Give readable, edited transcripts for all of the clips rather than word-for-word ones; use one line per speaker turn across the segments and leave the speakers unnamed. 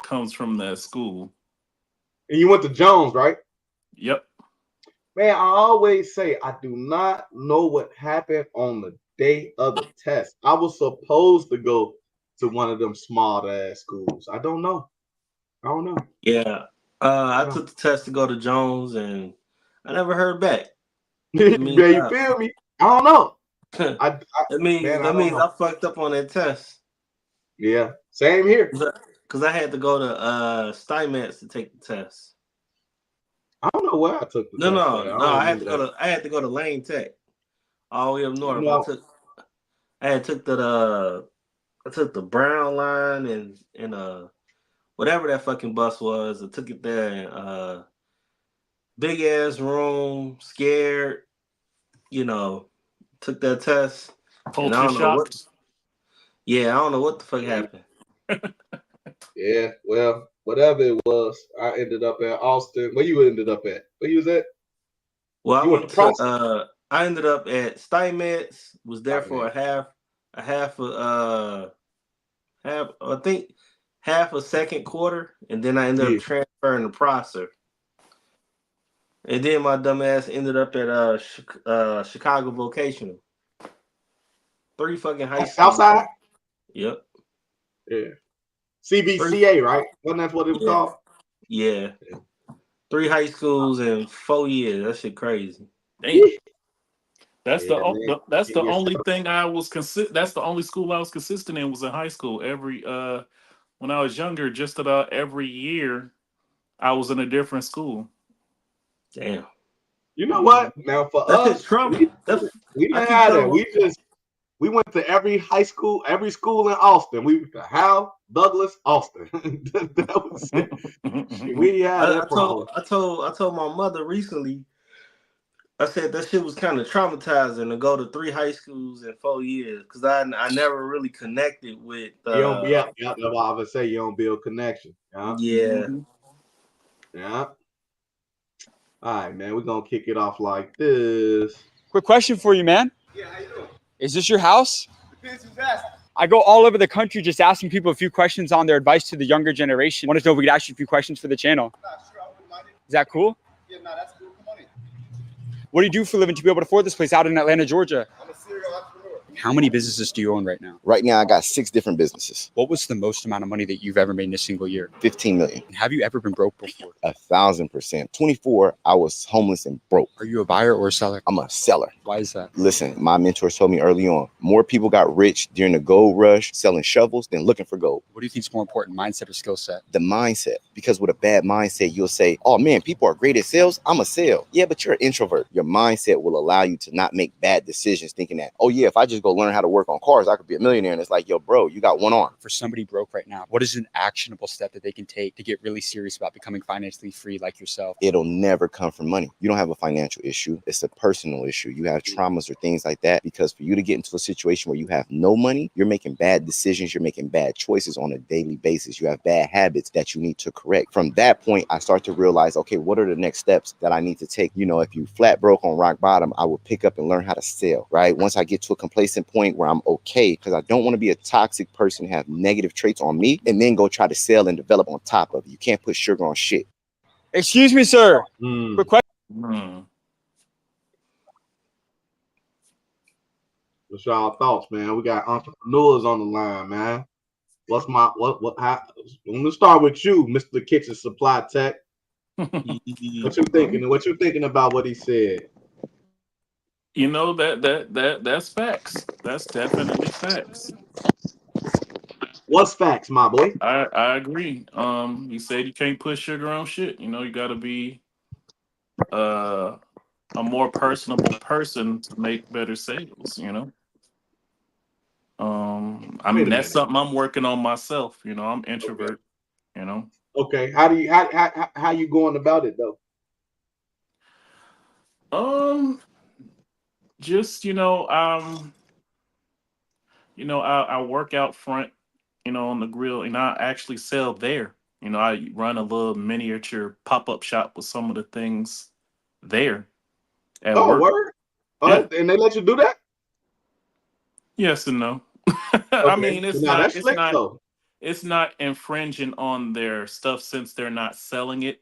comes from that school.
And you went to Jones, right?
Yep.
Man, I always say I do not know what happened on the day of the test. I was supposed to go to one of them small ass schools. I don't know. I don't know.
Yeah. I took the test to go to Jones, and I never heard back.
Yeah, you feel me? I don't know.
That means
know.
I fucked up on that test.
Yeah, same here.
Because I had to go to Steinmetz to take the test.
I don't know where I took the test.
No. I had to go to Lane Tech, all the way up north.
You know,
I took the Brown line and whatever that fucking bus was. I took it there and big ass room, scared. Took that test.
Culture shock.
I don't know what the fuck happened.
Yeah, well, whatever it was, I ended up at Austin. Where you ended up at? Where you was at?
Well, I ended up at Steinmetz. Was there for half a second quarter, and then I ended up transferring to Prosser. And then my dumb ass ended up at Chicago Vocational. 3 fucking high schools.
Southside?
Yep.
Yeah. CVCA, right? Wasn't that what it was called?
Yeah. 3 high schools in 4 years. That shit crazy.
Damn. That's the only thing that's the only school I was consistent in was in high school. When I was younger, just about every year I was in a different school.
Damn.
You know what? Now for us, we didn't have that. We went to every school in Austin. We went to Hal, Douglas, Austin. That was it. We had that problem.
I told my mother recently. I said that shit was kind of traumatizing to go to 3 high schools in 4 years because I never really connected with.
You don't be that's why I would say you don't build connection.
Yeah.
Yeah. All right, man. We're gonna kick it off like this.
Quick question for you, man.
Yeah, how you doing?
Is this your house?
Depends who's asking.
I go all over the country just asking people a few questions on their advice to the younger generation. Want to know if we could ask you a few questions for the channel?
Sure, I wouldn't mind it.
Is that cool?
Yeah, that's cool. Come on in.
What do you do for a living to be able to afford this place out in Atlanta, Georgia?
I'm a serial entrepreneur.
How many businesses do you own right now?
Right now, I got 6 different businesses.
What was the most amount of money that you've ever made in a single year?
15 million.
Have you ever been broke before?
1,000%. 24, I was homeless and broke.
Are you a buyer or a seller?
I'm a seller.
Why is that?
Listen, my mentors told me early on, more people got rich during the gold rush selling shovels than looking for gold.
What do you think is more important, mindset or skill set?
The mindset. Because with a bad mindset, you'll say, oh man, people are great at sales. I'm a sale. Yeah, but you're an introvert. Your mindset will allow you to not make bad decisions thinking that, oh yeah, if I just go learn how to work on cars, I could be a millionaire. And it's like, yo, bro, you got one arm.
For somebody broke right now, what is an actionable step that they can take to get really serious about becoming financially free like yourself?
It'll never come from money. You don't have a financial issue. It's a personal issue. You have traumas or things like that, because for you to get into a situation where you have no money, you're making bad decisions. You're making bad choices on a daily basis. You have bad habits that you need to correct. From that point, I start to realize, okay, what are the next steps that I need to take? You know, if you flat broke on rock bottom, I will pick up and learn how to sell, right? Once I get to a complacent point where I'm okay, because I don't want to be a toxic person, have negative traits on me, and then go try to sell and develop on top of it. You can't put sugar on shit.
Excuse me, sir. Quick question.
What's y'all thoughts, man? We got entrepreneurs on the line, man. I'm gonna start with you, Mr. Kitchen Supply Tech. What you thinking about what he said?
You know, that's facts. That's definitely facts.
What's facts, my boy?
I agree. He said you can't put sugar on shit. You know, you got to be a more personable person to make better sales. You know. I mean, that's something I'm working on myself. You know, I'm introvert.
Okay.
You know.
Okay. How you going about it though?
Just I work out front, on the grill, and I actually sell there. You know, I run a little miniature pop-up shop with some of the things there at work.
Word? Yeah. And they let you do that?
Yes and no.
Okay.
I mean, it's
now
not.
That's
It's
slick,
not.
though.
it's not infringing on their stuff since they're not selling it,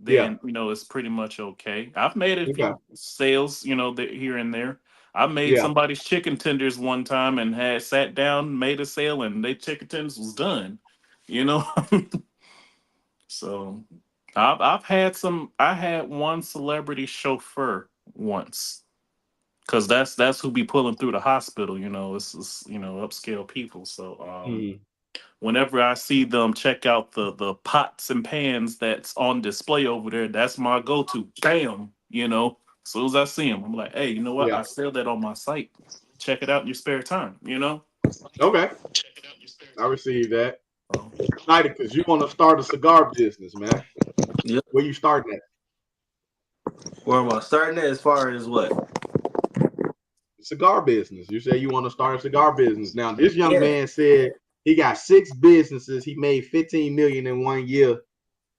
Yeah.
then it's pretty much okay. I've made a
Okay.
few sales, here and there. I made
Yeah.
somebody's chicken tenders one time and had sat down, made a sale, and they chicken tenders was done. You know, so I've had some. I had one celebrity chauffeur once because that's who be pulling through the hospital. It's upscale people. So
Mhm.
whenever I see them check out the pots and pans that's on display over there, that's my go to. Bam, as soon as I see them, I'm like, hey, you know what?
Yeah.
I sell that on my site. Check it out in your spare time.
Okay. I received that.
So,
Excited because you want to start a cigar business, man.
Yep.
Where you starting at?
Where am I starting at? As far as what?
Cigar business. You say you want to start a cigar business. Now, this young
Yeah.
man said he got 6 businesses. He made 15 million in 1 year,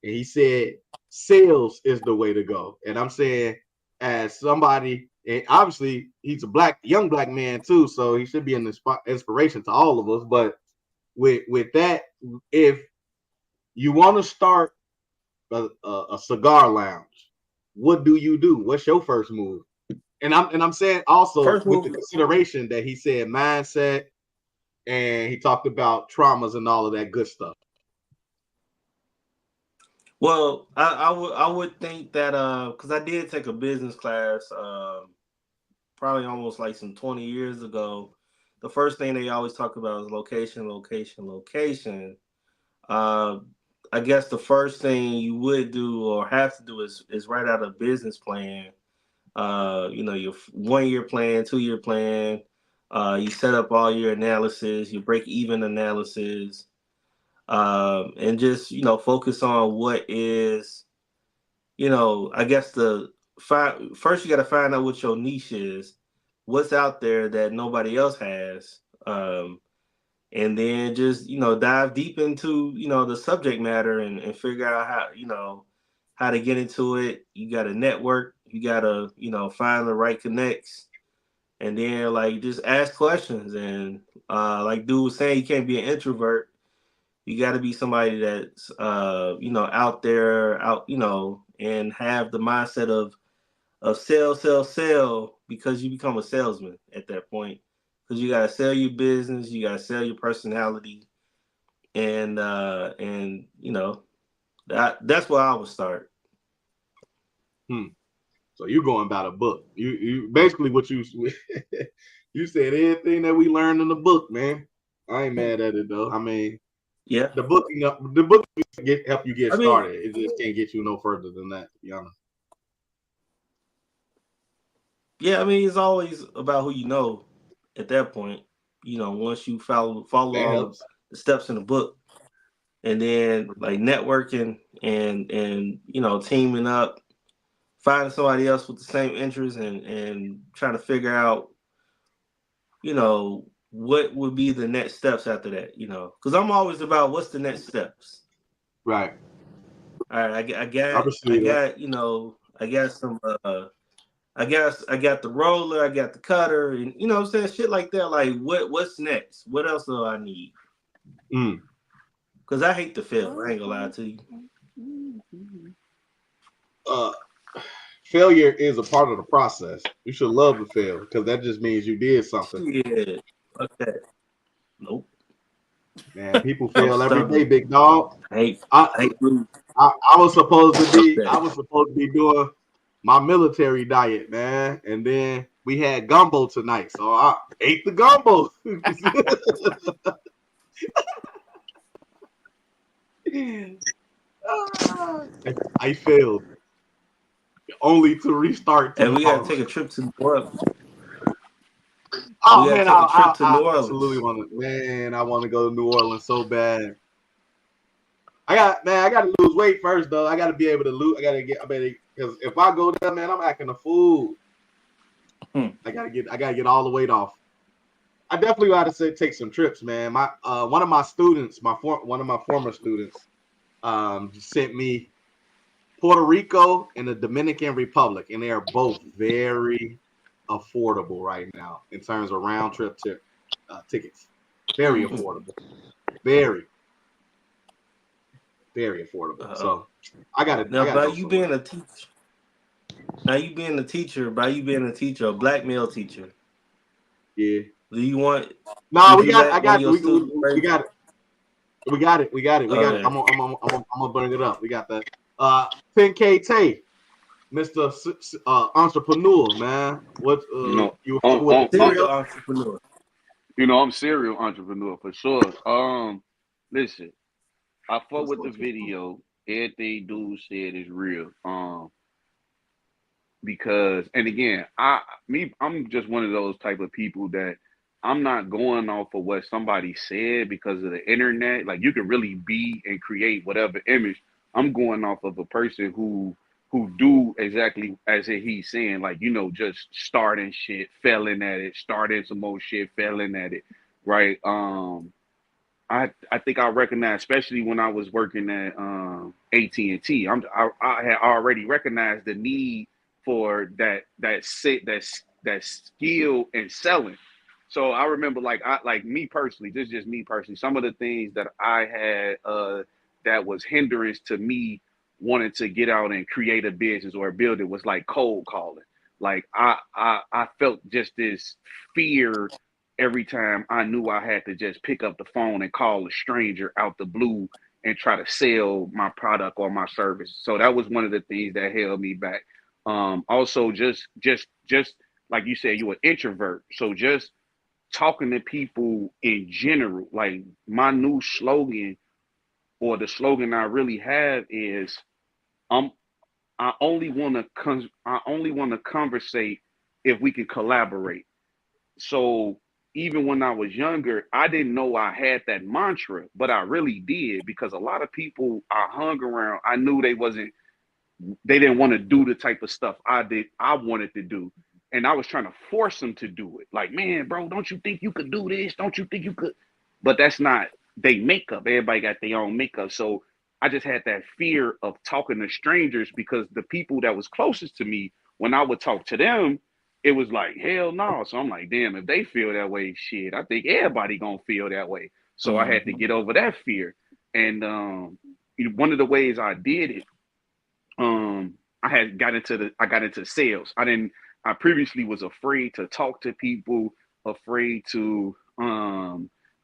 and he said sales is the way to go. And I'm saying, as somebody, and obviously he's a young black man too, so he should be an inspiration to all of us. But with that, if you want to start a cigar lounge, what do you do? What's your first move? And I'm saying also
First
with
move.
the consideration that he said mindset and he talked about traumas and all of that good stuff.
Well, I would think that because I did take a business class probably almost like some 20 years ago. The first thing they always talk about is location, location, location. Uh, I guess the first thing you would do or have to do is write out a business plan. Your 1 year plan, 2 year plan. You set up all your analysis, your break even analysis, and just focus on what is I guess first you got to find out what your niche is, what's out there that nobody else has, and then just dive deep into the subject matter and figure out how to get into it. You got to network, you got to find the right connects, and then like just ask questions. And like dude was saying, you can't be an introvert. You got to be somebody that's out there, and have the mindset of sell, sell, sell, because you become a salesman at that point. Because you got to sell your business, you got to sell your personality, and that's where I would start.
So you're going about a book. You basically what you you said everything that we learned in the book, man. I ain't mad at it though. I mean,
Yeah,
the book help you get
I mean,
started. It just can't get you no further than that, to be honest.
yeah, I mean, it's always about who you know at that point. Once you follow
That
all
helps.
the steps in the book, and then like networking and teaming up, finding somebody else with the same interests, and trying to figure out what would be the next steps after that. Because I'm always about what's the next steps.
Right.
All right,
I
I
pursue that.
got I got some I got the roller, I got the cutter, and what I'm saying, shit like that. Like what's next? What else do I need?
Mm.
Because I hate to fail. I ain't gonna lie to you.
Uh, Failure is a part of the process. You should love to fail because that just means you did something.
Shit. Okay. Nope.
Man, people
I'm
fail every day,
stubborn.
big dog.
I hate
I,
I hate losing.
I was supposed to
Fuck
be I
that.
was supposed to be doing my military diet, man, and then we had gumbo tonight, so I ate the gumbo. I failed, only to restart
And we gotta
tomorrow.
take a trip to New Orleans. We
Oh
gotta
man,
take a trip to
I
New
absolutely
Orleans.
want to. Man, I want to go to New Orleans so bad. I got to lose weight first though. I got to be able to lose. I better because if I go there, man, I'm acting a fool.
hmm.
I gotta get all the weight off. I definitely got to say take some trips, man. My one of my students, one of my former students, sent me Puerto Rico and the Dominican Republic, and they are both very affordable right now in terms of round trip tickets. Very affordable, very. very affordable. So I got it.
Now, by you being a teacher, by you being a teacher, a black male teacher.
Yeah.
Do you want?
No,
we got it.
We got it. I'm gonna bring it up. We got the 10K Tay, Mr. Entrepreneur, man. What you with the
serial entrepreneur?
You know, I'm serial entrepreneur for sure. Listen, I fuck with the video. Everything dude said is real. Because, and again, I'm just one of those type of people that I'm not going off of what somebody said because of the internet. Like, you can really be and create whatever image. I'm going off of a person who do exactly as he's saying, like, you know, just starting shit, failing at it, starting some more shit, failing at it, right? I think I recognized, especially when I was working at AT&T, I had already recognized the need for that skill in selling. So I remember, like me personally, this is just me personally. Some of the things that I had that was hindrance to me wanting to get out and create a business or build it was like cold calling. Like I felt just this fear every time I knew I had to just pick up the phone and call a stranger out the blue and try to sell my product or my service. So that was one of the things that held me back. Also, just like you said, you an introvert, so just talking to people in general. Like, my new slogan, or the slogan I really have, is um I only want to conversate if we can collaborate. So even when I was younger, I didn't know I had that mantra, but I really did, because a lot of people I hung around, I knew they didn't want to do the type of stuff I wanted to do. And I was trying to force them to do it. Like, man, bro, don't you think you could do this? Don't you think you could? But that's not they makeup. Everybody got their own makeup. So I just had that fear of talking to strangers, because the people that was closest to me, when I would talk to them, it was like, hell no. So I'm like, damn, if they feel that way, shit, I think everybody gonna feel that way. So I had to get over that fear. And one of the ways I did it, I got into sales. I previously was afraid to talk to people, afraid to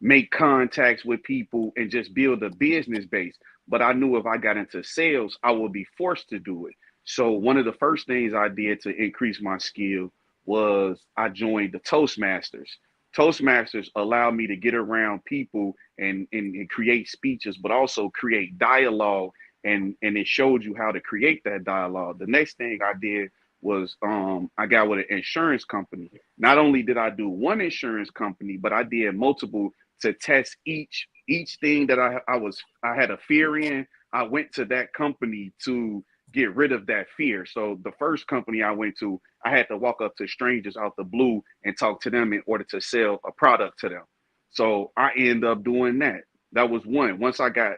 make contacts with people and just build a business base. But I knew if I got into sales, I would be forced to do it. So one of the first things I did to increase my skill was I joined the Toastmasters. Toastmasters allowed me to get around people and create speeches, but also create dialogue, and it showed you how to create that dialogue. The next thing I did was I got with an insurance company. Not only did I do one insurance company, but I did multiple to test each thing that I had a fear in. I went to that company to get rid of that fear. So the first company I went to, I had to walk up to strangers out the blue and talk to them in order to sell a product to them. So I ended up doing that. That was one. Once I got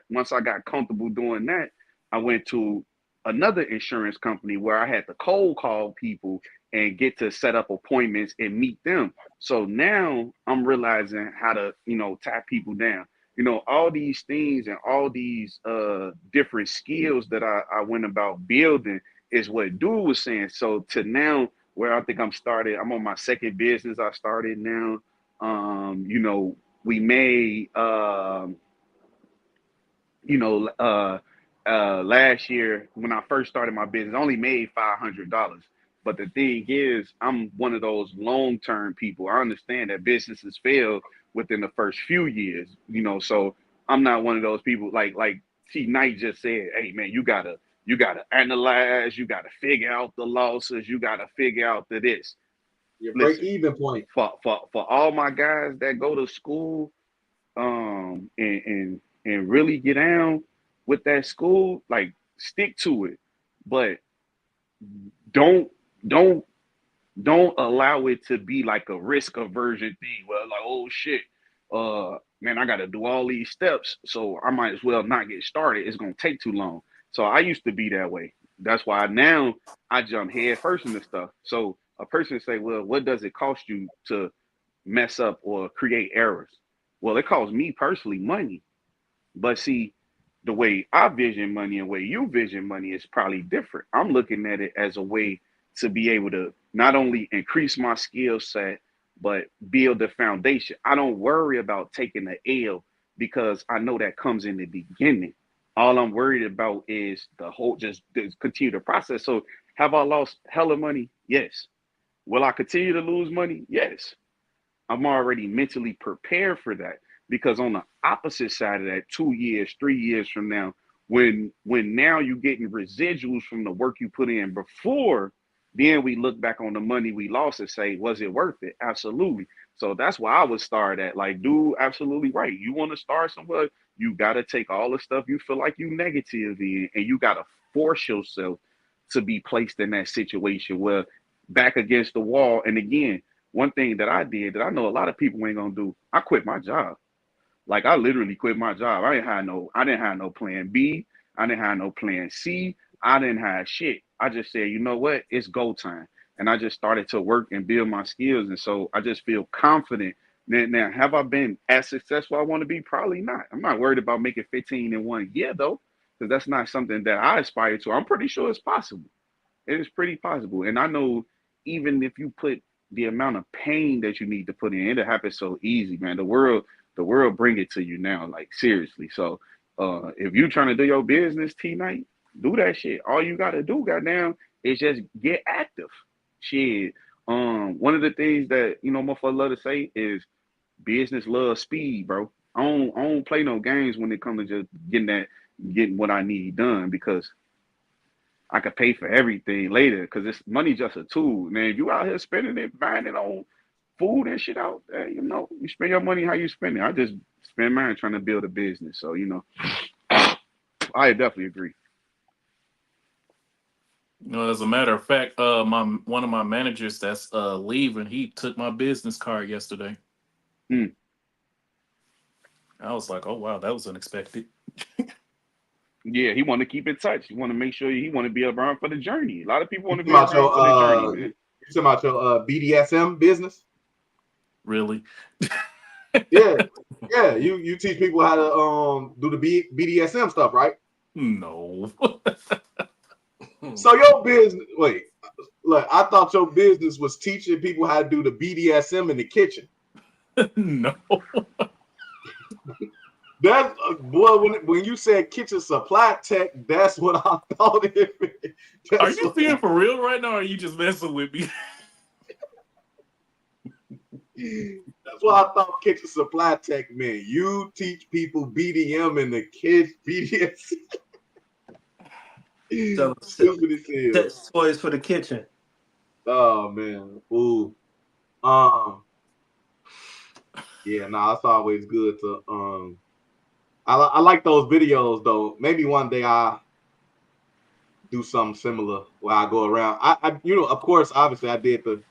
comfortable doing that, I went to another insurance company where I had to cold call people and get to set up appointments and meet them. So now I'm realizing how to, tap people down. All these things and all these different skills that I went about building is what dude was saying. So to now where I think I'm on my second business I started now. We made last year when I first started my business, I only made $500. But the thing is, I'm one of those long-term people. I understand that businesses fail within the first few years, so I'm not one of those people like T Knight just said, hey man, you gotta analyze, you gotta figure out the losses, you gotta figure out this.
Your break
Listen,
even point.
For all my guys that go to school, and really get down with that school, like, stick to it, but don't don't don't allow it to be like a risk aversion thing where, like, oh shit, man, I got to do all these steps, so I might as well not get started. It's gonna take too long. So I used to be that way. That's why now I jump head first into stuff. So a person say, well, what does it cost you to mess up or create errors? Well, it costs me personally money. But see, the way I vision money and way you vision money is probably different. I'm looking at it as a way to be able to not only increase my skill set, but build the foundation. I don't worry about taking the L because I know that comes in the beginning. All I'm worried about is the whole just continue the process. So have I lost hella money? Yes. Will I continue to lose money? Yes. I'm already mentally prepared for that because on the opposite side of that, 2 years, 3 years from now, when now you're getting residuals from the work you put in before, then we look back on the money we lost and say, was it worth it? Absolutely. So that's why I would start at like, dude, absolutely right. You want to start somewhere, you got to take all the stuff you feel like you negative in, and you got to force yourself to be placed in that situation where back against the wall. And again, one thing that I did that I know a lot of people ain't gonna do, I quit my job. Like I literally quit my job. I didn't have no plan B. I didn't have no plan C. I didn't have shit. I just said, you know what? It's go time. And I just started to work and build my skills. And so I just feel confident. Now, have I been as successful I want to be? Probably not. I'm not worried about making 15 in 1 year though, because that's not something that I aspire to. I'm pretty sure it's possible. It is pretty possible. And I know even if you put the amount of pain that you need to put in, it'll happen so easy, man. The world bring it to you now, like seriously. So if you trying to do your business T night, do that shit. All you gotta do, goddamn, is just get active. Shit. One of the things that motherfuckers love to say is business loves speed, bro. I don't play no games when it comes to just getting what I need done because I could pay for everything later because it's money just a tool. Man, if you out here spending it, buying it on food and shit out there, you spend your money how you spend it. I just spend mine trying to build a business. So, I definitely agree.
As a matter of fact, my one of my managers that's leaving, he took my business card yesterday.
Mm.
I was like, oh wow, that was unexpected.
Yeah, he want to keep in touch. He want to make sure he want to be around for the journey. A lot of people
You
want to
talking
be
about
around for the journey,
your
man.
you talking about your BDSM business?
Really?
Yeah, yeah. You teach people how to do the BDSM stuff, right?
No.
So your business, wait, look, I thought your business was teaching people how to do the BDSM in the kitchen.
No.
That's boy. When you said kitchen supply tech, that's what I thought it meant.
Are
That's
you
what,
being for real right now, or are you just messing with me?
that's what I thought kitchen supply tech meant. You teach people BDM in the kids BDSM.
So
Stupid as hell.
that's toys for the kitchen.
Oh man, ooh. Yeah, nah, it's always good to I like those videos though. Maybe one day I do something similar where I go around. Of course, obviously I did the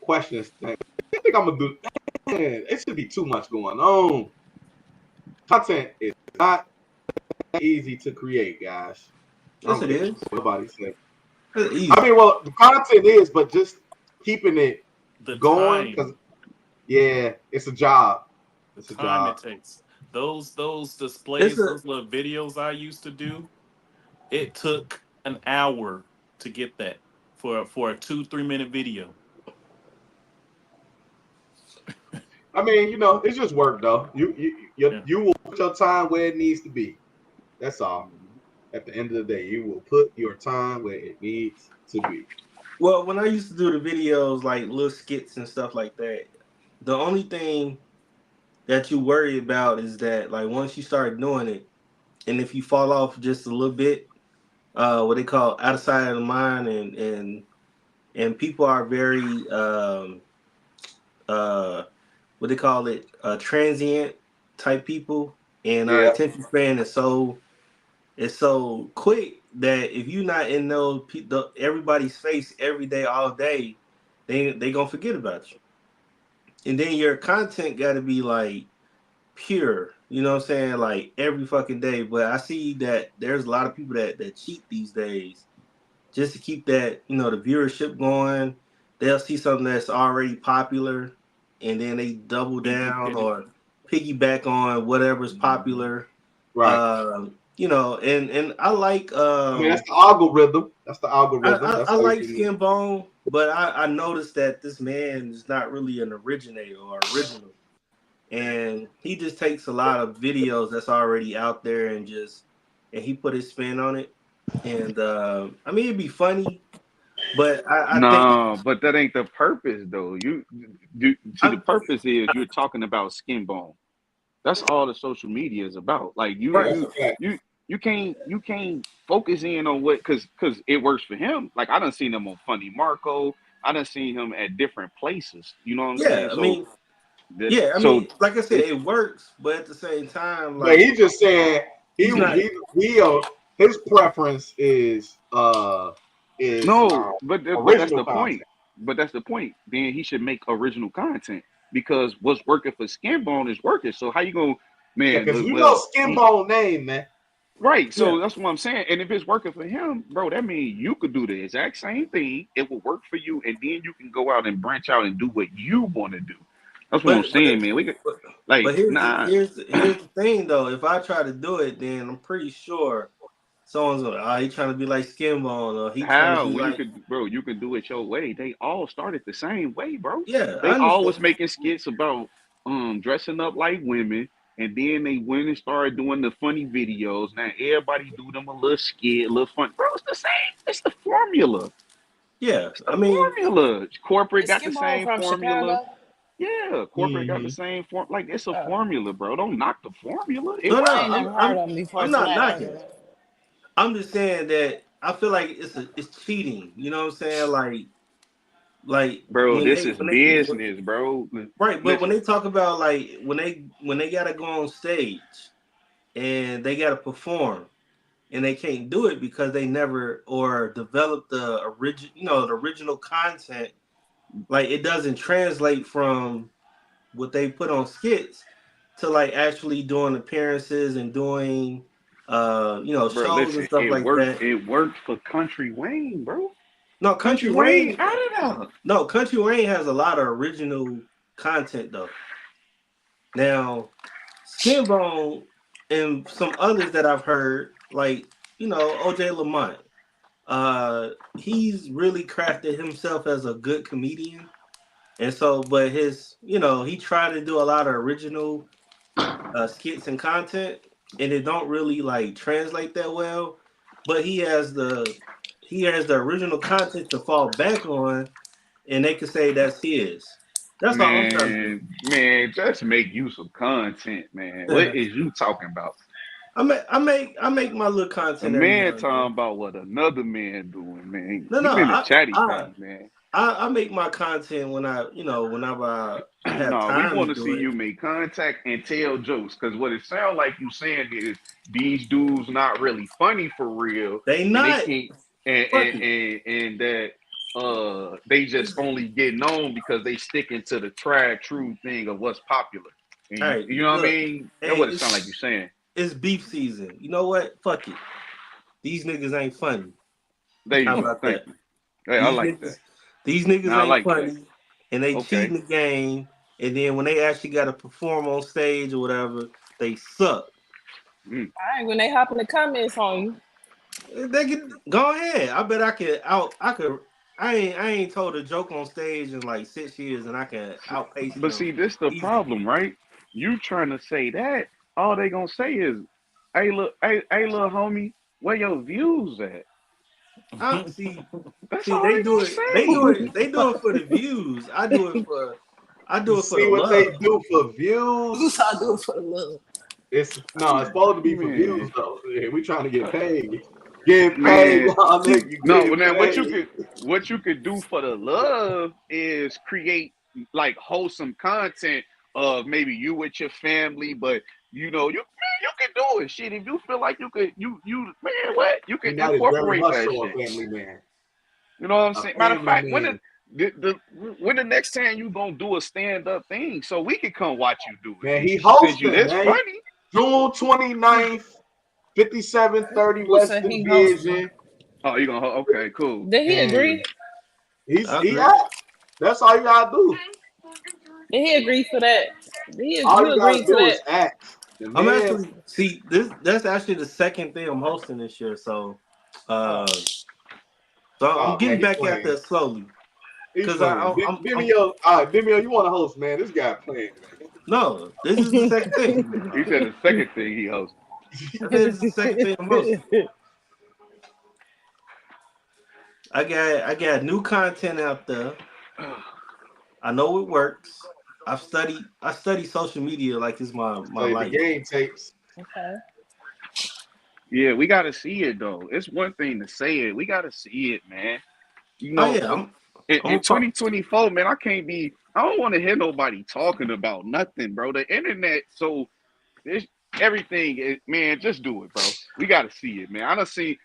questions thing. I think I'm gonna do. Man, it should be too much going on. Content is not easy to create, guys. I
Yes,
don't
it
care
is.
what nobody say.
It's easy.
I mean, well, the content is, but just keeping it
The
going
time,
because yeah, it's a job.
the
It's a
time it
job.
takes. Those
It's
displays,
a
those little videos I used to do. It took an hour to get that for a 2 3 minute video.
I mean, it's just work though.
Yeah.
You will put your time where it needs to be. That's all. At the end of the day, you will put your time where it needs to be.
well, when I used to do the videos like little skits and stuff like that, the only thing that you worry about is that like once you start doing it, and if you fall off just a little bit, what they call out of sight of the mind, and people are very uh what they call it transient type people, and our
Yeah.
attention span is so quick that if you're not in everybody's face every day all day, they gonna forget about you. And then your content got to be like pure, you know what I'm saying, like every fucking day. But I see that there's a lot of people that cheat these days just to keep that, the viewership going. They'll see something that's already popular, and then they double down
Duplicate it.
or piggyback on whatever's popular.
Right.
You know, and I like
I mean, that's the algorithm. That's the
I,
algorithm.
I,
That's
I
how you
like
can.
Skin Bone, but I noticed that this man is not really an originator or original, and he just takes a lot of videos that's already out there and he put his spin on it. And I mean, it'd be funny, but I think
No, but that ain't the purpose though. You do see the
I
purpose is you're talking about skin bone. That's all the social media is about. Like
Yeah,
right.
that's a fact.
you can't focus in on what because it works for him. Like I done seen him on Funny Marco. I done seen him at different places. You know what I'm
Yeah,
saying?
I
So
mean,
that
yeah, I
so
mean, like I said,
it's
it works, but at the same time,
But
like
he's just saying
he's not.
his preference is
no, but that's
original
the point.
content.
But that's the point. Then he should make original content because what's working for Skinbone is working. So how you gonna
Yeah,
man?
because you know
Well,
Skin
he
Bone name, man.
right.
Yeah,
So that's what I'm saying. And if it's working for him, bro, that means you could do the exact same thing. It will work for you, and then you can go out and branch out and do what you want to do. That's what I'm
but but
saying, man. We could
but,
like
but here's the
nah.
here's the, here's the thing though. If I try to do it, then I'm pretty sure someone's gonna. Oh, he trying to be like Skin Bone, or he trying to
How?
be
Well, you
like.
could, bro. You can do it your way. They all started the same way, bro.
Yeah, I
They always
understand.
making skits about dressing up like women, and then they went and started doing the funny videos. Now everybody do them a little skit, a little fun. Bro, it's the same. It's the formula.
Yeah,
It's
I
the
mean,
formula. Corporate
Is
got the
Skibbo
same
from
formula.
Chicago?
Yeah, corporate got the
Hmm.
same form. Like it's a
Oh,
formula, bro. Don't knock the formula. It
no,
I
no,
ain't
works.
never heard of him before
I'm not
tonight. I ain't
knocking
gonna
it.
lie.
I'm just saying that I feel like it's cheating. You know what I'm saying? Like
Bro,
when
this
they
is
when they
business, bro.
right, but when
Listen,
they talk about like when they gotta go on stage and they gotta perform and they can't do it because they never or develop the original the original content, like it doesn't translate from what they put on skits to like actually doing appearances and doing
bro,
shows and
listen.
stuff
It
like
worked.
that.
It worked for Country Wayne, bro.
No,
Country Wayne out of there.
Country Wayne has a lot of original content though. Now, Skinbone and some others that I've heard, like OJ Lamont, he's really crafted himself as a good comedian, and so, but he tried to do a lot of original skits and content, and it don't really like translate that well. But he has the original content to fall back on, and they could say that's his. That's all I'm trying to
Man, just make use of content, man. What
do.
is you talking about?
I make my little
A
content every
man
now and then.
talking about what another man doing, man.
No,
You
no,
been a
I
chatty
I
patty, man.
I, I make my content whenever I have
No, we
time to
want to
do
see
it.
you make contact and tell jokes. Cause what it sounds like you saying is these dudes not really funny for real,
They
and they
not
can't
fuck it.
and that they just
It's,
only get known because they sticking to the tried true thing of what's popular. And
all right,
you know what I
look,
mean? That's
hey,
what it
it's
sounds like you saying.
it's beef season. You know what? Fuck it. These niggas ain't funny.
There you
How
go.
about
Thank
that?
you. Hey, I
These
like that.
niggas, these niggas
Now I
ain't
like that.
funny, and they cheat
Okay.
in the game. And then when they actually got to perform on stage or whatever, they suck.
Mm.
All right, when they hop in the comments on you,
They can go ahead. I bet I could out. I could. I ain't told a joke on stage in like 6 years, and I can outpace
But
them
see, this the
easily.
problem, right? You trying to say that, all they gonna say is, hey, little homie, where your views at?
I see.
That's
See,
all
they
they
do
gonna
it. They do
say.
it. They do it for the views. I do it for. I
You
do it for the
see what they
love.
do for views?
who's I do it for the love?
It's no, it's supposed to be for views
Man,
though. Yeah, we trying to get paid. Get paid,
man.
y'all
See,
nigga. You
No,
getting
well, now
paid.
what you could do for the love is create like wholesome content of maybe you with your family, but you can do it. Shit, if you feel like you man, what you can
And that is very
incorporate
much
that
so a
shit.
family man.
You know what I'm
A
saying? Matter of
family
fact,
man.
when the next time you gonna do a stand up thing, so we can come watch you do it.
Man,
And
he
since you
hosting,
this
man.
funny,
June 29th, 5730
Who said
West
he hosting?
Division.
oh, you gonna okay, cool.
Did he
And
agree?
I
he
agree.
asked. That's all you gotta do.
Did he agree for that? Did he,
All
you
you gotta
agreed to
do
that?
is ask.
I'm actually that's actually the second thing I'm hosting this year. So I'm getting back out there slowly.
He's
Cause
playing. Demio, Demio, you want to host, man? This guy playing.
No, this is the second thing.
He said the second thing he hosted.
I said it's the second thing I'm hosting. I got new content out there. I know it works. I study social media like it's my life.
The game tapes.
Okay.
Yeah, we gotta see it though. It's one thing to say it. We gotta see it, man. You
Oh
know,
yeah,
in 2024, man, I don't want to hear nobody talking about nothing, bro. The internet, so it's everything is, man, just do it, bro. We gotta see it, man. I done seen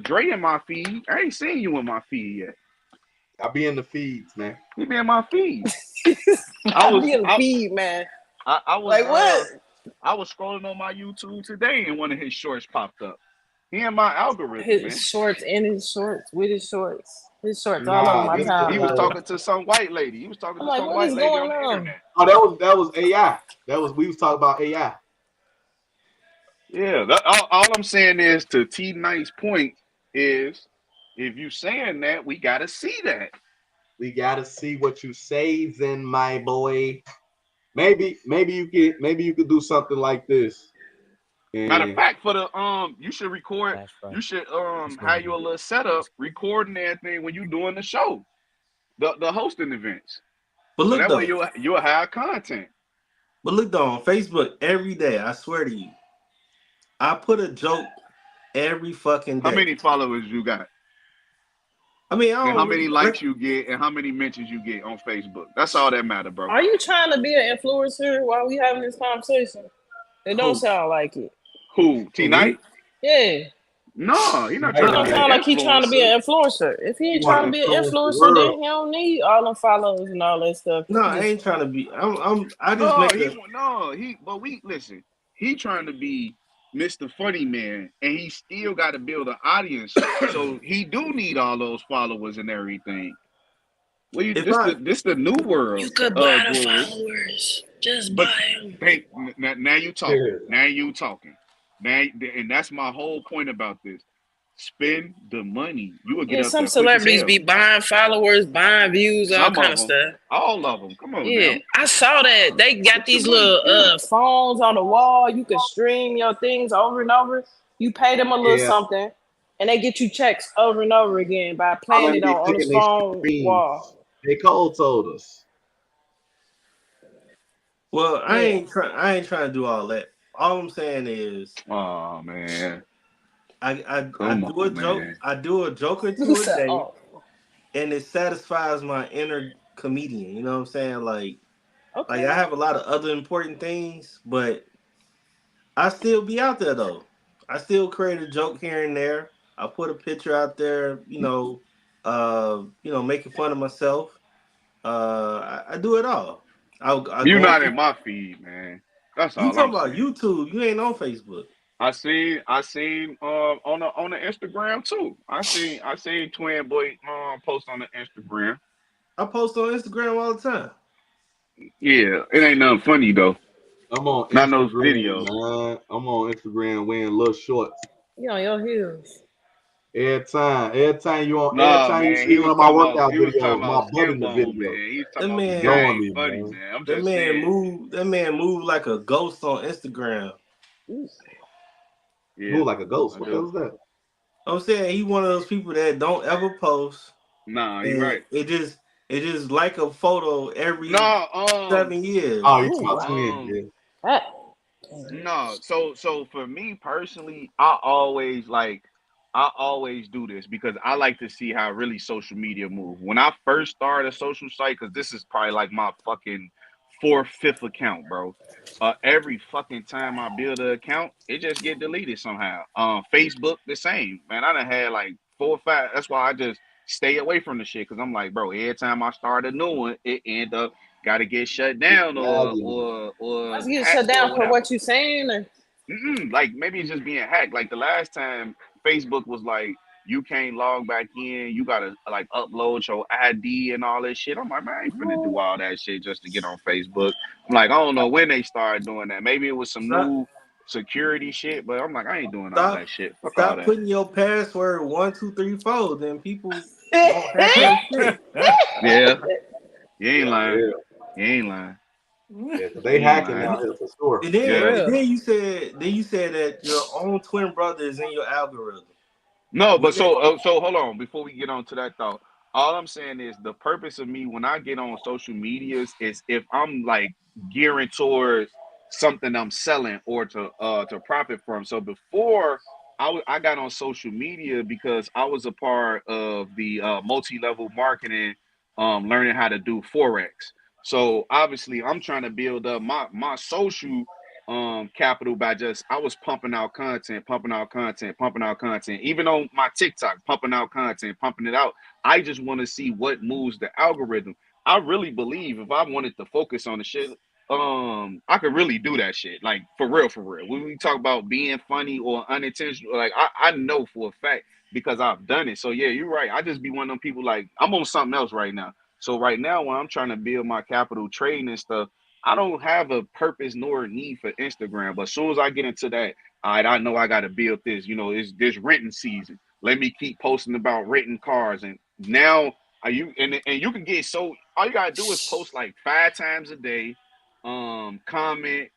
Dre in my feed. I ain't seen you in my feed yet.
I be in the feeds, man.
He be in my feed.
I be in the feed, man.
I was
like what?
I was scrolling on my YouTube today and one of his shorts popped up. He in my algorithm,
His
man.
shorts and his shorts with his shorts. His shorts
Nah,
all over my timeline.
He was talking to some white lady. He was talking to some
what
white
is
lady
going
on the
on?
internet.
Oh, that was AI. We was talking about AI.
Yeah, all I'm saying is to T Knight's point is if you saying that, we gotta see that.
We gotta see what you saying, my boy. Maybe you could do something like this.
Matter of fact, for the you should record. You should have you a little setup recording everything when you doing the show, the hosting events.
But look,
so that
though,
way you'll have content.
But look though, on Facebook every day, I swear to you, I put a joke every fucking day.
How many followers you got?
I mean, I don't
and how many likes you get and how many mentions you get on Facebook. That's all that matter, bro.
Are you trying to be an influencer while we having this conversation? It don't sound like it.
Who? T Knight?
Yeah.
No, he's not
It
trying to
don't
be
sound
an
like he's trying to be an influencer. If he ain't trying to be an influencer, then he don't need all them followers and all that stuff.
No, I ain't trying to be. I just
but we listen. He trying to be Mr. Funny Man, and he still got to build an audience. So he do need all those followers and everything. Well, this the new world.
You could buy the followers. Just buy them.
Now you talking. Yeah. Now you talking. Now, and that's my whole point about this. Spend the money. You will get up
some celebrities be buying followers, buying views, all kind of stuff.
All of them. Come on.
Yeah,
now.
I saw that. They got these little phones on the wall. You can stream your things over and over. You pay them a little something, and they get you checks over and over again by playing it on the phone wall.
They cold told us.
Well, I ain't trying to do all that. All I'm saying is,
oh man,
I do a joke. I do a joke or two a day, and it satisfies my inner comedian. You know what I'm saying? Like I have a lot of other important things, but I still be out there though. I still create a joke here and there. I put a picture out there, making fun of myself. I do it all.
You're not in my feed, man. That's all.
You talking about YouTube? You ain't on Facebook.
I seen on the Instagram too. I seen Twin Boy post on the Instagram.
I post on Instagram all the time.
Yeah, it ain't nothing funny though.
I'm on
not those videos.
Man. I'm on Instagram wearing little shorts.
You on your heels.
Every time you see one of my workout videos, my butt in the video.
That man move like a ghost on Instagram.
Yeah, move like a ghost. What the hell is that?
I'm saying he one of those people that don't ever post.
Nah, you're right.
It just like a photo every 7 years.
Oh, you talking
No, so for me personally, I always do this because I like to see how really social media move. When I first started a social site, because this is probably like my fucking 4th, 5th account, bro. Every fucking time I build an account, it just get deleted somehow. Facebook, the same. Man, I done had like 4 or 5. That's why I just stay away from the shit, because I'm like, bro, every time I start a new one, it end up got to get shut down or
let's get shut down for what you saying.
Like maybe it's just being hacked. Like the last time Facebook was like, you can't log back in. You gotta like upload your ID and all that shit. I'm like, man, I ain't finna do all that shit just to get on Facebook. I'm like, I don't know when they started doing that. Maybe it was some
Stop,
new security shit, but I'm like, I ain't doing all
stop,
that shit. Fuck all
stop
that.
putting your password 1, 2, 3, 4. Then people won't hack your shit.
Yeah, you ain't
Yeah, for
lying.
real.
You ain't lying.
Yeah, because
You
they
ain't
hacking
lying.
out here for sure.
And
For
then,
Yeah.
and
real.
then you said that your own twin brother is in your algorithm.
No,
Was
but
it?
so hold on before we get on to that thought. All I'm saying is the purpose of me when I get on social medias is if I'm like gearing towards something I'm selling or to profit from. So before I got on social media because I was a part of the multi-level marketing, learning how to do forex. So obviously I'm trying to build up my social capital by just I was pumping out content, pumping out content, pumping out content. Even on my TikTok, pumping out content, pumping it out. I just want to see what moves the algorithm. I really believe if I wanted to focus on the shit, I could really do that shit. Like for real, for real. When we talk about being funny or unintentional, like I know for a fact because I've done it. So yeah, you're right. I just be one of them people like I'm on something else right now. So right now when I'm trying to build my capital trading and stuff, I don't have a purpose nor a need for Instagram. But as soon as I get into that, all right, I know I got to build this. You know, it's this renting season. Let me keep posting about renting cars. And now are you and you can get so all you gotta do is post like 5 times a day, comment,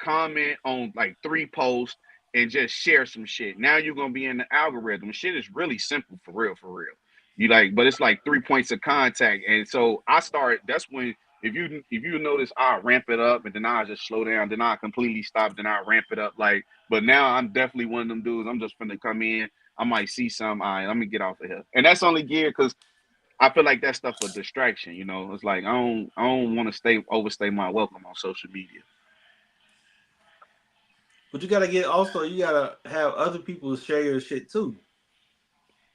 comment on like 3 posts and just share some shit. Now you're gonna be in the algorithm. Shit is really simple for real, for real. You like, but it's like 3 points of contact. And so I start that's when if you notice, I ramp it up and then I just slow down, then I completely stop, then I ramp it up. Like, but now I'm definitely one of them dudes. I'm just finna come in. I might see some. All right, let me get off of here. And that's only geared because I feel like that stuff a distraction. You know, it's like I don't want to overstay my welcome on social media.
But you gotta get also. You gotta have other people share your shit too.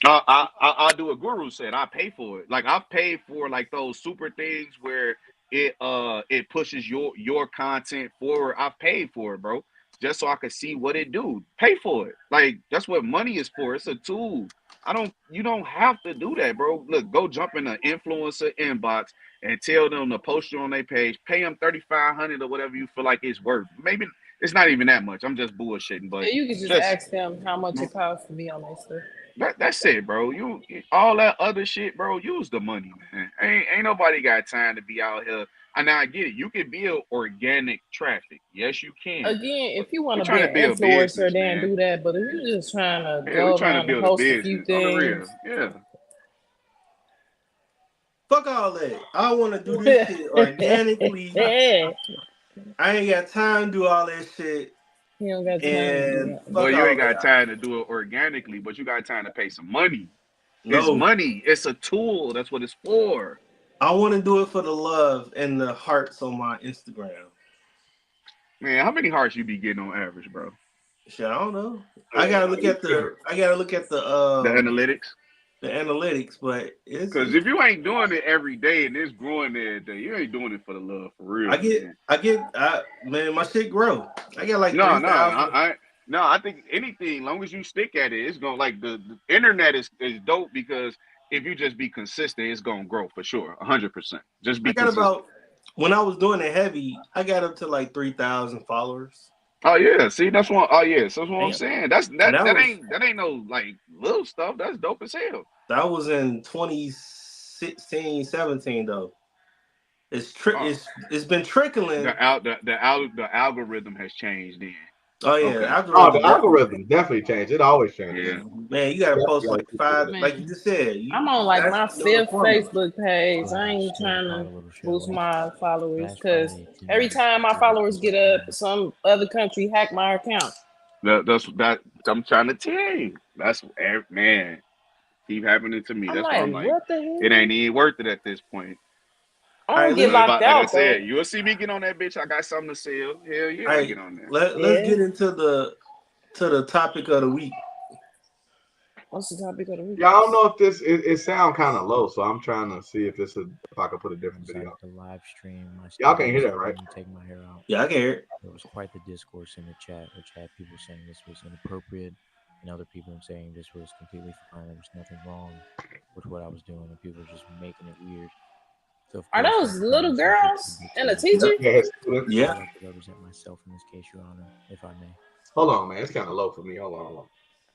I do what Guru said. I pay for it. Like I've paid for like those super things where it pushes your content forward. I've paid for it, bro, just so I can see what it do. Pay for it. Like that's what money is for. It's a tool. I don't. You don't have to do that, bro. Look, go jump in the influencer inbox and tell them to post you on their page. Pay them 3,500 or whatever you feel like it's worth. Maybe it's not even that much. I'm just bullshitting, but
Yeah, you can just
just
ask them how much it costs to be on that stuff.
that's it, bro. You all that other shit, bro. Use the money, man. Ain't nobody got time to be out here. And now I get it. You can build organic traffic. Yes, you can.
Again,
But
if you want
we're
to be
trying to
an
build
influencer,
business,
then
man.
do that. But if you're just trying to
Yeah, we're
go
trying to
around and
build a
post a few
business on the real.
things,
Yeah.
Fuck all that. I want to do this shit organically.
he
I ain't got time to do all that shit.
don't got time to do
And
that.
Well,
fuck
you
all
ain't got
that.
time to do it organically, but you got time to pay some money. It's
No,
money. It's a tool. That's what it's for.
I want to do it for the love and the hearts on my Instagram.
Man, how many hearts you be getting on average, bro?
Shit, I don't know. I
Yeah,
gotta look at the. I gotta look at
The analytics.
the analytics, but
Because if you ain't doing it every day and it's growing every day, you ain't doing it for the love, for real, man.
man, my shit grow. I got like
No, no,
3,000.
no. I think anything, long as you stick at it, it's gonna like the internet is dope because if you just be consistent, it's gonna grow for sure, 100%. Just
I
be
got
consistent.
about when I was doing it heavy, I got up to like 3,000 followers.
Oh yeah, see that's one. Oh yeah, so that's what I'm
Damn,
saying. That's
and
that ain't no like little stuff. That's dope as hell.
that was in 2016, 17 though.
Oh,
It's been trickling.
the algorithm has changed then.
Oh yeah, the
Okay,
Oh, the
algorithm definitely
algorithm
changed.
definitely changed. It always changes.
yeah.
Man, you gotta
Definitely
post
gotta
like
keep it
five,
up.
like you
Man,
just said.
I'm on like
That's
my
the
fifth
formula.
Facebook page. I ain't trying to boost my followers because every time my followers get up, some other country hack my account.
That I'm trying to tell you. Man. Keep happening to me.
I'm
That's why
like,
I'm like,
what the
it
hell?
ain't even worth it at this point.
I
All right,
don't get
let's
But if
locked
I, like I
out though.
said, you'll see me get on that bitch. I got something to sell. Hell
all
yeah, I
right.
get on there.
Let's
Yeah.
get into the topic of the week.
What's the topic of the week?
Yeah, I don't know if it sound kind of low, so I'm trying to see if I can put a different video. Y'all can't hear that, right?
Yeah, I can hear it.
There was quite the discourse in the chat, which had people saying this was inappropriate, and other people saying this was completely fine. There was nothing wrong with what I was doing, and people were just making it weird. So of
Are
course,
those little
myself
girls and a
to
teacher?
Yeah.
I'd like to represent myself in this case, Your Honor, if I may.
Hold on, man. It's kind of low for me. Hold on.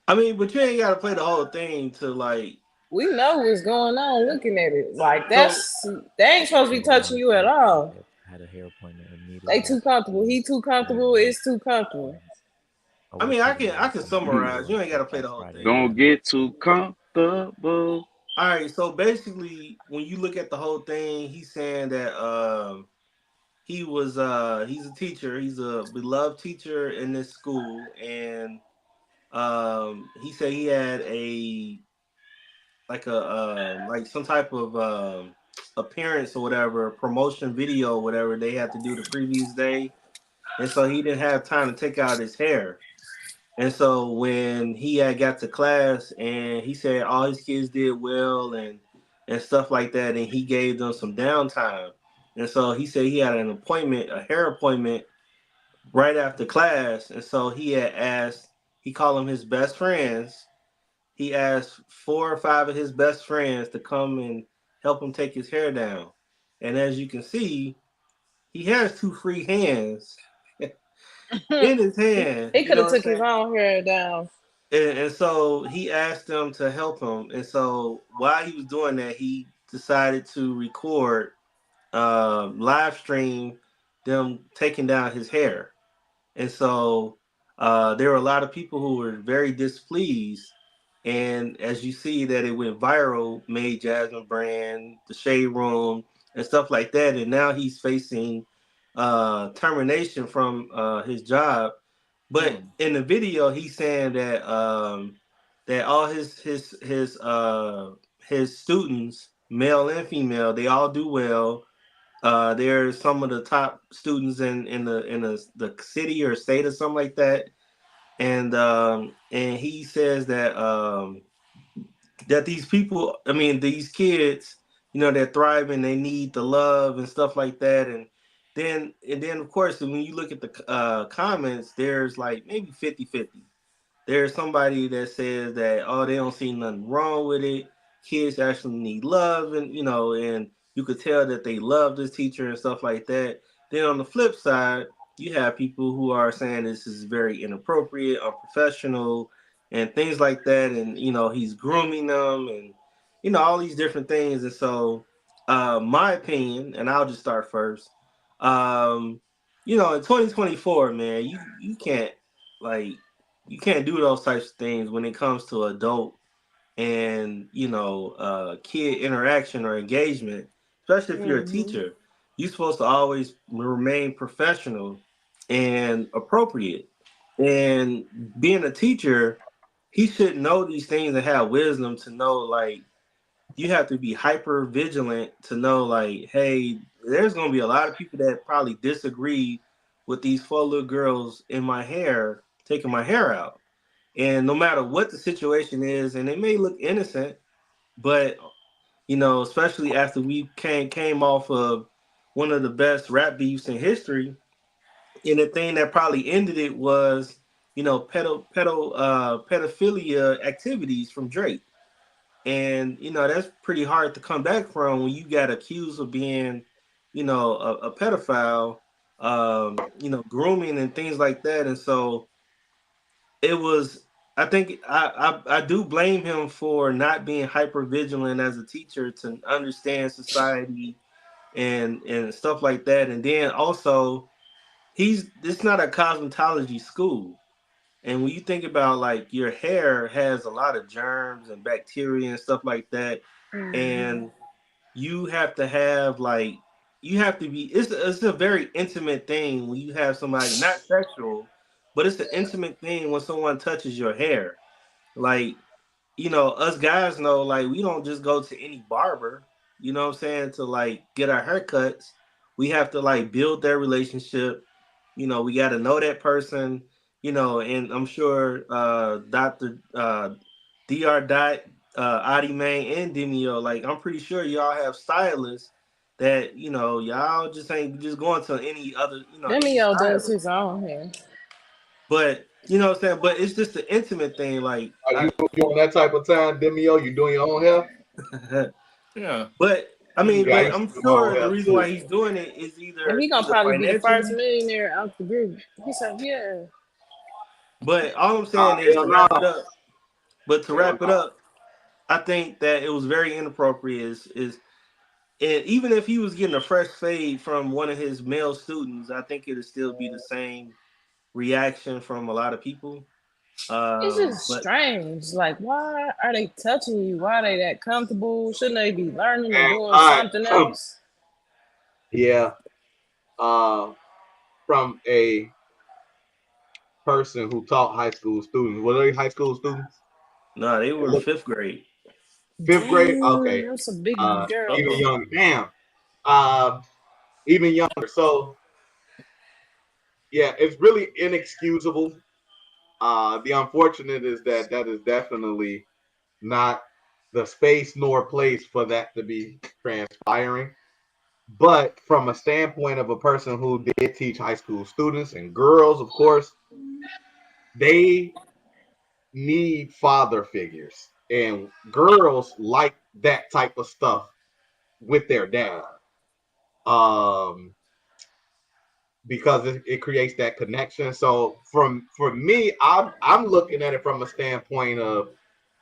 I mean, but you ain't got to play the whole thing to like.
We know what's going on looking at it. Like
So
they ain't supposed to be
Your
touching
Honor,
you at all.
I had a hair appointment
They
immediately
too
after
comfortable.
school.
He too comfortable. It's too comfortable.
I was taking my
I can
son to
summarize. You ain't got to play
that
the whole
Friday
thing.
Don't
evening.
get too comfortable.
All right. So basically, when you look at the whole thing, he's saying that he's a teacher. He's a beloved teacher in this school, and he said he had a like some type of appearance or whatever, promotion video or whatever they had to do the previous day, and so he didn't have time to take out his hair. And so when he had got to class and he said all his kids did well and stuff like that, and he gave them some downtime. And so he said he had an appointment, a hair appointment right after class. And so he had asked, he called them his best friends. He asked 4 or 5 of his best friends to come and help him take his hair down. And as you can see, he has 2 free hands in his hand.
He
You
could
know
have
what I'm
took his
saying?
own hair down.
And so he asked them to help him. And so while he was doing that, he decided to record, live stream them taking down his hair. And so there were a lot of people who were very displeased. And as you see that it went viral, made Jasmine Brand, the Shade Room, and stuff like that. And now he's facing termination from his job. But in the video, he's saying that that all his students, male and female, they all do well. They're some of the top students in the city or state or something like that. And he says that these people, I mean, these kids, they're thriving, they need the love and stuff like that. And then of course, when you look at the comments, there's like maybe 50-50. There's somebody that says that, oh, they don't see nothing wrong with it. Kids actually need love, and you could tell that they love this teacher and stuff like that. Then on the flip side, you have people who are saying this is very inappropriate, unprofessional, and things like that. And he's grooming them, and all these different things. And so, my opinion, and I'll just start first. Um, in 2024, man, you can't like you can't do those types of things when it comes to adult and kid interaction or engagement, especially if you're a
Mm-hmm.
teacher. You're supposed to always remain professional and appropriate. And being a teacher, he should know these things and have wisdom to know, like, you have to be hyper vigilant to know, like, hey, there's going to be a lot of people that probably disagree with these 4 little girls in my hair taking my hair out. And no matter what the situation is, and it may look innocent, but especially after we came off of one of the best rap beefs in history, and the thing that probably ended it was pedophilia activities from Drake. And that's pretty hard to come back from when you got accused of being a pedophile, grooming and things like that. And so it was, I think I do blame him for not being hyper vigilant as a teacher to understand society and stuff like that. And then also, it's not a cosmetology school. And when you think about, like, your hair has a lot of germs and bacteria and stuff like that, and you have to have, like, you have to be, it's a very intimate thing when you have somebody, not sexual, but it's an intimate thing when someone touches your hair. Like, us guys know, like, we don't just go to any barber, what I'm saying, to, like, get our haircuts. We have to, like, build their relationship. We got to know that person, and I'm sure Dr. Dr. Dot, Adi Main, and Demio, like, I'm pretty sure y'all have stylists that, y'all just ain't just going to any other, any
Demio does
stylist.
his own hair.
But You know what I'm saying? But it's just the intimate thing. Like,
Are you on that type of time, Demio? You doing your own hair?
Yeah.
but I mean,
Yeah, I
but
used
I'm
to do my own
sure the
hair
reason
too.
why he's doing it is
And he gonna
either
probably be the first
financially.
millionaire out the group. He said, "Yeah,
But all I'm
Oh,
saying is
hell
to
no.
wrap it up. But to
Hell
wrap it
no.
up, I think that it was very inappropriate. Is and even if he was getting a fresh fade from one of his male students, I think it'd still be the same reaction from a lot of people.
it's just
But
strange. Like, why are they touching you? Why are they that comfortable? Shouldn't they be learning or
And
doing
all
something
right.
else?"
Yeah. Uh, from a person who taught high school students. Were they high school students?
no, they
They
were
look
fifth grade.
fifth grade.
Damn,
Okay.
that's a big
Uh
Even
girls.
oh.
younger. Damn. Uh, even younger. So yeah, it's really inexcusable. The unfortunate is that that is definitely not the space nor place for that to be transpiring. But from a standpoint of a person who did teach high school students and girls, of course, they need father figures. And girls like that type of stuff with their dad. Um, because it creates that connection. So for me, I'm looking at it from a standpoint of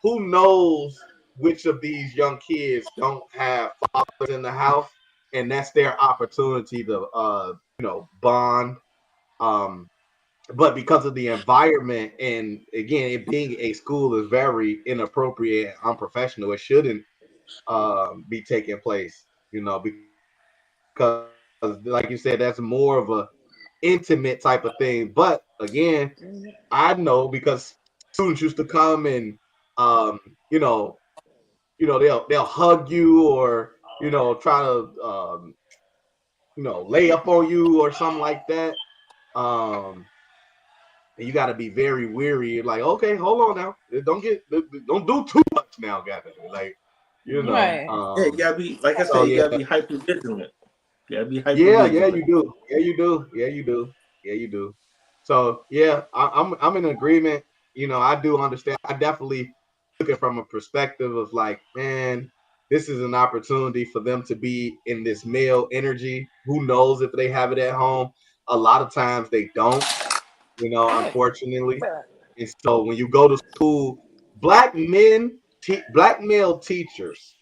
who knows which of these young kids don't have fathers in the house, and that's their opportunity to bond. Um, but because of the environment and again it being a school is very inappropriate and unprofessional, it shouldn't be taking place. Because like you said, that's more of a intimate type of thing. But again, I know because students used to come and you know they'll hug you or try to lay up on you or something like that. Um, and you got to be very weary. Like, okay, hold on now, don't do too much now, guys. Like,
Right.
Yeah, you gotta be like I
so
said, you
yeah,
gotta be hyper vigilant. You gotta be hyper
yeah,
vigilant.
you do. Yeah, you do. Yeah, you do. Yeah, you do. So yeah, I'm in agreement. I do understand. I definitely took it from a perspective of like, man, this is an opportunity for them to be in this male energy. Who knows if they have it at home? A lot of times they don't.
Right.
Unfortunately. And so when you go to school, black male teachers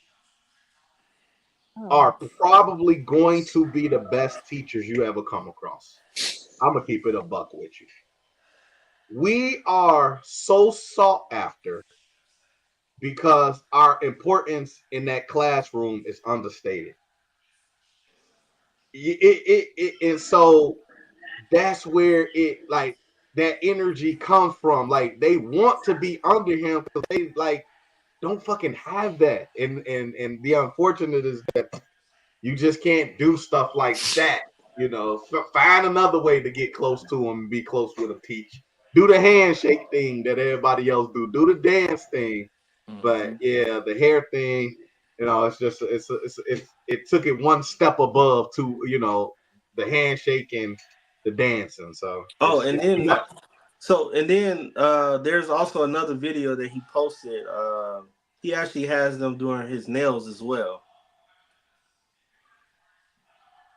Oh.
are probably going to be the best teachers you ever come across. I'm gonna keep it a buck with you. We are so sought after because our importance in that classroom is understated. And so that's where it like that energy comes from. Like they want to be under him because they like don't fucking have that. And the unfortunate is that you just can't do stuff like that. Find another way to get close to them and be close with them. Teach. Do the handshake thing that everybody else do. Do the dance thing. But
Hmm.
yeah, the hair thing. It's just it took it one step above to the handshake and the dancing. So
Oh,
it's
and
too
then
much.
there's also another video that he posted. He actually has them doing his nails as well.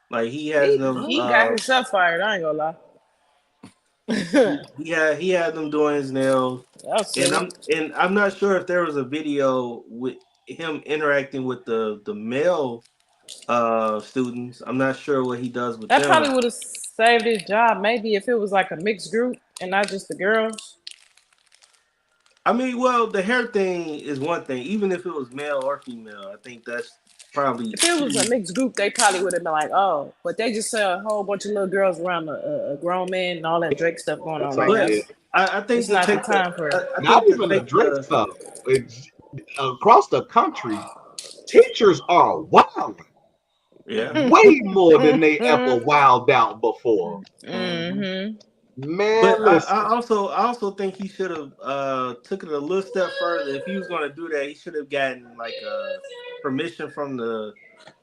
Like he has them
He got himself fired. I ain't gonna lie.
he had them doing his nails.
I've
And
seen it.
I'm not sure if there was a video with him interacting with the male students. I'm not sure what he does with
That probably
them.
would have saved his job. Maybe if it was like a mixed group and not just the girls.
I mean, well, the hair thing is one thing. Even if it was male or female, I think that's probably
If it was a mixed group, they probably would have been like, "Oh," but they just saw a whole bunch of little girls around a grown man and all that Drake stuff going on
That's
right
all.
now.
But
Yeah.
I think
It's
to
not the
take the
time for it.
I
Not
think to
even the
take
Drake
the
stuff. It's across the country. Teachers are wild.
yeah.
Way more than they ever wowed out before.
Hmm.
Mm-hmm.
Man,
But
listen.
I also think he should have took it a little step further. If he was going to do that, he should have gotten like permission from the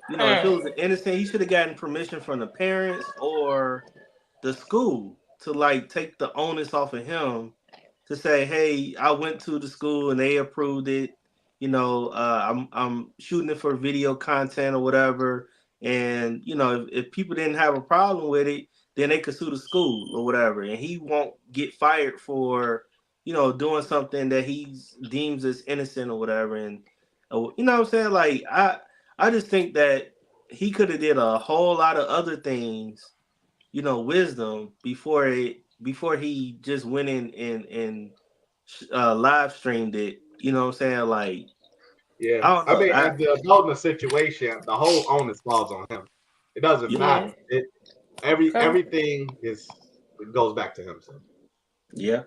if it was an innocent, he should have gotten permission from the parents or the school. to like take the onus off of him to say, hey, I went to the school and they approved it. You know, I'm shooting it for video content or whatever. And you know, if people didn't have a problem with it, then they could sue the school or whatever. And he won't get fired for, you know, doing something that he deems as innocent or whatever. And you know what I'm saying? Like I just think that he could have did a whole lot of other things, you know, wisdom before he just went in and live streamed it. You know what I'm saying? Like,
Yeah,
I don't
I
know.
mean, as the adult in the situation, the whole onus falls on him. It doesn't
Yeah,
matter. Everything it goes back to him. So
yeah.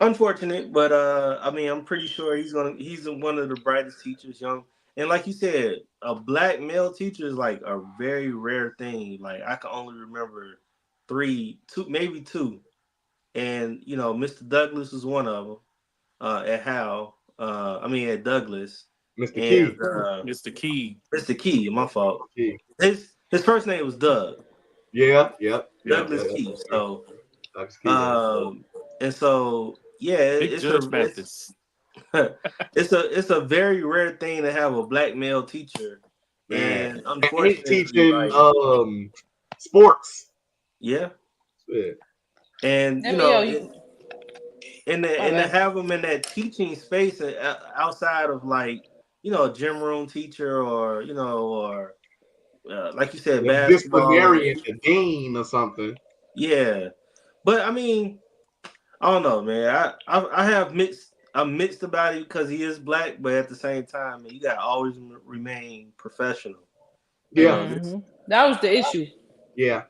Unfortunate, but I mean, I'm pretty sure he's one of the brightest teachers, young. And like you said, a black male teacher is like a very rare thing. Like I can only remember two, maybe two. And you know, Mr. Douglas was one of them. At Hal, at Douglas,
Mr.
and
Key,
Mr. Key.
Mr. Key. My fault.
Key.
His first name was Doug.
Yeah, yep,
Douglas
yep.
Key. So,
Dr. Key, yeah.
and so yeah,
Big Judge Mathis.
It's a very rare thing to have a black male teacher,
Man.
and
And he's
unfortunately,
teaching
like,
sports.
Yeah,
Yeah.
and you know, and to have them in that teaching space outside of like, you know, a gym room teacher or you know or like you said,
The
basketball or
disciplinarian, the dean or something.
yeah. But I mean, I don't know, man. I have mixed. I'm mixed about it because he is black, but at the same time, man, you gotta always remain professional.
Yeah.
That was the issue.
Yeah.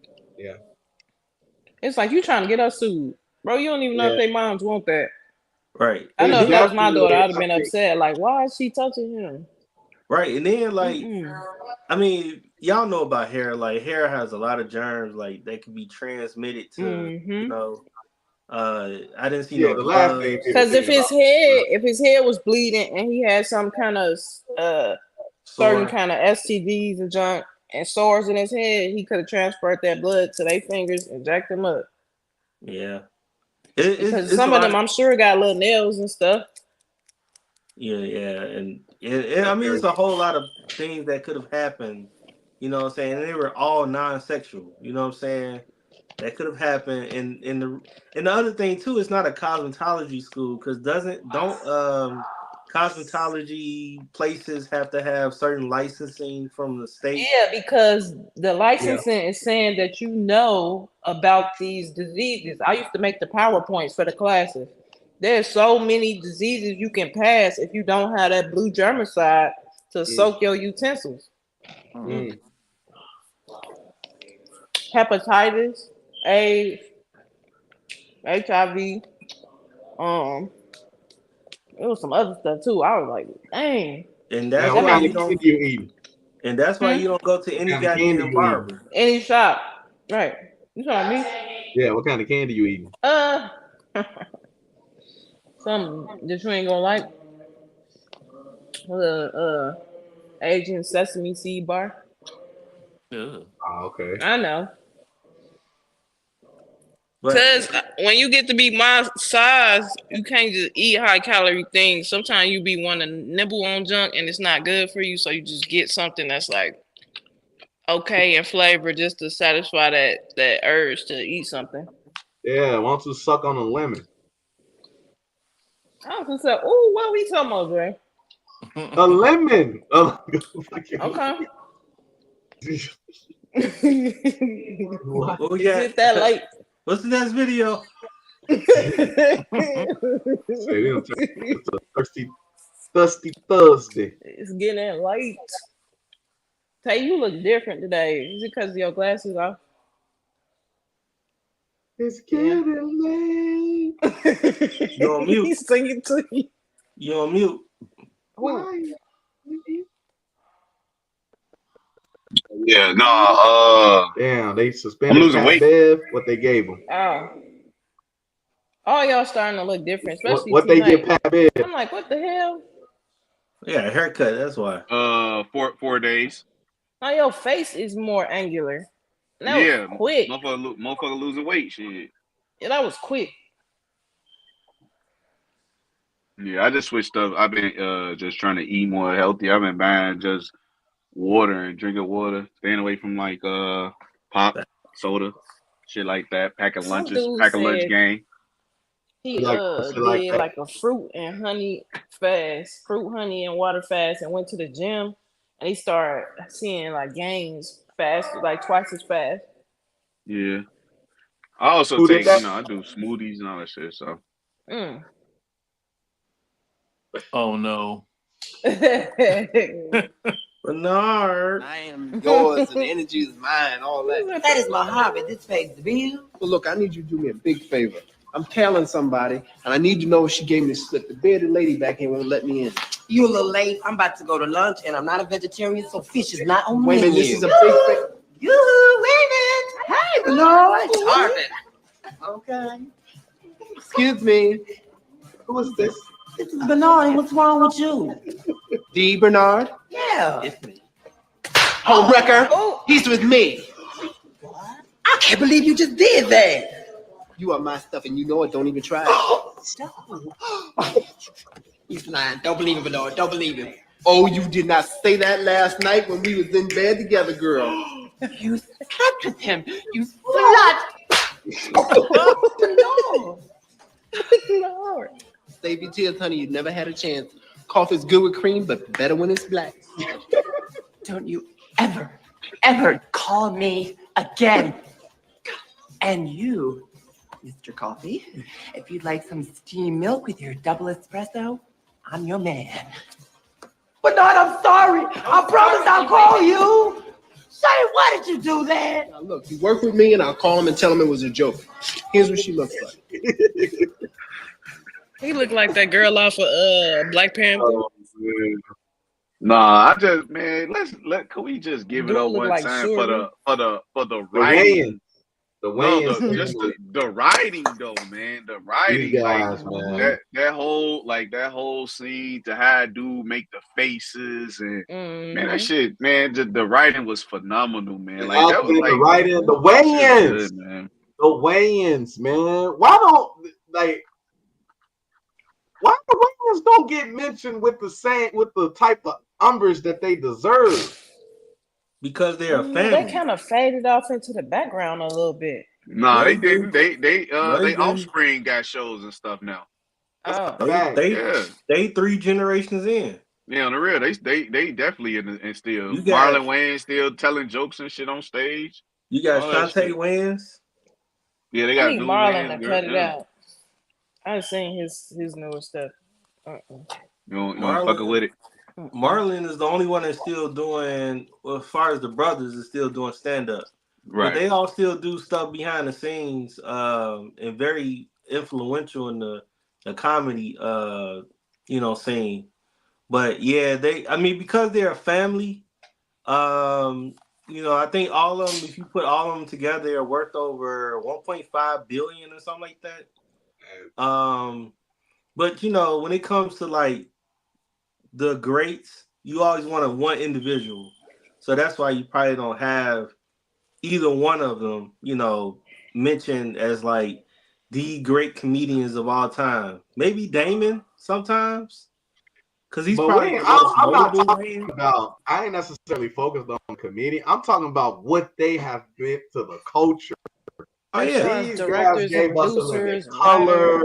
It's like you trying to get us sued, bro. You don't even know if their moms want that.
Right.
I know if that was my daughter, I'd have been
I think-
upset. Like, why is she touching him?
Right, and then like, I mean, y'all know about hair. Like, hair has a lot of germs, like that can be transmitted to. You know, I didn't see no
the last thing
gloves.
Because if his head was bleeding and he had some kind of certain kind of STDs and junk and sores in his head, he could have transferred that blood to their fingers and jacked them up.
Yeah,
because some of them, I'm sure, got little nails and stuff.
Yeah, and I mean, it's a whole lot of things that could have happened. You know what I'm saying? And they were all non-sexual. You know what I'm saying? That could have happened. And the other thing too, it's not a cosmetology school because don't cosmetology places have to have certain licensing from the state?
Yeah, because the licensing is saying that you know about these diseases. I used to make the PowerPoints for the classes. There's so many diseases you can pass if you don't have that blue germicide to soak your utensils. Hepatitis, AIDS, HIV. It was some other stuff too. I was like, dang.
And that's why you don't eat. And that's why you don't go to any goddamn barber.
Any shop. Right. You saw me?
Yeah, what kind of candy you eating?
Something that you ain't gonna like. Asian sesame seed bar.
Oh, okay.
I know. Because when you get to be my size, you can't just eat high calorie things. Sometimes you be wanting to nibble on junk and it's not good for you. So you just get something that's like okay in flavor just to satisfy that urge to eat something.
Yeah, why don't you suck on a lemon?
I was gonna say, oh, what are we talking about, Dre?
A lemon.
Okay.
What we got?
Is it that late?
What's the next video?
It's a thirsty Thursday.
It's getting late. Tay, you look different today. Is it because of your glasses off?
It's getting late.
You're on mute.
He's singing to you.
You're on mute.
Why?
Yeah, no.
Damn, they suspended.
I'm losing weight.
Bev, what they gave them.
Oh. All y'all starting to look different, especially
what they give Pat Bev.
I'm like, what the hell?
Yeah, haircut. That's why.
4 days.
Now your face is more angular. That was quick.
Motherfucker losing weight, shit.
Yeah, that was quick.
Yeah, I just switched up. I've been just trying to eat more healthy. I've been buying just water and drinking water, staying away from like pop, soda, shit like that.
Some dude
Pack a lunch
said
gang.
he
like
did like a fruit and honey fast, fruit, honey, and water fast, and went to the gym, and he started seeing like gains fast, like twice as fast.
Yeah. I also
Who did
take,
that?
I do smoothies and all that shit. So
Mm.
Oh no.
Bernard.
I am yours and the energy is mine, all that.
That is my hobby. This pays the bill.
Well, look, I need you to do me a big favor. I'm telling somebody, and I need to know if she gave me the slip. The bearded lady back here won't let me in.
You a little late. I'm about to go to lunch, and I'm not a vegetarian, so fish is not on the
Wait a
menu.
minute, this is a big favor.
Yoo-hoo, wait a minute. Hey, Bernard. Tarvin.
Okay. Excuse me. Who is this?
This is Bernard. What's wrong with you?
D. Bernard?
Yeah.
It's me. Homewrecker.
Oh.
He's with me.
What? I can't believe you just did that.
You are my stuff, and you know it. Don't even try.
Stop. He's lying. Don't believe him, Bernard. Don't believe him.
Oh, you did not say that last night when we was in bed together, girl.
You slept with him. You slut.
No. Lord.
Save your tears, honey. You never had a chance. Coffee's good with cream, but better when it's black.
Don't you ever call me again. And you, Mr. Coffee, if you'd like some steamed milk with your double espresso, I'm your man. But not, I'm sorry. I promise I'll call you. Say, why did you do that?
Now look, you work with me, and I'll call him and tell him it was a joke. Here's what she looks like.
He looked like that girl off of Black Panther.
Oh, nah, I just can we just give it
Dude
up
look
one
like
time
Shorty.
for the writing?
The
No,
Wayans.
just the writing though, man. The writing,
These guys, man.
that whole scene to have dude make the faces and man, that shit, man, the writing was phenomenal, man. Like that was like
the writing, the Wayans,
man.
The Wayans, man. Why the Wayans don't get mentioned with the type of umbrage that they deserve?
Because they're a family.
They kind of faded off into the background a little bit.
Nah, they didn't. They offspring got shows and stuff now.
Oh,
they 3 generations in.
Yeah, on the real, they definitely and still
You got-
Marlon Wayans still telling jokes and shit on stage.
You got
All that
Shantae
shit.
Wayans.
Yeah, they
I
got
need
dude
Marlon
Wayans,
to cut it
yeah.
out. I've seen his newer stuff.
You don't fucking with it.
Marlon is the only one that's still doing, well, as far as the brothers is still doing stand up.
Right.
But they all still do stuff behind the scenes, and very influential in the comedy scene. But yeah, because they're a family, I think all of them, if you put all of them together, they're worth over 1.5 billion or something like that. But when it comes to like the greats, you always want one individual. So that's why you probably don't have either one of them, mentioned as like the great comedians of all time. Maybe Damon sometimes. Because he's probably
I'm not talking about. I ain't necessarily focused on comedian. I'm talking about what they have meant to the culture.
Oh yeah,
these
directors,
guys gave us a
producers,
color.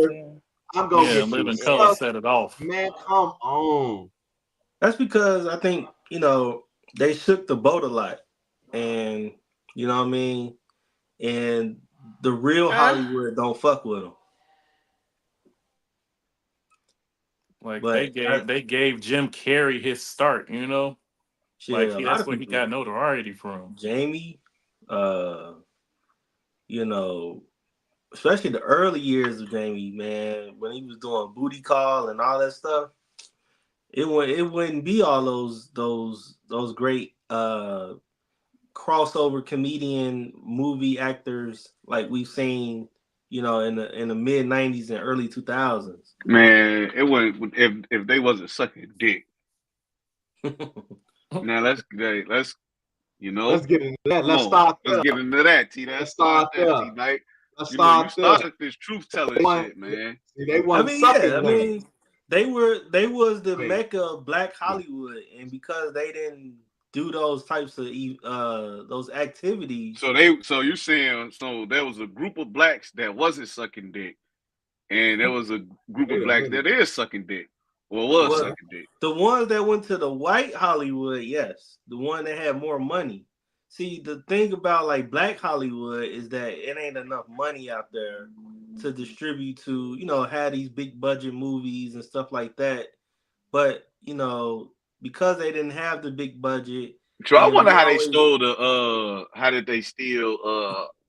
I'm
gonna get
Live
you
in color, set it off.
Man, come on.
That's because I think they shook the boat a lot, and you know what I mean. And the real Hollywood don't fuck with them.
Like they gave Jim Carrey his start,
Shit,
like that's where he got notoriety from.
Jamie, especially the early years of Jamie, man, when he was doing Booty Call and all that stuff, it wouldn't be all those great crossover comedian movie actors like we've seen, in the mid 90s and early 2000s.
Man, it wouldn't if they wasn't sucking dick. Now let's You know,
let's get into that.
come
Let's
on,
start
let's
there.
get into that, T. Let's
Let's
start
start
that,
there.
T. Night.
Let's
You know, you
start there.
started this truth telling
They want,
shit, man.
see, they
I
want
mean, yeah, I
sucking women.
mean, they was the
Wait,
mecca of Black Hollywood, and because they didn't do those types of those activities.
So you're saying so there was a group of blacks that wasn't sucking dick, and there was a group of
wait a
blacks
minute.
that is sucking dick, or was
Well,
sucking dick.
the ones that went to the white Hollywood, yes, the one that had more money. See, the thing about like Black Hollywood is that it ain't enough money out there to distribute to, have these big budget movies and stuff like that. But, because they didn't have the big budget,
So I
and
wonder
we
how they
always,
stole how did they steal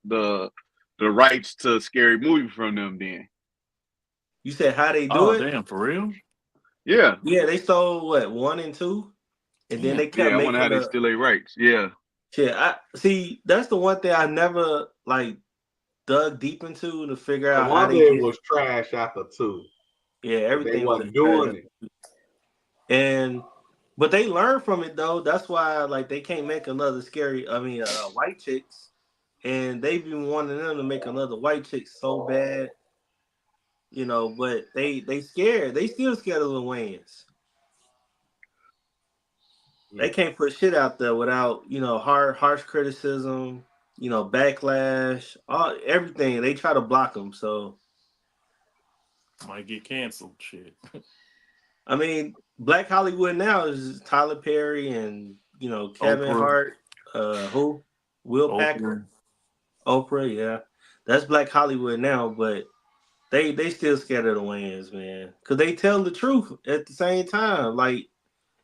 the rights to Scary Movie from them then?
you said how they do
Oh
it?
damn, for real?
Yeah.
Yeah, they stole what, 1 and 2, and then
Damn.
they kept
Yeah, I wonder how
making
they
the
steal their rights. Yeah.
shit. I see. That's the one thing I never like dug deep into to figure
No
out how
wonder
they
it
get.
was trash after 2.
Yeah,
They
everything was a
wasn't
trash.
doing it.
And but they learned from it though. That's why like they can't make another white chicks, and they've been wanting them to make another white chick so bad, But they scared. They still scared of the Wayans. They can't put shit out there without harsh criticism, backlash, everything. They try to block them. So
Might get canceled. Shit.
I mean, Black Hollywood now is Tyler Perry and Kevin
Oprah.
Hart. Who? Will
Oprah.
Packer, Oprah. Yeah, that's Black Hollywood now. But they still scared of the Wayans, man, because they tell the truth at the same time. Like,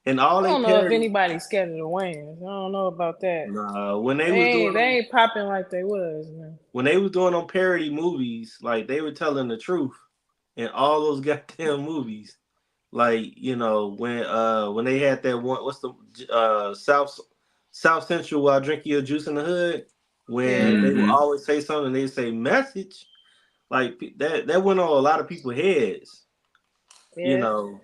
and all
I
they
don't know if
parody.
anybody's scared of the Wayans. I don't know about that.
Nah, when they
They
was
ain't
doing
they
them,
ain't popping like they was, man.
when they was doing them parody movies, like they were telling the truth in all those goddamn movies. Like when they had that one, what's the South Central while drinking your juice in the hood, when
Yeah.
they would
Mm-hmm.
always say something, they say message, like that went on a lot of people's heads, you
Yeah.
know.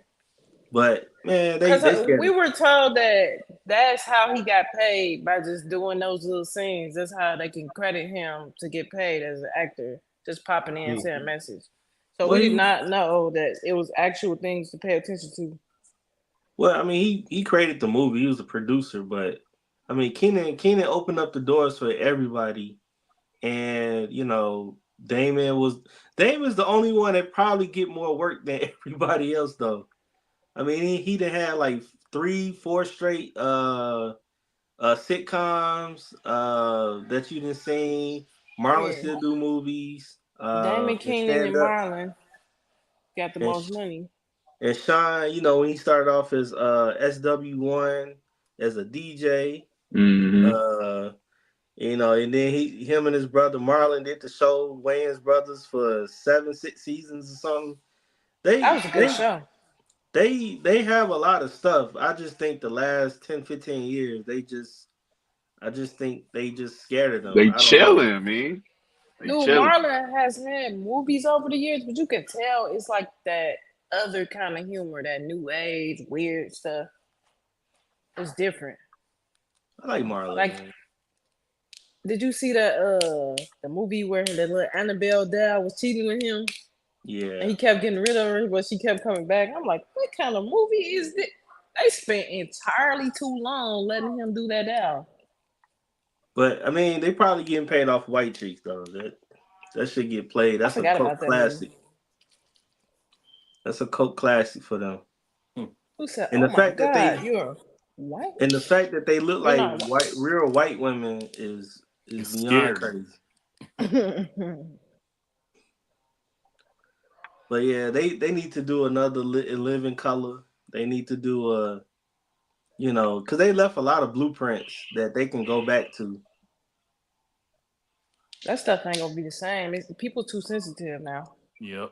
But man,
Cause
they scared
we
it.
were told that that's how he got paid by just doing those little scenes. That's how they can credit him to get paid as an actor, just popping in saying a message. So we
Well,
did not know that it was actual things to pay attention to.
I mean, he created the movie. He was a producer, but I mean, Keenan opened up the doors for everybody, and Damon's the only one that probably get more work than everybody else though. I mean, he done had like 3, 4 straight sitcoms that you didn't see. Marlon
Yeah.
still do movies
Damon
and
Keenan
stand
and
up.
Marlon got the
And
most money.
and Sean, when he started off as SW1 as a DJ,
Mm-hmm.
uh, and then him and his brother Marlon did the show Wayans Brothers for 7, 6 seasons or something.
That
They
was a good
they
show.
they have a lot of stuff. I just think the last 10, 15 years I just think they just scared of them.
They
I don't know.
chilling, man. They
Dude,
chilling.
Marlon has had movies over the years, but you can tell it's like that other kind of humor, that new age weird stuff. It's different.
I like Marlon,
Like,
man.
did you see the movie where the little Annabelle doll was cheating with him and
Yeah.
he kept getting rid of her, but she kept coming back? I'm like, what kind of movie is this? They spent entirely too long letting him do that doll.
But I mean, they probably getting paid off white chicks though. That should get played.
I
That's a
forgot
cult
about that movie.
classic. That's a cult classic for them.
Hmm.
Who said,
And
"Oh
the
my
fact that
God,
they
you're white?
and the fact that they look
You're
like
not
white real white women is
It's
beyond
scary.
crazy.
white."
But yeah, they need to do another Live in Color. They need to do because they left a lot of blueprints that they can go back to.
That stuff ain't gonna be the same. People too sensitive now.
Yep.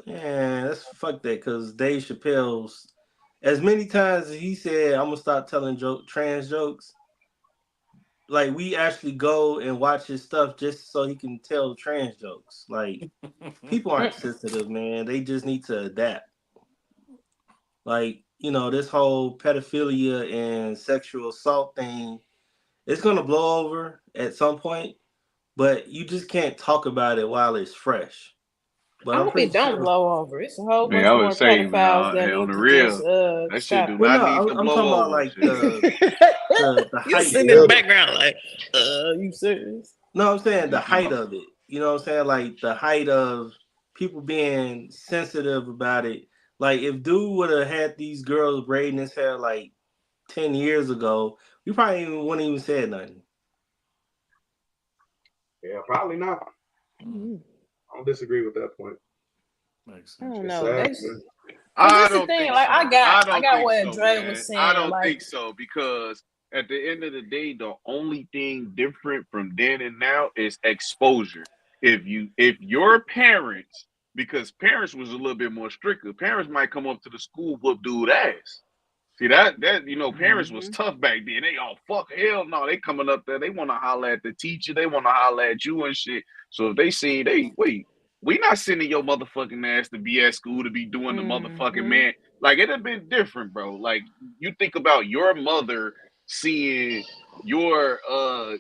Yeah, that's fuck that. Because Dave Chappelle's as many times as he said, "I'm gonna stop telling trans jokes." Like we actually go and watch his stuff just so he can tell trans jokes. Like people aren't sensitive, man. They just need to adapt. Like this whole pedophilia and sexual assault thing, it's gonna blow over at some point, but you just can't talk about it while it's fresh. But
I
I'm
hope it
pretty
don't
sure.
blow over. It's a whole
Man,
bunch
I
more
would say, man,
pedophiles that
on
need
the
to just
real, that shit do
stop
Well,
it.
not
no,
need to
I'm
blow
talking about
over.
like
Shit.
the
You
height.
sitting in the background like, you serious?
No, I'm saying the height of it. You know what I'm saying? Like the height of people being sensitive about it. Like if dude would have had these girls braiding his hair like 10 years ago, we probably wouldn't even said nothing.
Yeah, probably not.
Mm-hmm.
I don't disagree with that point.
Makes
I
sense.
don't
It's
know.
sad,
That's
man.
because
I
that's the
don't
thing.
think
Like
so.
I
don't
got
think
what
so,
Dre
man.
was
I
saying.
don't
Like,
think so because at the end of the day, the only thing different from then and now is exposure. If your parents, because parents was a little bit more stricter, parents might come up to the school whoop dude ass. See that parents was tough back then. They all fuck hell no. They coming up there. They want to holler at the teacher. They want to holler at you and shit. So if they see we not sending your motherfucking ass to be at school to be doing the motherfucking man. Like it'd have been different, bro. Like you think about your mother seeing your a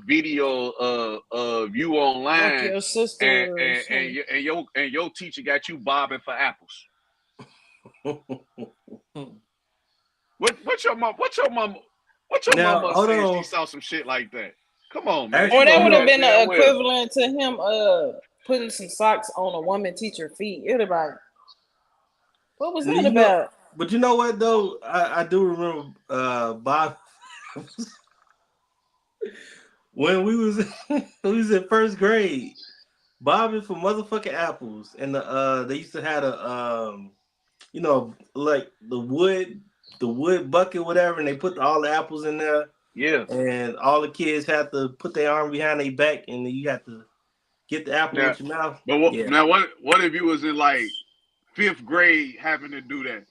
video of you
like
online
your
and
sister or
and, and,
something.
your, and your and your teacher got you bobbing for apples. What's your mom? What's your
Now,
mama
hold
saying she
on.
saw some shit like that? Come on, man.
Actually,
Or
You
that
know
would have
no.
been the
goddamn well.
equivalent to him putting some socks on a woman teacher feet. It'd have like, what was that about?
But you know what though? I do remember Bob when we was in first grade, bobbing for motherfucking apples, and they used to have like the wood bucket, whatever, and they put all the apples in there,
Yeah.
and all the kids had to put their arm behind their back, and then you had to get the apple
Now,
with your mouth.
but
Yeah.
what if you was in like fifth grade having to do that,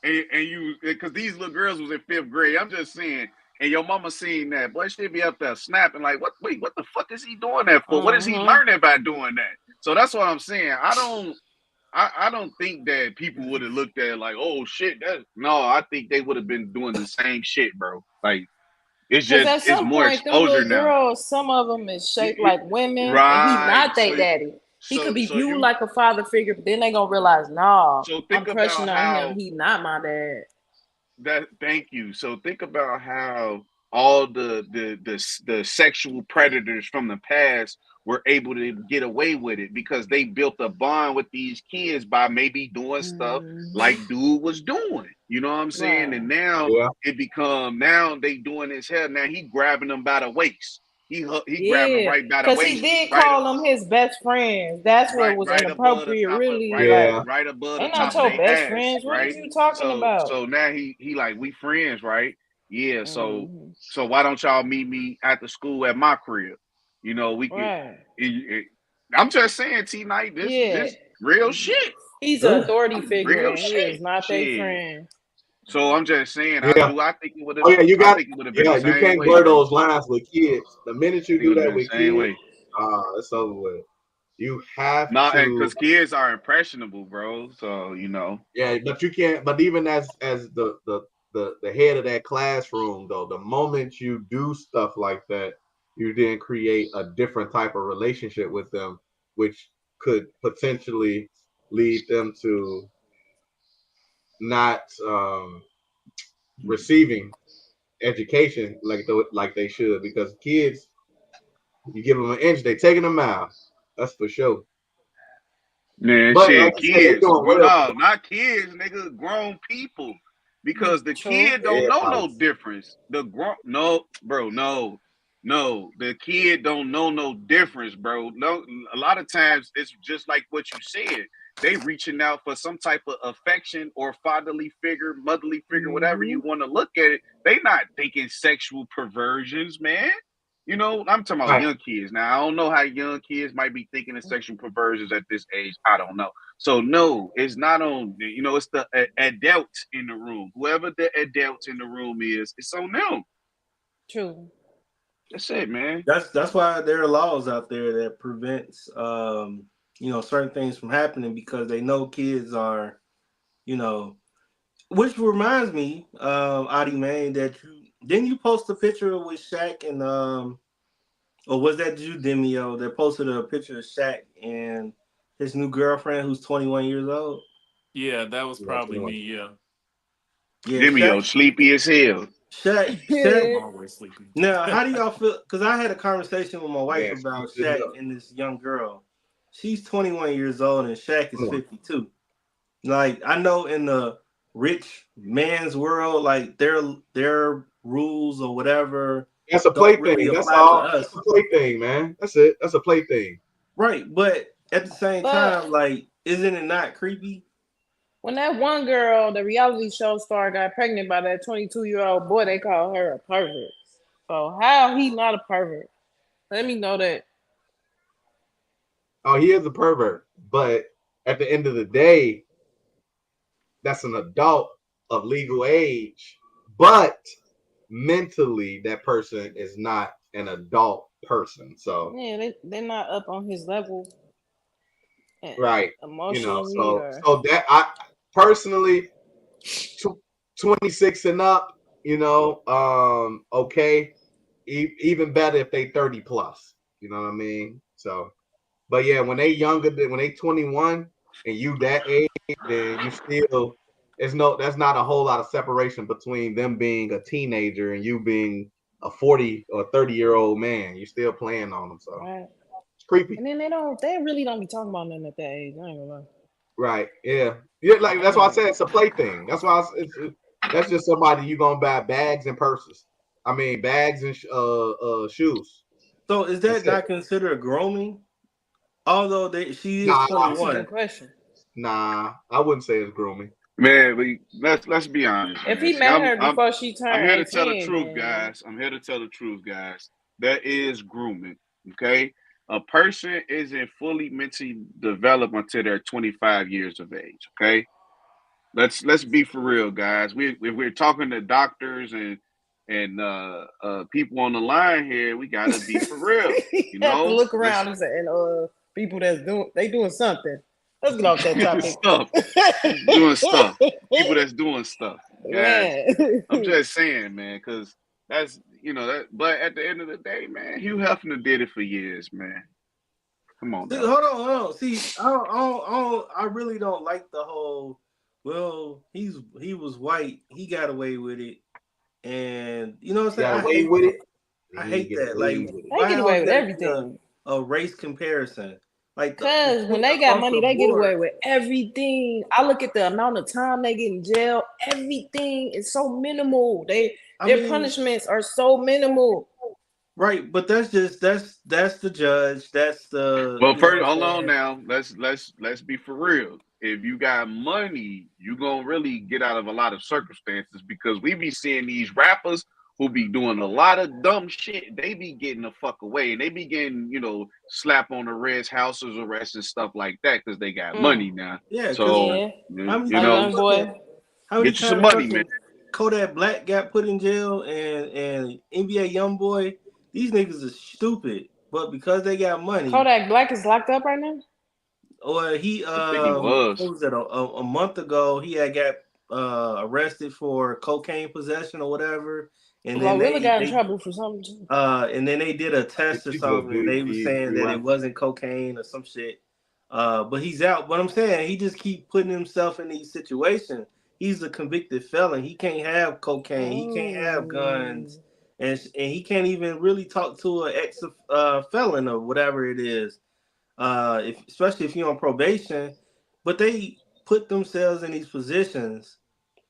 and you because these little girls was in fifth grade. I'm just saying, and your mama seen that, boy, she'd be up there snapping like, what? Wait, what the fuck is he doing that for? What is he learning by doing that? So that's what I'm saying. I don't think that people would have looked at it like, oh shit, I think they would have been doing the same shit, bro. Like
Because at
it's
some
more
point, them
exposure
little
now.
girls, some of them is shaped like women, and he
Right.
not their daddy. He could be
So
viewed
you
like a father figure, but then they gonna realize, nah,
so
I'm
think
crushing
about
on him.
how
He not my dad.
thank you. So think about how all the sexual predators from the past were able to get away with it because they built a bond with these kids by maybe doing stuff like dude was doing. You know what I'm saying? And
Right.
now
Yeah.
now they doing his hair. Now he grabbing them by the waist. He grabbing them
Yeah,
right by the
because he
waist,
did call them his best friends. That's what was
right above the
inappropriate,
top of
really. Like,
right above the
they not
top of
your
their
best
ass,
friends. What is
right?
you talking about?
So now he like we friends, right? Yeah.
Mm-hmm.
So why don't y'all meet me after school at my crib? You know we could.
Right.
I'm just saying, T Night,
Yeah.
this real shit,
He's an authority figure,
real
and he is
shit,
not their
shit.
friend.
So I'm just saying,
Yeah.
I think it would have.
Oh yeah,
I think it would have been the
you
same
can't
way,
blur
bro.
those lines with kids. The minute
I
you
think it
do
would have
that
been the
with
same
kids,
way.
it's over with. You have
Not
to.
because kids are impressionable, bro. So
Yeah, but you can't. But even as the head of that classroom, though, the moment you do stuff like that, you then create a different type of relationship with them, which could potentially lead them to not receiving education like they should. Because kids, you give them an inch, they taking a mile. That's for sure.
Man,
But like
shit,
you said, they
kids.
doing well.
No, not kids, nigga, grown people. Because the
True.
kid don't know
Everybody.
no difference. The grown no, bro, no. No, the kid don't know no difference, bro. No, a lot of times it's just like what you said. They reaching out for some type of affection or fatherly figure, motherly figure, whatever
Mm-hmm.
you want to look at it. They not thinking sexual perversions, man. You know, I'm talking about
Right.
young kids. Now, I don't know how young kids might be thinking of sexual perversions at this age. I don't know. So, no, it's not on, it's the adults in the room. Whoever the adults in the room is, it's on them.
True.
That's it, man.
That's why there are laws out there that prevents certain things from happening because they know kids are, you know, Which reminds me, Adi man, that you post a picture with Shaq and or was that you, Demio, that posted a picture of Shaq and his new girlfriend who's 21 years old?
Yeah, that was
Yeah,
probably
21.
me. Yeah,
Yeah,
Demio,
Shaq,
sleepy as hell.
Shaq.
I'm always sleepy.
Now, how do y'all feel? Because I had a conversation with my wife
Man,
about
speak this
Shaq
up.
and this young girl. She's 21 years old and Shaq is
Come on.
52. Like I know in the rich man's world, like their rules or whatever
That's a
don't really
plaything. That's
apply to
all. That's
us.
a plaything, man. That's it. That's a plaything.
Right. But at the same
But
time, like, isn't it not creepy?
when that one girl, the reality show star, got pregnant by that 22-year-old boy, they call her a pervert. So how he not a pervert? Let me know that.
Oh, he is a pervert. But at the end of the day, that's an adult of legal age. But mentally, that person is not an adult person. So,
Yeah, they're not up on his level
right.
emotionally
So
or
that I personally, 26 and up, okay. Even better if they 30 plus. You know what I mean? So, but yeah, when they younger than when they 21 and you that age, then you still that's not a whole lot of separation between them being a teenager and you being a 40 or 30-year-old man. You're still playing on them, so
right.
it's creepy.
And then they really don't be talking about nothing at that age. I ain't gonna lie.
Right? Yeah, yeah. Like that's why I said it's a plaything. That's why that's just somebody you gonna buy bags and purses. I mean, bags and shoes.
So is
That's
that
it.
not considered grooming? Although she is
Nah,
That's a good
21.
question.
nah. I wouldn't say it's grooming.
Man, let's be honest,
If
man.
he
See,
met her before she
I'm
turned
here to tell the
18,
truth,
then
guys. I'm here to tell the truth, guys. That is grooming. Okay, a person isn't fully mentally developed until they're 25 years of age. Okay, let's be for real, guys. We're talking to doctors and people on the line here. We gotta be for real.
you
You
have to
know,
look
let's
around and people that's doing something. Let's get off that topic.
stuff. Doing stuff. People that's doing stuff, guys.
Man.
I'm just saying, man, because that's that. But at the end of the day, man, Hugh Hefner did it for years, man. Come on
See,
now.
hold on. See, I really don't like the whole. Well, he was white. He got away with it, and you know what I'm saying.
Got
I
away
hate
with
that.
it.
I
He
hate
get
that.
away
Like,
with it.
They
why
get
always
away with
got to be
everything.
a race comparison? Like the
Cause when
shit
they got
across
money,
the
they get
board.
away with everything. I look at the amount of time they get in jail. Everything is so minimal.
I
Their
mean,
punishments are so minimal.
right? But that's the judge. That's the
Well,
you know
first,
what I'm
hold on
saying.
now. Let's be for real. If you got money, you gonna really get out of a lot of circumstances because we be seeing these rappers who be doing a lot of dumb shit. They be getting the fuck away and they be getting slap on the wrist, houses arrest and stuff like that because they got
Mm.
money now.
Yeah, because
So
Yeah,
how many
a
times
young
fucking
boy.
how many
get you some
times
money, man.
fucking Kodak Black got put in jail and NBA YoungBoy, these niggas are stupid. But because they got money,
Kodak Black is locked up right now.
or he
I think he was.
what was it a month ago he had got arrested for cocaine possession or whatever, and then
Glorilla got in
they
trouble for something too.
and then they did a test or
He's a
something and
big,
they were saying
big
that it
rapper.
wasn't cocaine or some shit. But he's out. But I'm saying he just keep putting himself in these situations. He's a convicted felon. He can't have cocaine. He can't have
Mm.
guns, and he can't even really talk to an ex felon or whatever it is. Especially if you're on probation. But they put themselves in these positions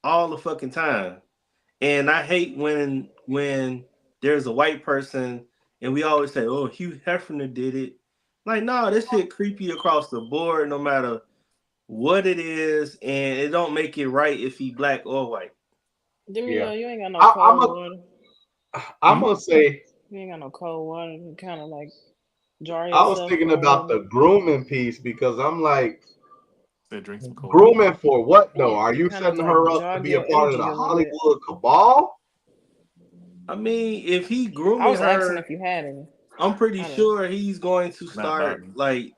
all the fucking time. And I hate when there's a white person and we always say, "Oh, Hugh Hefner did it." Like, no, this shit creepy across the board, no matter what it is, and it don't make it right if he black or white.
Jimmy,
Yeah.
you ain't got no
I, I'm
cold
a.
water.
I'm gonna say
You ain't got no cold water. You kind of like jar
I was
yourself
thinking
for a
about
little
the
bit.
grooming piece because I'm like,
Said drink some cold water.
grooming for what though?
Yeah,
Are you
kind of
setting her
like
up to
jog
be a
your
part of
energy
the
a little bit.
Hollywood cabal?
I mean, if he
I
grooming
was asking
her,
if you had any.
I'm pretty
I don't.
sure he's going to
Not by
start
me.
like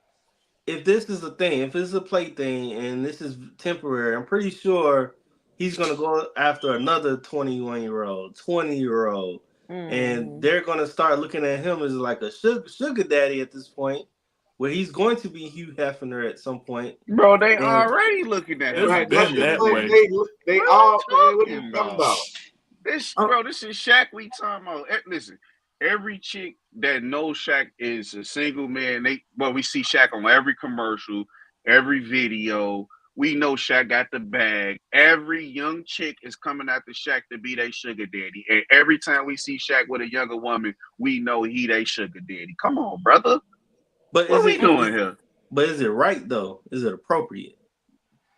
if this is a thing, if it's a play thing and this is temporary, I'm pretty sure he's gonna go after another 21-year-old, 20-year-old, and they're gonna start looking at him as like a sugar daddy at this point, where he's going to be Hugh Hefner at some point.
Bro, they
And
already looking at him.
It's been that way.
They all, man, what are you talking about?
This is Shaq we talking about. Listen, every chick that knows Shaq is a single man. We see Shaq on every commercial, every video. We know Shaq got the bag. Every young chick is coming after Shaq to be their sugar daddy. And every time we see Shaq with a younger woman, we know he their sugar daddy. Come on, brother.
But
what are we doing here?
But is it right though? Is it appropriate?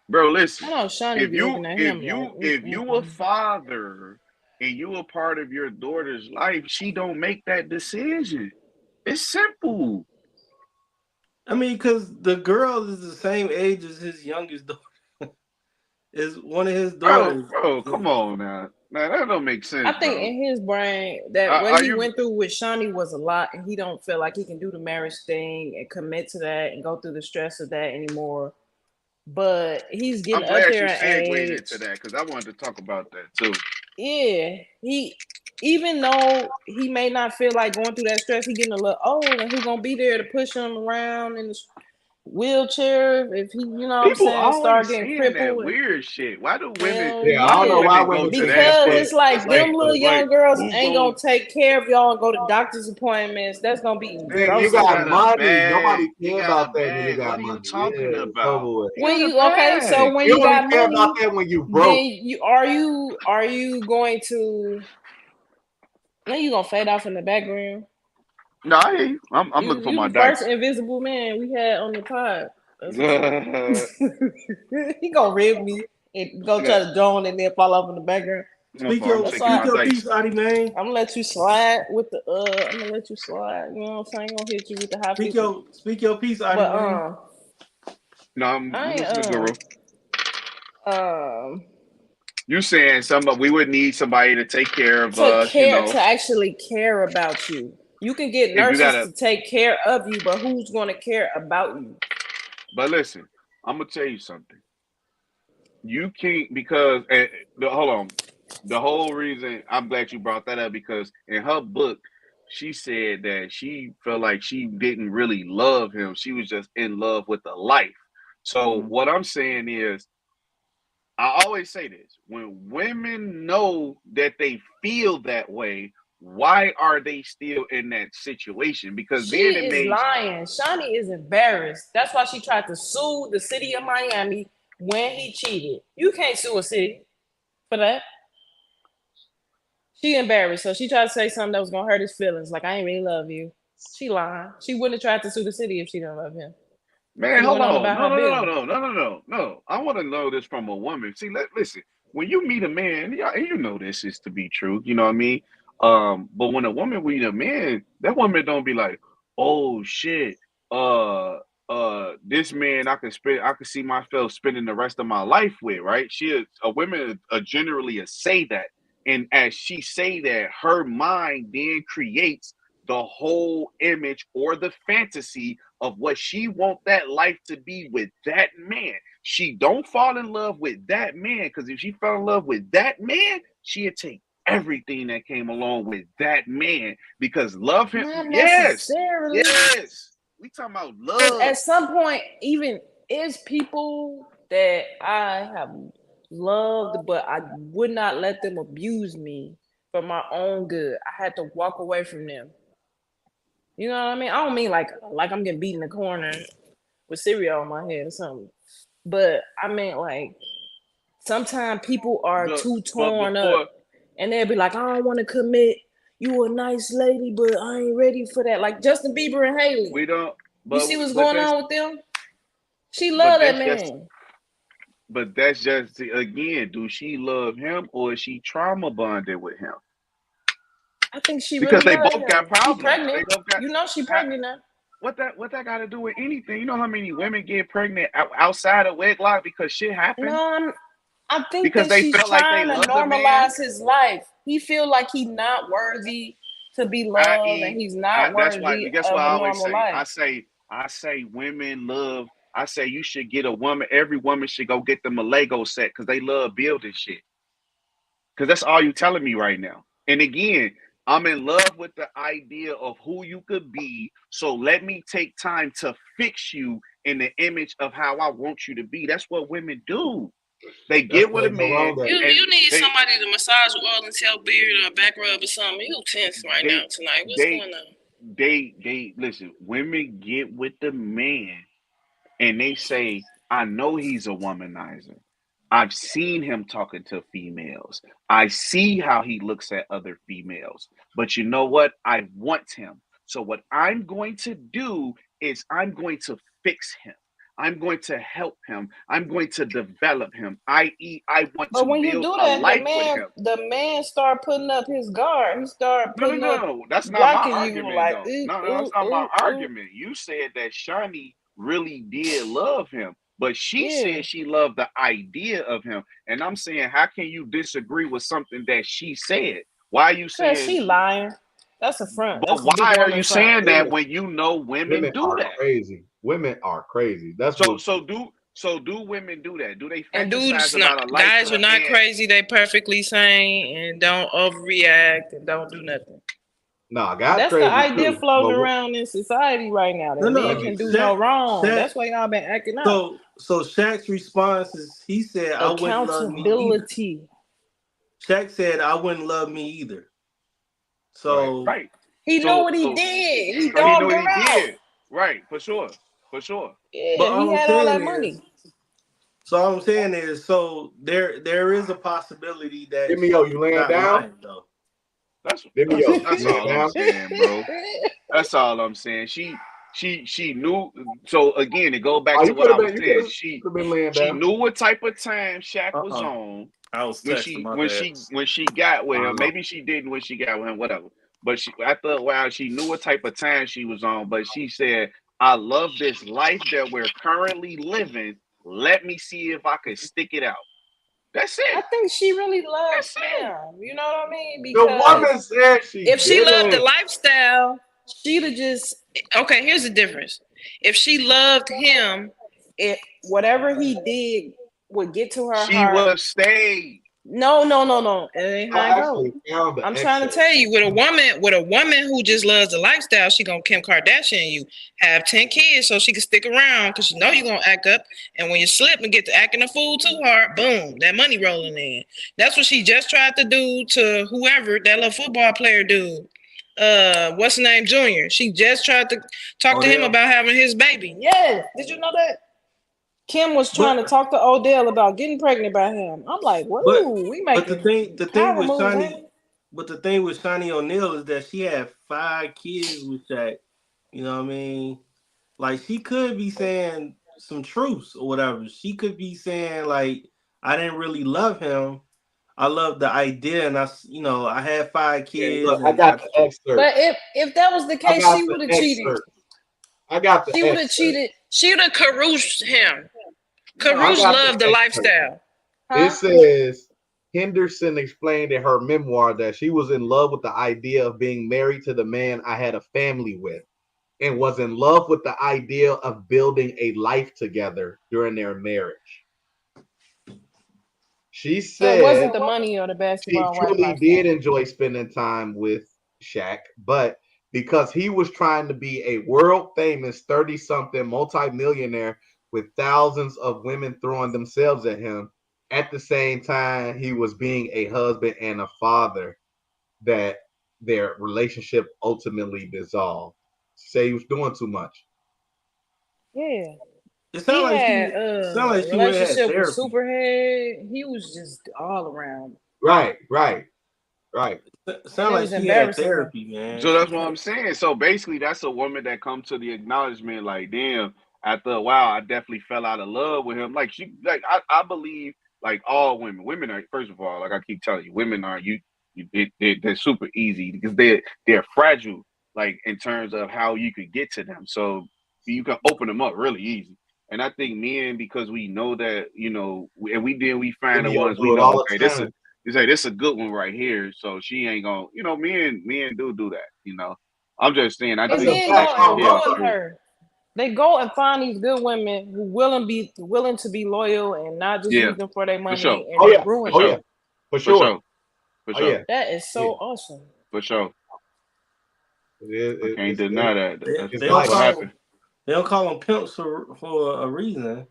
Bro, listen.
I know Shawnee
if you a father and you a part of your daughter's life, she don't make that decision. It's simple.
I mean, because the girl is the same age as his youngest daughter. Is one of his daughters.
Bro, come on now. Now that don't make sense.
I think in his brain that what he went through with Shawnee was a lot, and he don't feel like he can do the marriage thing and commit to that and go through the stress of that anymore. But he's getting up there in age.
Into that because I wanted to talk about that too.
Yeah, even though he may not feel like going through that stress, he getting a little old, and who's gonna be there to push him around in the wheelchair if he, you know,
people
what I'm saying, start getting crippled.
That weird shit. Why do women?
Yeah, I don't know why women
because it's like them little young girls ain't gonna take care of y'all and go to doctor's appointments. That's gonna be.
You got money. Nobody care about that when you got money.
What are you talking about?
When you so when you got
care
money,
about that when you broke.
Then are you going to? Then you gonna fade off in the background.
No, I'm looking for my
first invisible man we had on the pod. He gonna rib me and go try to drone and then fall off in the background.
Speak your piece, Adi, man.
I'm gonna let you slide with the I'm gonna let you slide. You know what I'm saying? I'm gonna hit you with the high
speak your piece, Adi, man.
No, I'm listening, Guru. You saying we would need somebody to take care of us,
to actually care about you. You can get nurses to take care of you, but who's going to care about you?
But listen, I'm gonna tell you something. You can't because hold on. The whole reason I'm glad you brought that up because in her book, she said that she felt like she didn't really love him. She was just in love with the life. So what I'm saying is, I always say this: when women know that they feel that way, why are they still in that situation? Because
she is lying. Shawnee is embarrassed. That's why she tried to sue the city of Miami when he cheated. You can't sue a city for that. She embarrassed, so she tried to say something that was gonna hurt his feelings. Like, I ain't really love you. She lied. She wouldn't have tried to sue the city if she didn't love him.
Man, hold on. No. I want to know this from a woman. See, listen. When you meet a man, you know this is to be true. You know what I mean? But when a woman meet a man, that woman don't be like, oh shit, this man I can see myself spending the rest of my life with, right? Women generally say that, and as she say that, her mind then creates the whole image or the fantasy of what she want that life to be with that man. She don't fall in love with that man because if she fell in love with that man, she'd take everything that came along with that man because love him.
Not
yes,
necessarily.
we talking about love.
At some point, even is people that I have loved, but I would not let them abuse me for my own good. I had to walk away from them. You know what I mean? I don't mean like I'm getting beat in the corner with cereal on my head or something. But I mean like sometimes people are too torn up and they'll be like, I don't want to commit. You a nice lady, but I ain't ready for that. Like Justin Bieber and Haley.
We don't.
You see what's going on with them? She love that man.
But that's just, again, do she love him or is she trauma bonded with him?
I think she
because
really
they both got problems.
She pregnant. You know she pregnant now.
What that got to do with anything? You know how many women get pregnant outside of wedlock because shit happens?
No, I think because that she's trying to normalize his life. He feel like he's not worthy to be loved, and he's not worthy of a normal life.
I say women love. I say you should get a woman. Every woman should go get them a Lego set because they love building shit. Because that's all you telling me right now. And again, I'm in love with the idea of who you could be. So let me take time to fix you in the image of how I want you to be. That's what women do. They get with a man.
You need somebody to massage oil and tell beard or back rub or something. You tense right now tonight. What's going on?
They listen. Women get with the man and they say, "I know he's a womanizer. I've seen him talking to females. I see how he looks at other females. But you know what? I want him. So what I'm going to do is I'm going to fix him. I'm going to help him. I'm going to develop him. I.e., I want to
when you
build
do
a
that,
life with him."
the man start putting up his guard. He start putting up
No. That's not my
blocking you
argument,
like
though. No, that's not my argument. You said that Shani really did love him, but she said she loved the idea of him. And I'm saying, how can you disagree with something that she said? Why are you saying
she lying? That's a front.
But
That's a big
why are
woman
you
front.
saying that when you know women do that?
Crazy. Women are crazy. That's
so do women do that? Do they
And
fantasize
dudes
about
not
a life
guys
with
are
a
not
man?
crazy. They perfectly sane and don't overreact and don't do nothing.
Nah, guys
That's
crazy
the idea
too.
floating around in society right now. That men can do no wrong. That's why y'all been acting up.
So Shaq's response is he said, "I wouldn't love me either." Shaq said, "I wouldn't love me either." So
right.
He know what he did. He dogged her out.
Right, for sure.
Yeah,
but
he had all that money.
So all I'm saying is, so there is a possibility that
Dimio, you laying down?
Lying, though.
That's all I'm saying, bro. That's all I'm saying. She knew. So again, it go back to what I was saying. She knew what type of time Shaq was on.
I was texting my dad.
When she got with him. Maybe she didn't when she got with him. Whatever. But after a while, she knew what type of time she was on. But she said, "I love this life that we're currently living. Let me see if I can stick it out." That's it.
I think she really loves him. You know what I mean?
Because the woman said
if she loved the lifestyle, she'd have just okay. Here's the difference. If she loved him, whatever he did would get to her heart.
She would have stayed.
No. It ain't how it goes. I'm trying to tell you, with a woman who just loves the lifestyle, she gonna Kim Kardashian you, have 10 kids so she can stick around because you know you're gonna act up. And when you slip and get to acting a fool too hard, boom, that money rolling in. That's what she just tried to do to whoever, that little football player dude. What's his name, Junior? She just tried to talk to him about having his baby. Yeah, did you know that? Kim was trying to talk to Odell about getting pregnant by him. I'm like, whoa, we making
the thing with Shani, but the thing with Shani O'Neal is that she had 5 kids with Shaq. You know what I mean? Like she could be saying some truths or whatever. She could be saying like, I didn't really love him. I love the idea, and I had 5 kids.
Look, I got the excerpt.
But if that was the case, she would have cheated.
I got the.
She would have cheated. She would have caroused him. Caruso loved the lifestyle.
It says Henderson explained in her memoir that she was in love with the idea of being married to the man I had a family with, and was in love with the idea of building a life together during their marriage. She said
it wasn't the money or the basketball.
She truly did enjoy spending time with Shaq, but because he was trying to be a world famous 30-something multimillionaire with thousands of women throwing themselves at him, at the same time he was being a husband and a father, that their relationship ultimately dissolved. Say he was doing too much.
Yeah.
It sounded like she
relationship with Superhead. He was just all around.
Right.
Sound like she had therapy, man.
So that's what I'm saying. So basically, that's a woman that comes to the acknowledgement, like, damn, after a while, I definitely fell out of love with him. Like I believe, like all women. Women are, first of all, like I keep telling you, women are they're super easy because they're fragile, like in terms of how you could get to them. So you can open them up really easy. And I think men, because we know that, we find the ones we know, okay, this is a good one right here. So she ain't gonna, men do that, I'm just saying. I think
men gonna ruin her. They go and find these good women who willing to be loyal and not just
Yeah,
use them for their
for sure.
money and
Oh
then
yeah.
ruin
Oh
them.
yeah. For
For
sure.
sure. For
Oh
sure.
yeah.
That is so
Yeah.
awesome.
For sure. I can't
It's
deny that.
it's
They don't
That's what
life.
call
happened.
they don't call them pimps for a reason.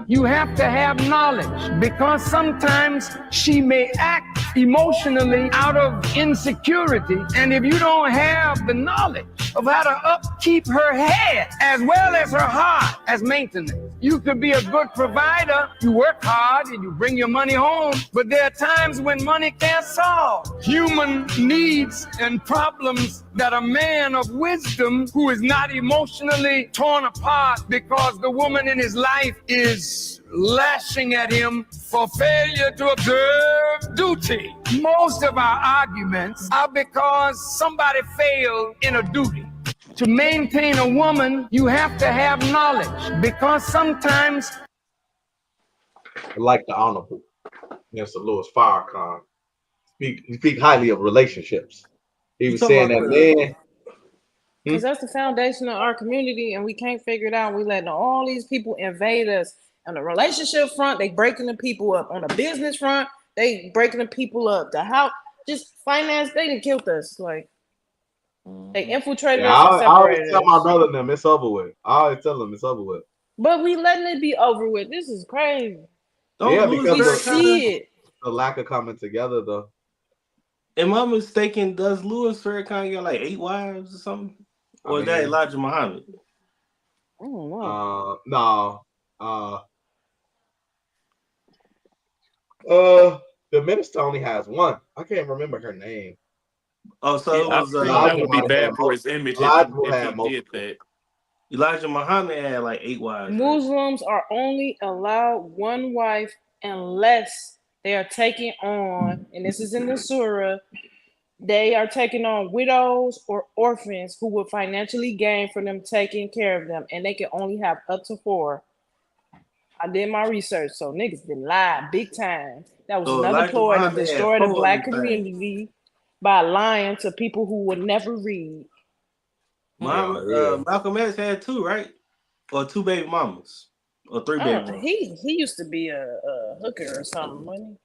You have to have knowledge because sometimes she may act emotionally out of insecurity. And if you don't have the knowledge of how to upkeep her head as well as her heart as maintenance, you could be a good provider. You work hard and you bring your money home, but there are times when money can't solve human needs and problems that a man of wisdom who is not emotionally torn apart because the woman in his life is lashing at him for failure to observe duty. Most of our arguments are because somebody failed in a duty. To maintain a woman, you have to have knowledge because sometimes,
Like the Honorable Mr. Louis Farrakhan speak highly of relationships. He
You
was
talking
saying
about
that
the
man.
Because that's the foundation of our community, and we can't figure it out. We letting all these people invade us. On the relationship front, they breaking the people up. On the business front, they breaking the people up. The house, just finance, they done killed us. Like they infiltrated
Yeah,
us and
I always
separated
tell my
us.
brother them it's over with. I always tell them it's over with.
But we letting it be over with. This is crazy.
don't
Yeah,
Louis
because
We
Farrakhan.
see it.
the lack of coming together though.
Am I mistaken? Does Louis Farrakhan got like 8 wives or something?
I
Or is that
mean,
Elijah Muhammad?
I don't know.
no, uh, the minister only has one. I can't remember her name.
Oh, so
Yeah,
it
I
was
think that
Elijah
would be
might have had
bad for his image
Elijah will
if he
have
did
multiple.
that.
Elijah Muhammad had like 8 wives, right?
Muslims are only allowed one wife unless they are taking on, and this is in the surah, they are taking on widows or orphans who will financially gain from them taking care of them, and they can only have up to four. I did my research, so niggas been lied big time. That was
So
another
Elijah
ploy to
Muhammad had
destroy the
four of
black
them things.
community by lying to people who would never read.
Yeah,
Muhammad,
yeah.
Malcolm X had two, right? Or two baby mamas, or three baby mamas.
He used to be a hooker or something, wasn't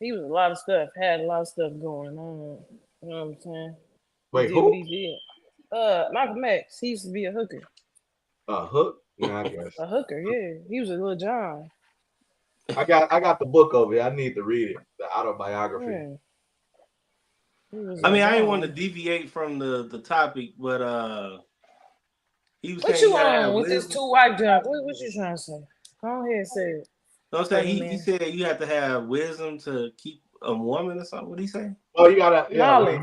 he? He was a lot of stuff, had a lot of stuff going on. You know what I'm saying? He
Wait,
did what
who?
he did. Malcolm X, he used to be a hooker.
Hook? Yeah, I guess.
A hooker, yeah. He was a little John.
I got the book over here. I need to read it. The autobiography.
Yeah, he was
I
a
mean, I didn't want to
John.
deviate from the topic, but he was
What
saying you
you
gotta
on
have
with this
wisdom.
two white jump? What you trying to say? Go ahead and say it,
You know what I'm saying?
pretty
He
man.
said you have to have wisdom to keep a woman or something. What did he say?
Oh, you gotta
Knowledge.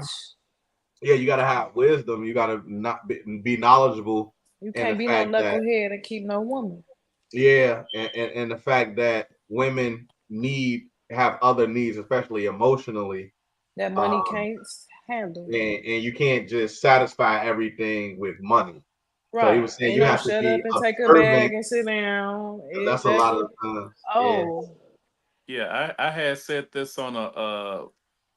you gotta have wisdom. You gotta not be knowledgeable
You
in the
can't be no
fact that
knucklehead and keep no woman.
yeah, and the fact that women have other needs, especially emotionally.
That money
Um,
can't handle.
and you can't just satisfy everything with money. So he
Right.
was saying
Ain't
you
no
have to
shut up
be
and take a bag
observant.
and sit down.
'Cause that's a lot
Exactly.
of times. Yeah.
Oh,
Yeah, I had said this on a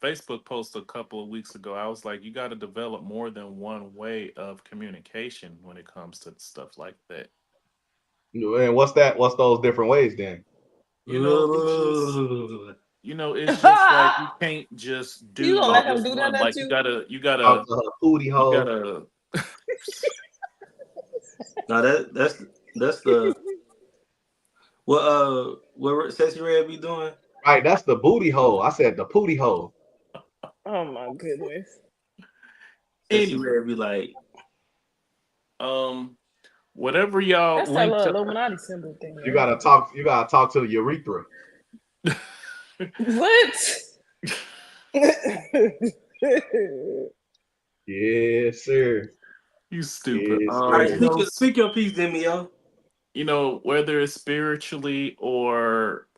Facebook post a couple of weeks ago. I was like, you got to develop more than one way of communication when it comes to stuff like that.
And what's that? What's those different ways then?
You know, it's just like you can't just
you gonna
do
let him
just
do that
one.
at
Like
you?
Talk to her booty
you
hole.
gotta.
No, that's the what Sexy Red be doing.
Right, that's the booty hole. I said the booty hole.
Oh my goodness.
Sexy
Anyway,
Red be like,
whatever y'all
That's that
link
little
to.
Illuminati symbol thing,
You
right?
gotta talk. You gotta talk to the urethra.
What?
Yes, sir.
You stupid.
Yes,
all right,
sir.
speak your piece, Demio.
Whether it's spiritually or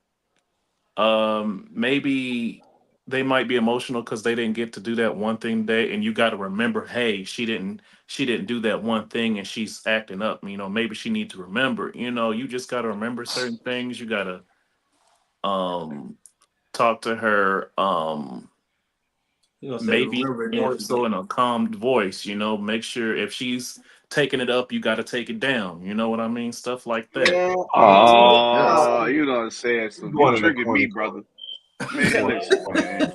maybe they might be emotional because they didn't get to do that one thing today, and you got to remember, hey, she didn't do that one thing and she's acting up. Maybe she needs to remember. You just got to remember certain things. You got to talk to her maybe more so in a calm voice, make sure if she's taking it up, you got to take it down. You know what I mean? Stuff like that.
Oh, you know what I'm saying? So you
going in the
triggered me,
corny
brother. Man, listen, man.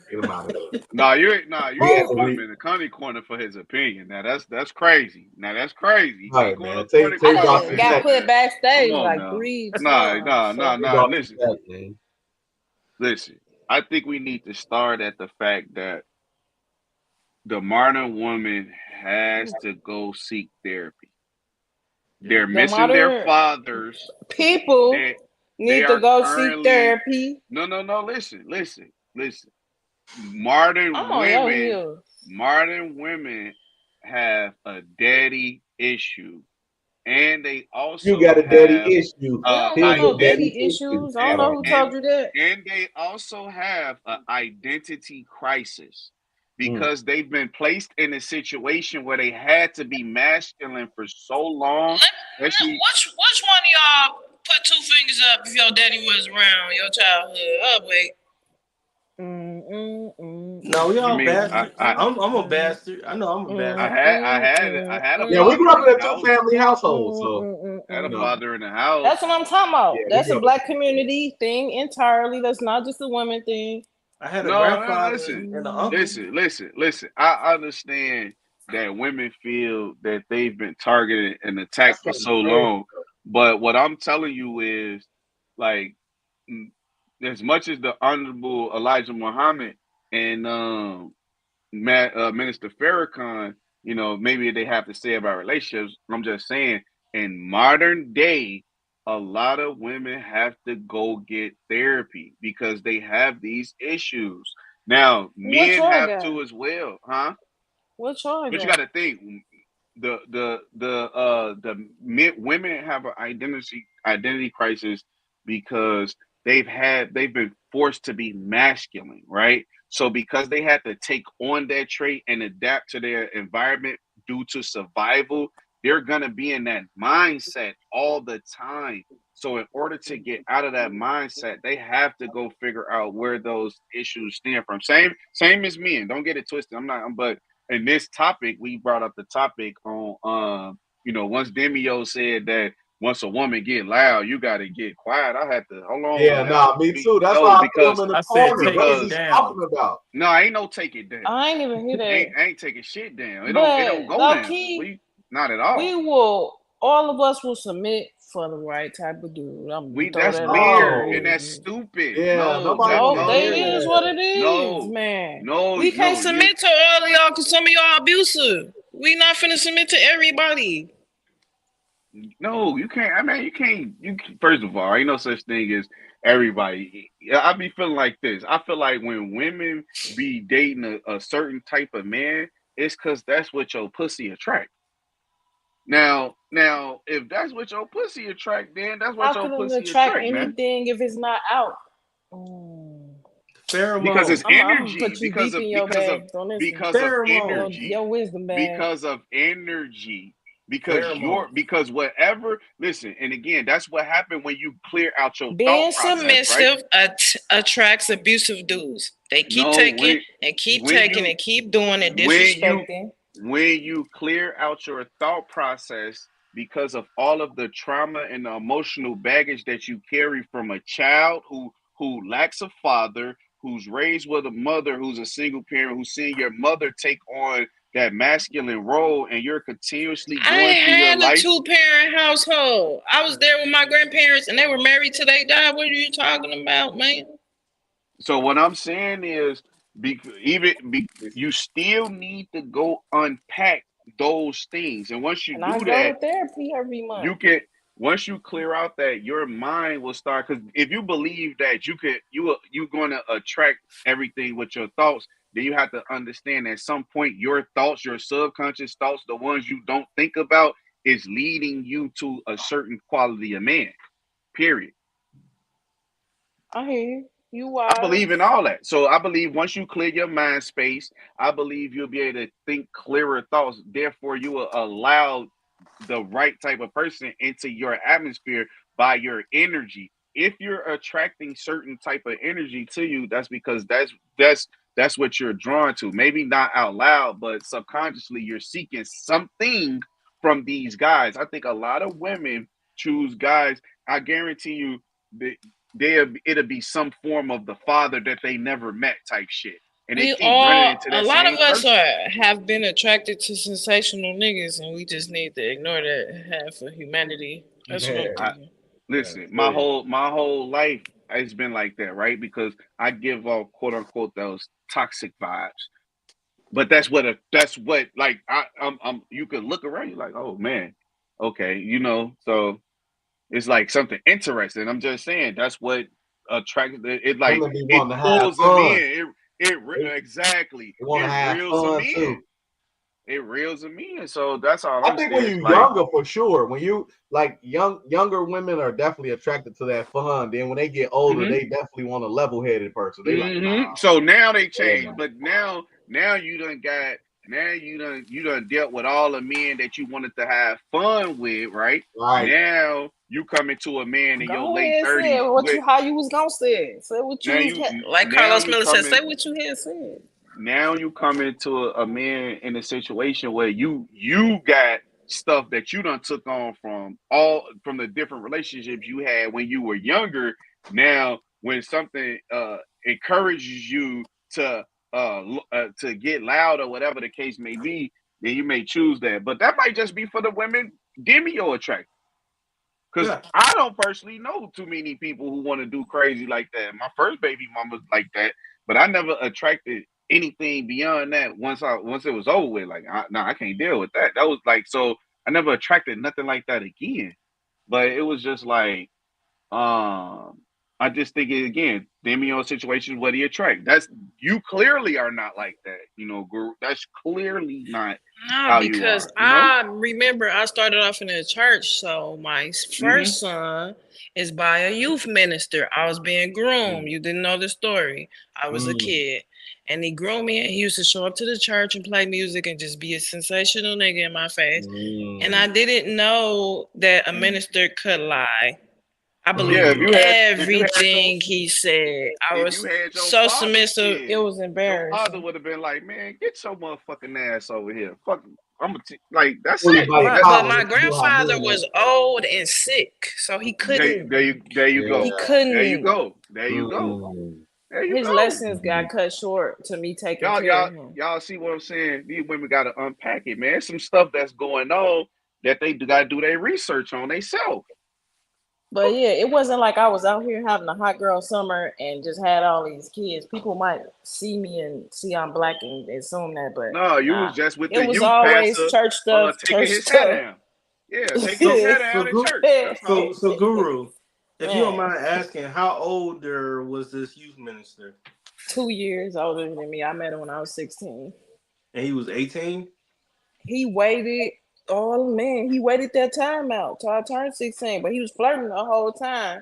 Get him out of here.
You ain't gonna put him in the Connie corner for his opinion. Now that's crazy. Now that's crazy.
All right, man. Tay
I
dropped
done
his
got
neck.
put backstage
Come on
like
now.
3
Nah.
Listen.
Listen. I think we need to start at the fact that the modern woman has to go seek therapy. They're missing their fathers.
People
they
need to
are
go seek
currently
therapy.
No. Listen. Modern
I'm on your
women
heels.
Modern women have a daddy issue, and they also
You got a daddy
have
issue.
We don't got no daddy issues. I don't know who told you that.
And they also have an identity crisis because they've been placed in a situation where they had to be masculine for so long.
Which one of y'all put 2 fingers up if your daddy was around your childhood? Oh, wait.
No, we all bastards. I'm a bastard. I know I'm a bastard.
I had a
we grew up in a
house.
2-family household, so
I had a father in the house.
That's what I'm talking about.
Yeah,
That's a black community thing entirely. That's not just a women thing.
I had a grandfather and an uncle.
Listen. I understand that women feel that they've been targeted and attacked for so long, but what I'm telling you is, like, as much as the Honorable Elijah Muhammad and Minister Farrakhan, maybe they have to say about relationships. I'm just saying, in modern day, a lot of women have to go get therapy because they have these issues. Now, men have to as well, huh?
What y'all
But you got to think, women have an identity crisis because they've been forced to be masculine, right? So because they had to take on that trait and adapt to their environment due to survival, they're gonna be in that mindset all the time. So in order to get out of that mindset, they have to go figure out where those issues stem from. Same as men. Don't get it twisted. But in this topic, we brought up the topic on once Demio said that once a woman get loud, you got to get quiet. I had to hold on.
Yeah, me too. That's why I put him in the corner. What is he talking about?
No, I ain't no take it down.
I ain't even hear that.
I ain't taking shit down. It don't go down. Not at all.
All of us will submit for the right type of dude.
That's weird and that's stupid.
Yeah,
no,
it is what it is, man.
No,
we can't submit to all of y'all because some of y'all abusive. We not finna submit to everybody.
No, you can't. I mean, you can't. First of all, ain't no such thing as everybody. I be feeling like this. I feel like when women be dating a certain type of man, it's because that's what your pussy attract. Now, if that's what your pussy attract, then that's what your pussy attract,
anything if it's not out.
Because it's energy. Because of energy.
Your wisdom bag.
Because of energy. Because whatever. Listen, and again, that's what happened when you clear out your
being
thought process,
submissive,
right?
Attracts abusive dudes. They keep taking and keep doing it, disrespecting.
When you clear out your thought process because of all of the trauma and the emotional baggage that you carry from a child who lacks a father, who's raised with a mother who's a single parent, who's seeing your mother take on that masculine role, and you're continuously going through your life.
I had a 2-parent household. I was there with my grandparents, and they were married till they died. What are you talking about, man?
So what I'm saying is, you still need to go unpack those things, and once you do
I go
that,
to therapy every month.
You can. Once you clear out that, your mind will start. Because if you believe that you're going to attract everything with your thoughts, then you have to understand at some point your thoughts, your subconscious thoughts, the ones you don't think about, is leading you to a certain quality of man. Period.
I hear you. You wise.
I believe in all that. So I believe once you clear your mind space, I believe you'll be able to think clearer thoughts. Therefore, you will allow the right type of person into your atmosphere by your energy. If you're attracting certain type of energy to you, that's because that's that's what you're drawn to. Maybe not out loud, but subconsciously you're seeking something from these guys. I think a lot of women choose guys. I guarantee you that it'll be some form of the father that they never met type shit. And they keep running into that
a lot
same
of us
person.
have been attracted to sensational niggas, and we just need to ignore that half of humanity. That's what I'm thinking.
Listen, my whole life has been like that, right? Because I give off quote unquote those toxic vibes. But that's what like I'm you could look around, you're like, oh man, okay, you know, so it's like something interesting. I'm just saying that's what attracts it, like
Women be
it
wanting to have
pulls them
fun.
in. Exactly.
They want to have
Reels
fun
them in.
too.
It reels them in. So that's all
I
I'm
think
saying.
when you're
Like,
younger, for sure. When you like younger women are definitely attracted to that fun. Then when they get older, they definitely want a level-headed person. They like, nah.
So now they change, but now you done dealt with all the men that you wanted to have fun with, right?
Right.
Now you come into a man in your
Go
late
ahead,
30s.
say how you was gonna say it. Say what you like Carlos Miller said. Say what you had said.
Now you come into a man in a situation where you got stuff that you done took on from the different relationships you had when you were younger. Now when something encourages you to get loud or whatever the case may be, then you may choose that. But that might just be for the women Demio attract. Because I don't personally know too many people who want to do crazy like that. My first baby mama like that, but I never attracted anything beyond that. Once it was over with, like, I can't deal with that. That was like, so I never attracted nothing like that again. But it was just like, I just think it again, Demio situations what he attract. That's you clearly are not like that, you know, Guru. That's clearly not how you are. You know?
I remember I started off in a church, so my first son is by a youth minister. I was being groomed. You didn't know the story. I was a kid. And he groomed me, and he used to show up to the church and play music and just be a sensational nigga in my face. And I didn't know that a minister could lie. I believed everything he said. I was so submissive. It was embarrassing.
Your father would have been like, "Man, get your motherfucking ass over here." Fuck, like that's it.
But my grandfather was old and sick, so he couldn't.
There you go.
He couldn't.
There you go. There you go.
His lessons got cut short to me taking care of him.
Y'all see what I'm saying? These women got to unpack it, man. Some stuff that's going on that they got to do their research on themselves.
But yeah, it wasn't like I was out here having a hot girl summer and just had all these kids. People might see me and see I'm black and assume that, but
no, you was just with the
it was
youth
always
pastor,
church stuff.
Taking his hat down. Yeah, taking his hat down in church.
So Guru, if you don't mind asking, how older was this youth minister?
2 years older than me. I met him when I was 16.
And he was 18?
He waited. Oh man, he waited that time out till I turned 16, but he was flirting the whole time.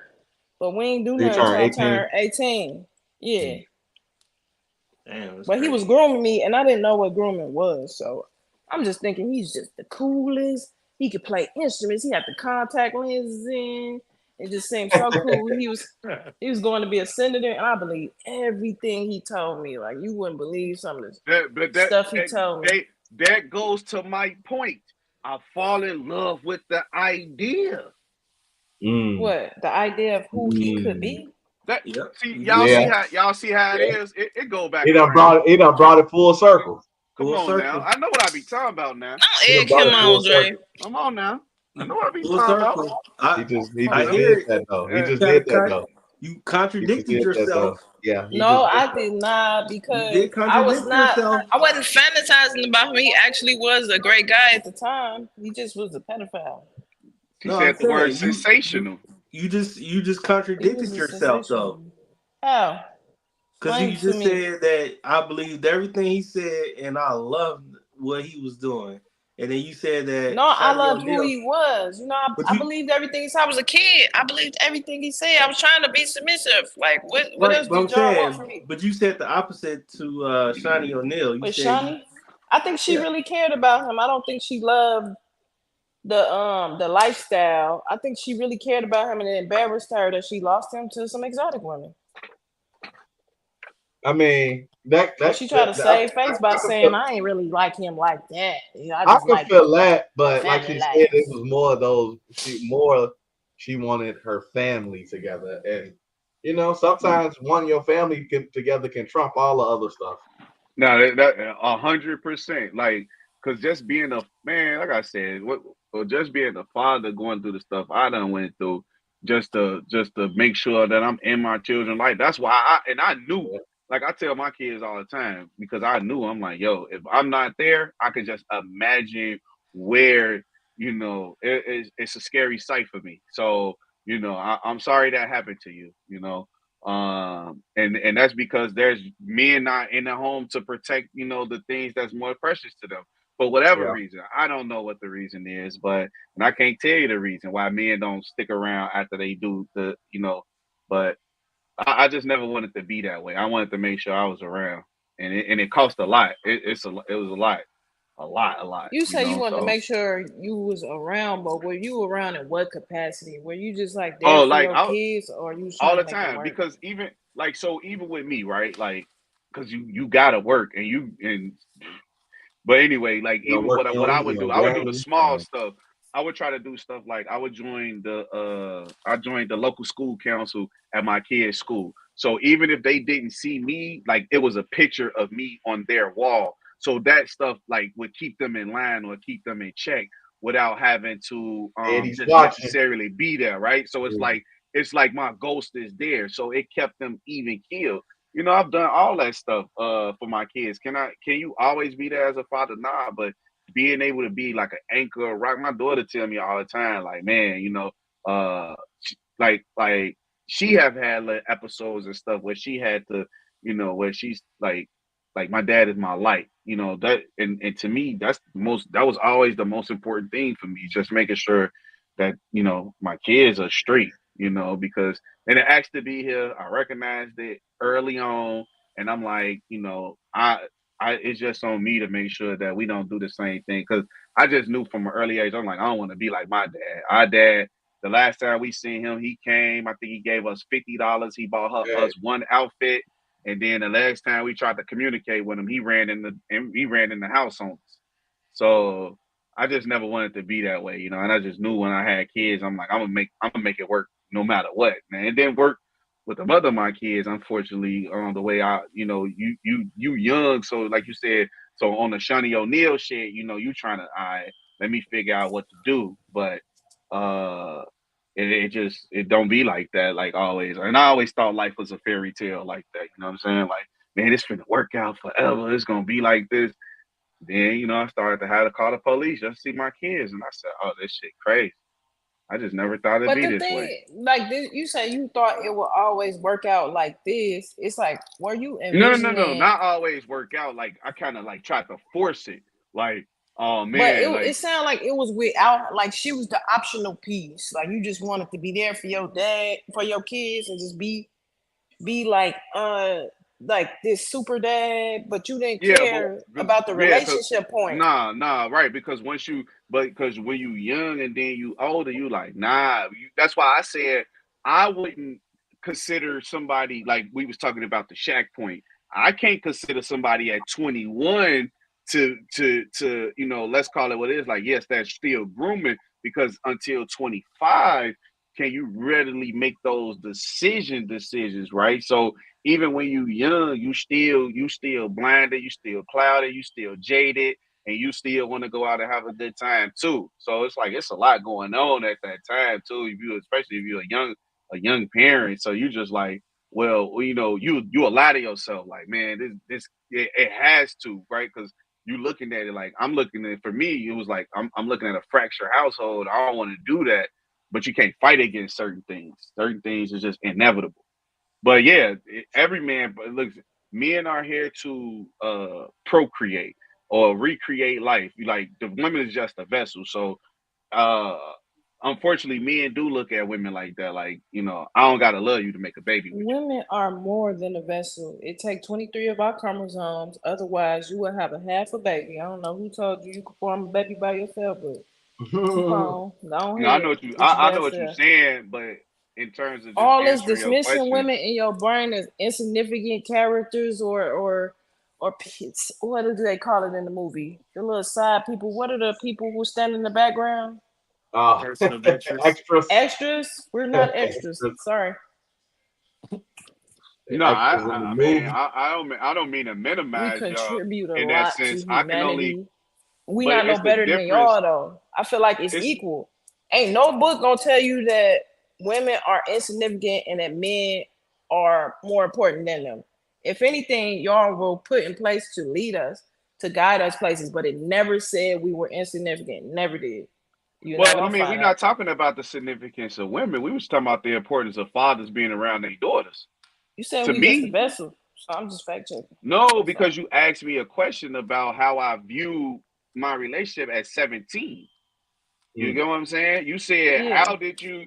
But we ain't do nothing until I turned 18. Yeah.
Damn,
but he was grooming me, and I didn't know what grooming was. So I'm just thinking he's just the coolest. He could play instruments. He had the contact lenses in. It just seemed so cool. He was going to be a senator, and I believe everything he told me. Like you wouldn't believe some of the stuff he told me.
That goes to my point. I fall in love with the idea.
What? The idea of who he could be?
See, y'all see how it is. It go back.
He done brought it full circle.
Come on now. I know what I be talking about now.
Don't egg him on, Dre.
Come on now. I know what I be talking about.
He just did that though. He just did that though.
You contradicted yourself.
Yeah.
No, I did not, because I wasn't fantasizing about him. He actually was a great guy at the time. He just was a pedophile.
He said the word sensational.
You just contradicted yourself though.
How?
Because you just said that I believed everything he said and I loved what he was doing. And then you said that.
No, I loved who he was. You know, I believed everything. I was a kid. I believed everything he said. I was trying to be submissive. Like, what else did y'all want from me?
But you said the opposite to Shani O'Neal.
With Shani? I think she really cared about him. I don't think she loved the lifestyle. I think she really cared about him, and it embarrassed her that she lost him to some exotic women.
I mean,
But she tried to save face by saying, "I ain't really like him like that. I
I
just
can
like
feel that, but like
family
she said,
life."
it was more of those. She wanted her family together, and sometimes one of your family together can trump all the other stuff.
No, that 100%. Like, cause just being a man, like I said, just being a father, going through the stuff I done went through, just to make sure that I'm in my children's life. That's why I knew, like I tell my kids all the time, because I knew I'm like, yo, if I'm not there, I can just imagine where it's a scary sight for me. So I'm sorry that happened to you. And that's because there's men not in the home to protect the things that's more precious to them for whatever
Yeah.
reason. I don't know what the reason is, and I can't tell you the reason why men don't stick around after they do but I just never wanted to be that way. I wanted to make sure I was around, and it cost a lot. It was a lot.
You say you wanted to
So
make sure you was around, but were you around in what capacity? Were you just like there
oh,
for
like
your
I
kids, or you was
all
trying to
the
make it
time,
work?
because even with me, right? Like, because you gotta work, and but anyway, like even
Work
what I
early,
would do, I would do the
grind.
small stuff. I would try to do stuff like I joined the local school council at my kid's school. So even if they didn't see me, like it was a picture of me on their wall. So that stuff like would keep them in line or keep them in check without having to
And he's
just
watching.
necessarily be there, right? So it's like my ghost is there. So it kept them even keeled. I've done all that stuff for my kids. Can you always be there as a father? Nah, but being able to be like an anchor, right? My daughter tell me all the time, like, man, like she have had like episodes and stuff where she had to, where she's like my dad is my light, that and to me that was always the most important thing for me, just making sure that my kids are straight, because and it asked to be here. I recognized it early on, and I'm like, I it's just on me to make sure that we don't do the same thing, because I just knew from an early age. I'm like, I don't want to be like my dad. Our dad, the last time we seen him, he came. I think he gave us $50. He bought us one outfit, and then the last time we tried to communicate with him, he ran in the house on us. So I just never wanted to be that way, and I just knew when I had kids, I'm like, I'm gonna make it work no matter what, man. It didn't work with the mother of my kids, unfortunately, the way you young, so like you said, so on the Shawnee O'Neal shit, you trying to, let me figure out what to do, but uh, it don't be like that, like always. And I always thought life was a fairy tale like that. You know what I'm saying? Like, man, it's gonna work out forever. It's gonna be like this. Then I started to have to call the police just to see my kids, and I said, "Oh, this shit crazy." I just never thought it'd
But
be
the
this way.
thing, like this, you say you thought it would always work out like this. It's like, were you
No,
envisioning?
not always work out. Like I kind of like tried to force it. Like, oh
But
man,
it
like
sounded like it was without, like she was the optional piece. Like you just wanted to be there for your dad, for your kids, and just be like this super dad, but you didn't
yeah,
care about the
yeah, cause
relationship point.
nah, right? Because because when you young and then you older, you like nah. That's why I said I wouldn't consider somebody like we was talking about the Shaq point. I can't consider somebody at 21 to let's call it what it is. Like yes, that's still grooming, because until 25 can you readily make those decisions, right? So even when you young, you still blinded, you still clouded, you still jaded, and you still want to go out and have a good time too. So it's like it's a lot going on at that time too. Especially if you're a young parent, so you just like, well, you lie to yourself, like, man, it has to, right? Because you looking at it like I'm looking at it. For me, it was like I'm looking at a fractured household. I don't want to do that, but you can't fight against certain things. Certain things is just inevitable. But yeah, every man. But look, men are here to procreate or recreate life. Like the women is just a vessel. So uh unfortunately, men do look at women like that. Like I don't gotta love you to make a baby with you.
Women are more than a vessel. It takes 23 of our chromosomes. Otherwise, you will have a half a baby. I don't know who told you you could form a baby by yourself, but keep on. Go
I
ahead
know what you.
with your
I
damn
know what you're
self.
saying, but in terms of just
all this
answering your
dismissing
question.
women in your brain as insignificant characters or what do they call it in the movie? The little side people. What are the people who stand in the background?
Person of interest.
Extras.
Extras? We're not extras. Sorry.
No,
Extras in the
I mean,
movie.
I don't mean to
We
minimize y'all
contribute a
in that
lot to
sense. I can only,
humanity. We
but
not no
it's the
better than
difference.
y'all though. I feel like it's
It's
equal. Ain't no book gonna tell you that women are insignificant and that men are more important than them. If anything, y'all will put in place to lead us, to guide us places, but it never said we were insignificant. Never did. You're not
well, I
gonna
mean,
find
we're
that.
not talking about the significance of women. We was talking about the importance of fathers being around their daughters.
You said
To
we just the
me,
vessel, so I'm just fact checking.
no,
That's
because
all.
you asked me a question about how I view my relationship at 17. You get what I'm saying? You said,
Yeah.
how did you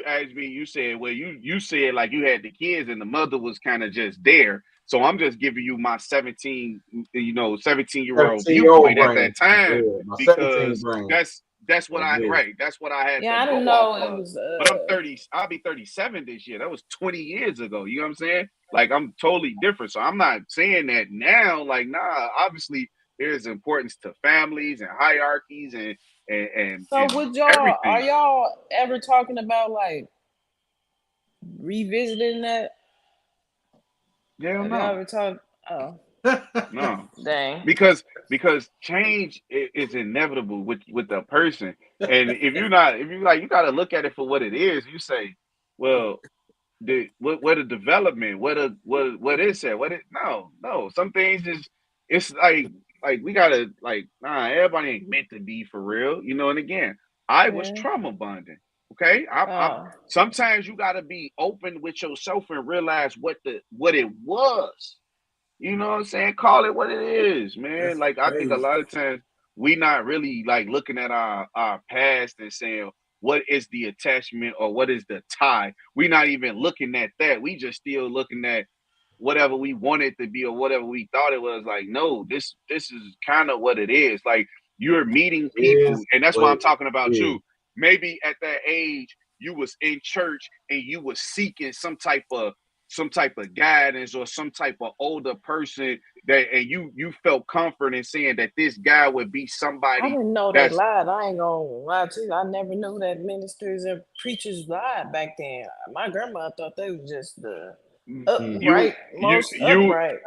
asked me, you said, well, you said like you had the kids and the mother was kind of just there. So I'm just giving you my 17-year-old
17-year-old
viewpoint at
brain.
that time
Yeah, my 17
because
brain.
that's what I
Yeah.
right. That's what I had
Yeah,
to
I didn't
go off
know it
of.
was
But I'm 30, I'll be 37 this year. That was 20 years ago. You know what I'm saying? Like I'm totally different. So I'm not saying that now. Like, nah, obviously there's importance to families and hierarchies
so
and
would y'all are
everything.
y'all ever talking about like revisiting that?
Hell
Have y'all
no,
ever talked? Oh,
no,
dang.
because change is inevitable with the person, and if you like, you got to look at it for what it is. You say, well, what a development, what is that? What it no. Some things is it's like we gotta like everybody ain't meant to be for real, you know. And again, I was
Yeah.
trauma bonding. Okay, I'm
Oh,
sometimes you gotta be open with yourself and realize what it was. You know what I'm saying? Call it what it is, man.
That's
Like I think a
crazy.
lot of times we not really like looking at our past and saying what is the attachment or what is the tie. We not even looking at that. We just still looking at whatever we wanted to be or whatever we thought it was. Like, no, this is kind of what it is. Like you're meeting people,
Is
and that's why
what
I'm talking about
is.
you. Maybe at that age you was in church and you was seeking some type of guidance or some type of older person that and you felt comfort in saying that this guy would be
I
somebody
didn't know they
that's
lied. I ain't gonna lie to you. I never knew that ministers and preachers lied back then. My grandma thought they was just the
you
upright,
you
most
you
upright.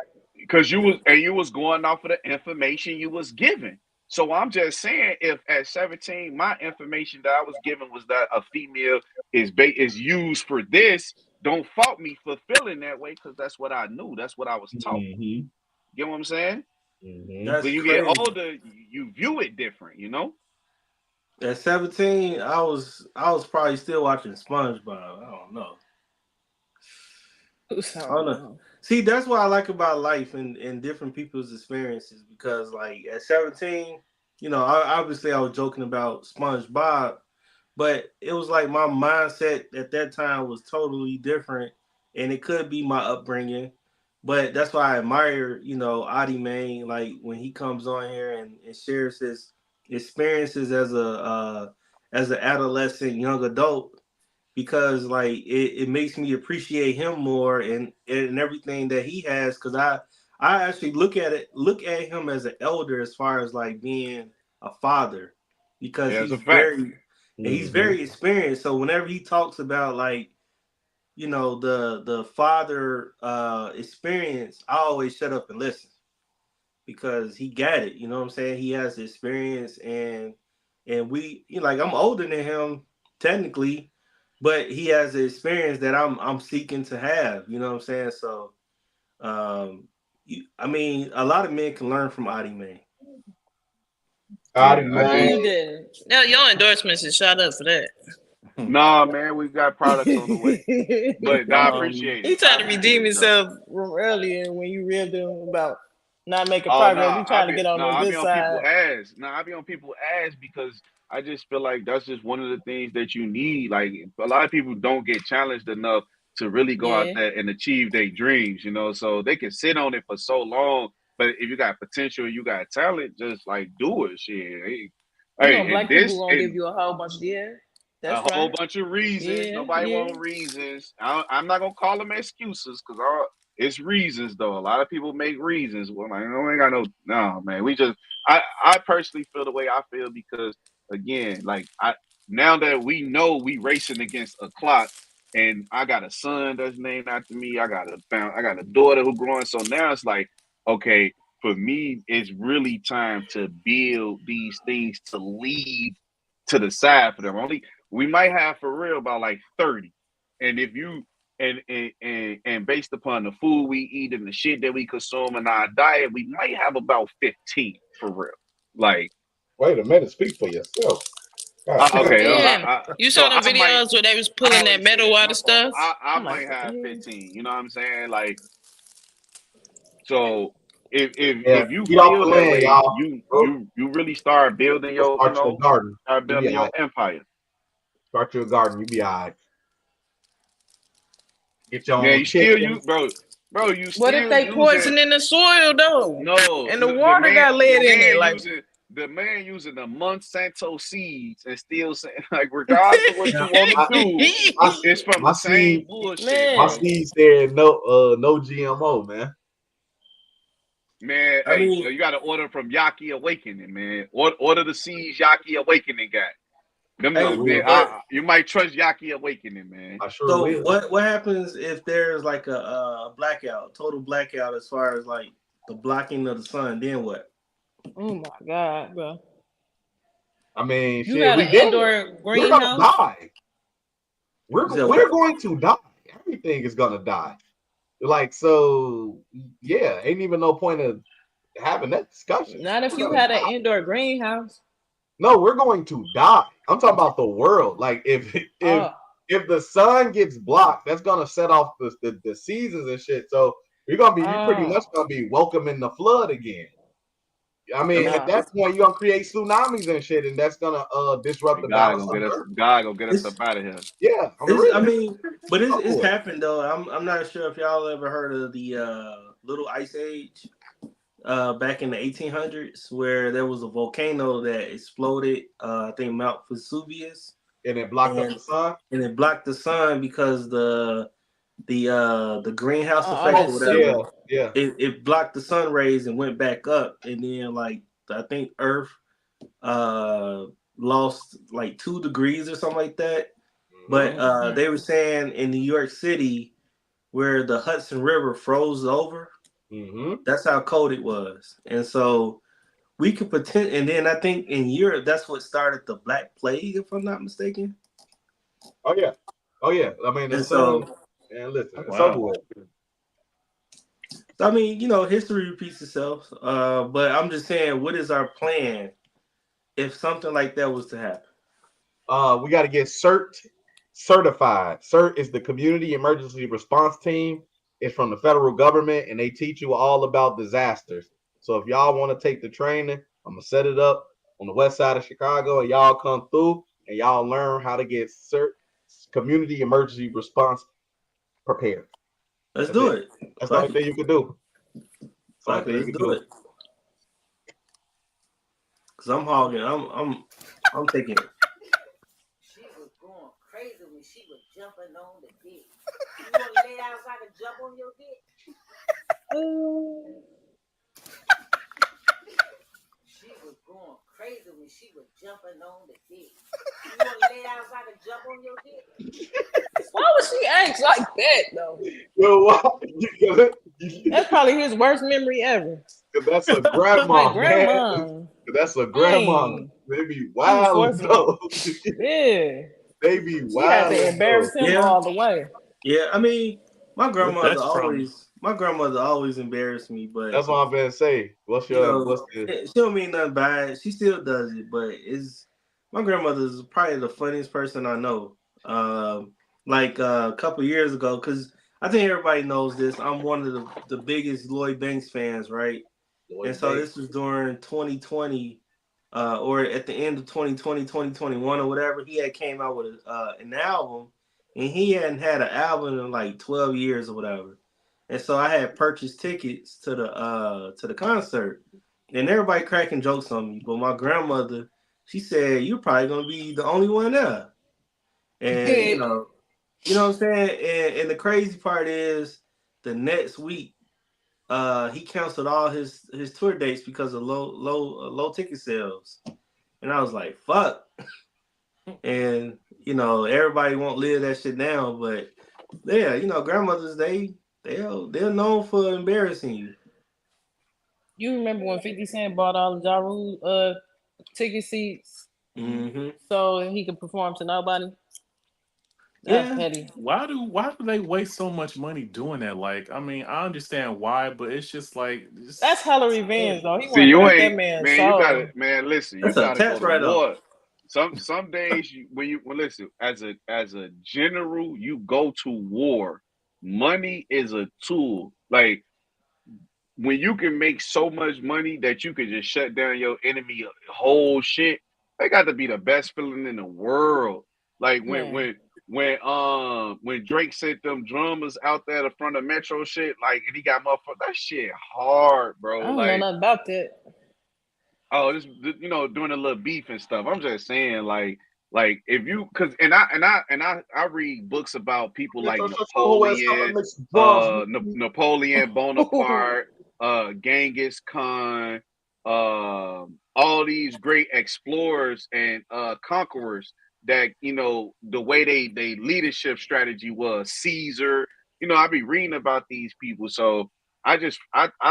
because you was going off of the information you was given. So I'm just saying, if at 17 my information that I was given was that a female is used for this, don't fault me for feeling that way because that's what I knew. That's what I was taught.
Mm-hmm.
Get what I'm saying?
Mm-hmm.
That's
When you get
crazy.
older, you view it different. You know.
At 17, I was probably still watching SpongeBob. I don't know. I don't know.
So,
See, that's what I like about life and different people's experiences because, like, at 17, obviously I was joking about SpongeBob, but it was like my mindset at that time was totally different, and it could be my upbringing. But that's why I admire, Adi Main, like when he comes on here and shares his experiences as an adolescent, young adult because like it makes me appreciate him more and everything that he has because I actually look at him as an elder as far as like being a father because
Yeah, it's a fact.
he's
Mm-hmm.
very experienced. So whenever he talks about like the father experience, I always shut up and listen because he got it. You know what I'm saying? He has the experience and we like I'm older than him technically, but he has the experience that I'm seeking to have. You know what I'm saying? So I mean, a lot of men can learn from Adi Man.
Adi
Yeah, I
no,
do.
man.
you didn't. No, your endorsements is shot up for that.
Nah, man, we got products on the way, but nah, I
um,
appreciate
He
it. I
tried to redeem
appreciate it though.
himself from earlier when you reeled him about not making
Oh
progress.
no,
He trying to get on the
I be
good
on people
side.
ass. No, I be on people ass because I just feel like that's just one of the things that you need. Like a lot of people don't get challenged enough to really go out
Yeah.
there and achieve their dreams, so they can sit on it for so long. But if you got potential, you got talent, just like do it, shit.
You
Hey,
know,
and
black people
this
gonna give
and
you a whole bunch of yeah. That's
a whole
right.
bunch of reasons.
Yeah,
Nobody
yeah.
want reasons. I'm not gonna call them excuses because it's reasons though. A lot of people make reasons. Well, like, no, ain't got no, man. I personally feel the way I feel because again, like now that we know we racing against a clock, and I got a son that's named after me. I got a daughter who growing. So now it's like, okay, for me, it's really time to build these things to leave to the side for them. Only we might have for real about like 30. And if you and based upon the food we eat and the shit that we consume in our diet, we might have about 15 for real. Like,
wait a minute, speak for yourself.
okay,
Man, you
so
saw the
I might
videos where they was
I
pulling that
already
metal
said
out
my
of
fault.
stuff?
I
I'm like,
might
what the
have
hell?
15. You know what I'm saying? Like, so
Yeah,
if you
get off the
feel that
land,
way,
y'all.
you really start building
Go
your,
start your garden.
start
You be
building
all
your
right.
empire.
Start your garden. You be all right. Get your
Yeah,
own
you still
chicken.
you bro, you
What if
still
they
using
poisoning the soil though?
no
And the water got lead in it? Like,
the man using the Monsanto seeds and still saying like regardless of what
Yeah,
you want to do,
my,
it's from
my
the same
seed,
bullshit,
my
man,
bro.
seed said no GMO, man.
Man,
I
hey,
mean,
you got to order from Yaki Awakening, man. Order the seeds Yaki Awakening got. Them,
I
hey,
will.
you might trust Yaki Awakening, man.
I sure
so
will.
what happens if there's like a blackout, total blackout as far as like the blocking of the sun? Then what?
oh my god, bro!
I mean,
You
shit,
got
we
an
dead.
indoor
We're gonna
greenhouse?
die.
You said
We're
what?
going to die. Everything is gonna die. Like so, yeah. Ain't even no point of having that discussion.
Not if
We're
you
gonna
had
die.
an indoor greenhouse.
No, we're going to die. I'm talking about the world. Like
Oh,
if the sun gets blocked, that's gonna set off the seasons and shit. So you pretty much
oh,
gonna be welcoming the flood again. I
I
mean,
mean,
at
oh.
that point, you're gonna create tsunamis and shit, and that's gonna disrupt
And
the balance of Earth.
God gonna get us
it's
up out of here.
Yeah, on the
it's. I
real.
mean, but
Fuck
it's
with it.
happened though. I'm not sure if y'all ever heard of the little ice age back in the 1800s, where there was a volcano that exploded. I think Mount Vesuvius,
And it blocked up
and
the sun.
it blocked the sun because the greenhouse
All
effect
that
or
Oh yeah,
whatever.
sugar.
yeah.
It blocked the sun rays and went back up, and then like I think Earth uh lost like 2 degrees or something like that. But
Mm-hmm.
Mm-hmm.
they were saying in New York City where the Hudson River froze over,
Mm-hmm.
that's how cold it was. And so we could pretend, and then I think in Europe that's what started the Black Plague, if I'm not mistaken.
Oh yeah, oh yeah. I mean,
And
as soon
so
and listen, it's over
Wow.
with.
I mean, history repeats itself. But I'm just saying, what is our plan if something like that was to happen?
We got to get certified. CERT is the Community Emergency Response Team. It's from the federal government, and they teach you all about disasters. So if y'all want to take the training, I'm gonna set it up on the west side of Chicago, and y'all come through and y'all learn how to get CERT, Community Emergency Response, prepared.
Let's
That's
do
it.
it.
That's the
Fuck
only
it.
thing you can do. That's the only
Fuck it.
thing you
Let's
can
do
do.
it. Cause I'm hogging. I'm taking it.
She was going crazy when she was jumping on the dick. You want to lay down so I can jump on your dick? She was going crazy when she was jumping on the dick. You want to lay down so I can jump on your dick?
Why would she act like that though?
Yo, what?
That's probably his worst memory ever.
That's a
Like
grandma, man.
grandma,
That's a grandma.
dang,
They be
she was
wild
forcing.
though.
Yeah,
They be
she had
wild
to
though.
embarrass him
Yeah,
all the way.
yeah. I mean,
That's trauma.
my grandmother always embarrassed me, but
That's what I'm gonna say. What's what's the
she don't mean nothing by it. She still does it, but it's my grandmother is probably the funniest person I know. Like a couple years ago, because I think everybody knows this. I'm one of the biggest Lloyd Banks fans, right? And
Lloyd
so
Banks?
this was during 2020, or at the end of 2020, 2021, or whatever. He had came out with an album, and he hadn't had an album in like 12 years or whatever. And so I had purchased tickets to the concert, and everybody cracking jokes on me. But my grandmother, she said, "You're probably gonna be the only one there." And you know what I'm saying? And the crazy part is the next week, he canceled all his tour dates because of low ticket sales. And I was like, fuck. And you know, everybody won't live that shit down, but yeah, you know, grandmothers they're known for embarrassing you.
You remember when 50 Cent bought all the Ja Rule ticket seats so he could perform to nobody? That's petty.
Why do they waste so much money doing that? Like, I mean, I understand why, but it's just like
That's hella revenge, though. He
See,
wanted to
you
make that
ain't
man
man. You got to
so.
man. Listen, you
That's a
got to go
tax
to
write-off.
war. Some days when listen as a general, you go to war. Money is a tool. Like when you can make so much money that you can just shut down your enemy whole shit, that got to be the best feeling in the world. Like
Man.
when Drake sent them drummers out there the front of Metro shit, like and he got motherfucker that shit hard,
I
bro.
don't know
Like
nothing about that.
oh, just doing a little beef and stuff. I'm just saying, like if you, cause I read books about people like
Who has
Napoleon,
mixed drums?
Napoleon Bonaparte, Genghis Khan, all these great explorers and conquerors that the way they leadership strategy was Caesar. I be reading about these people, so I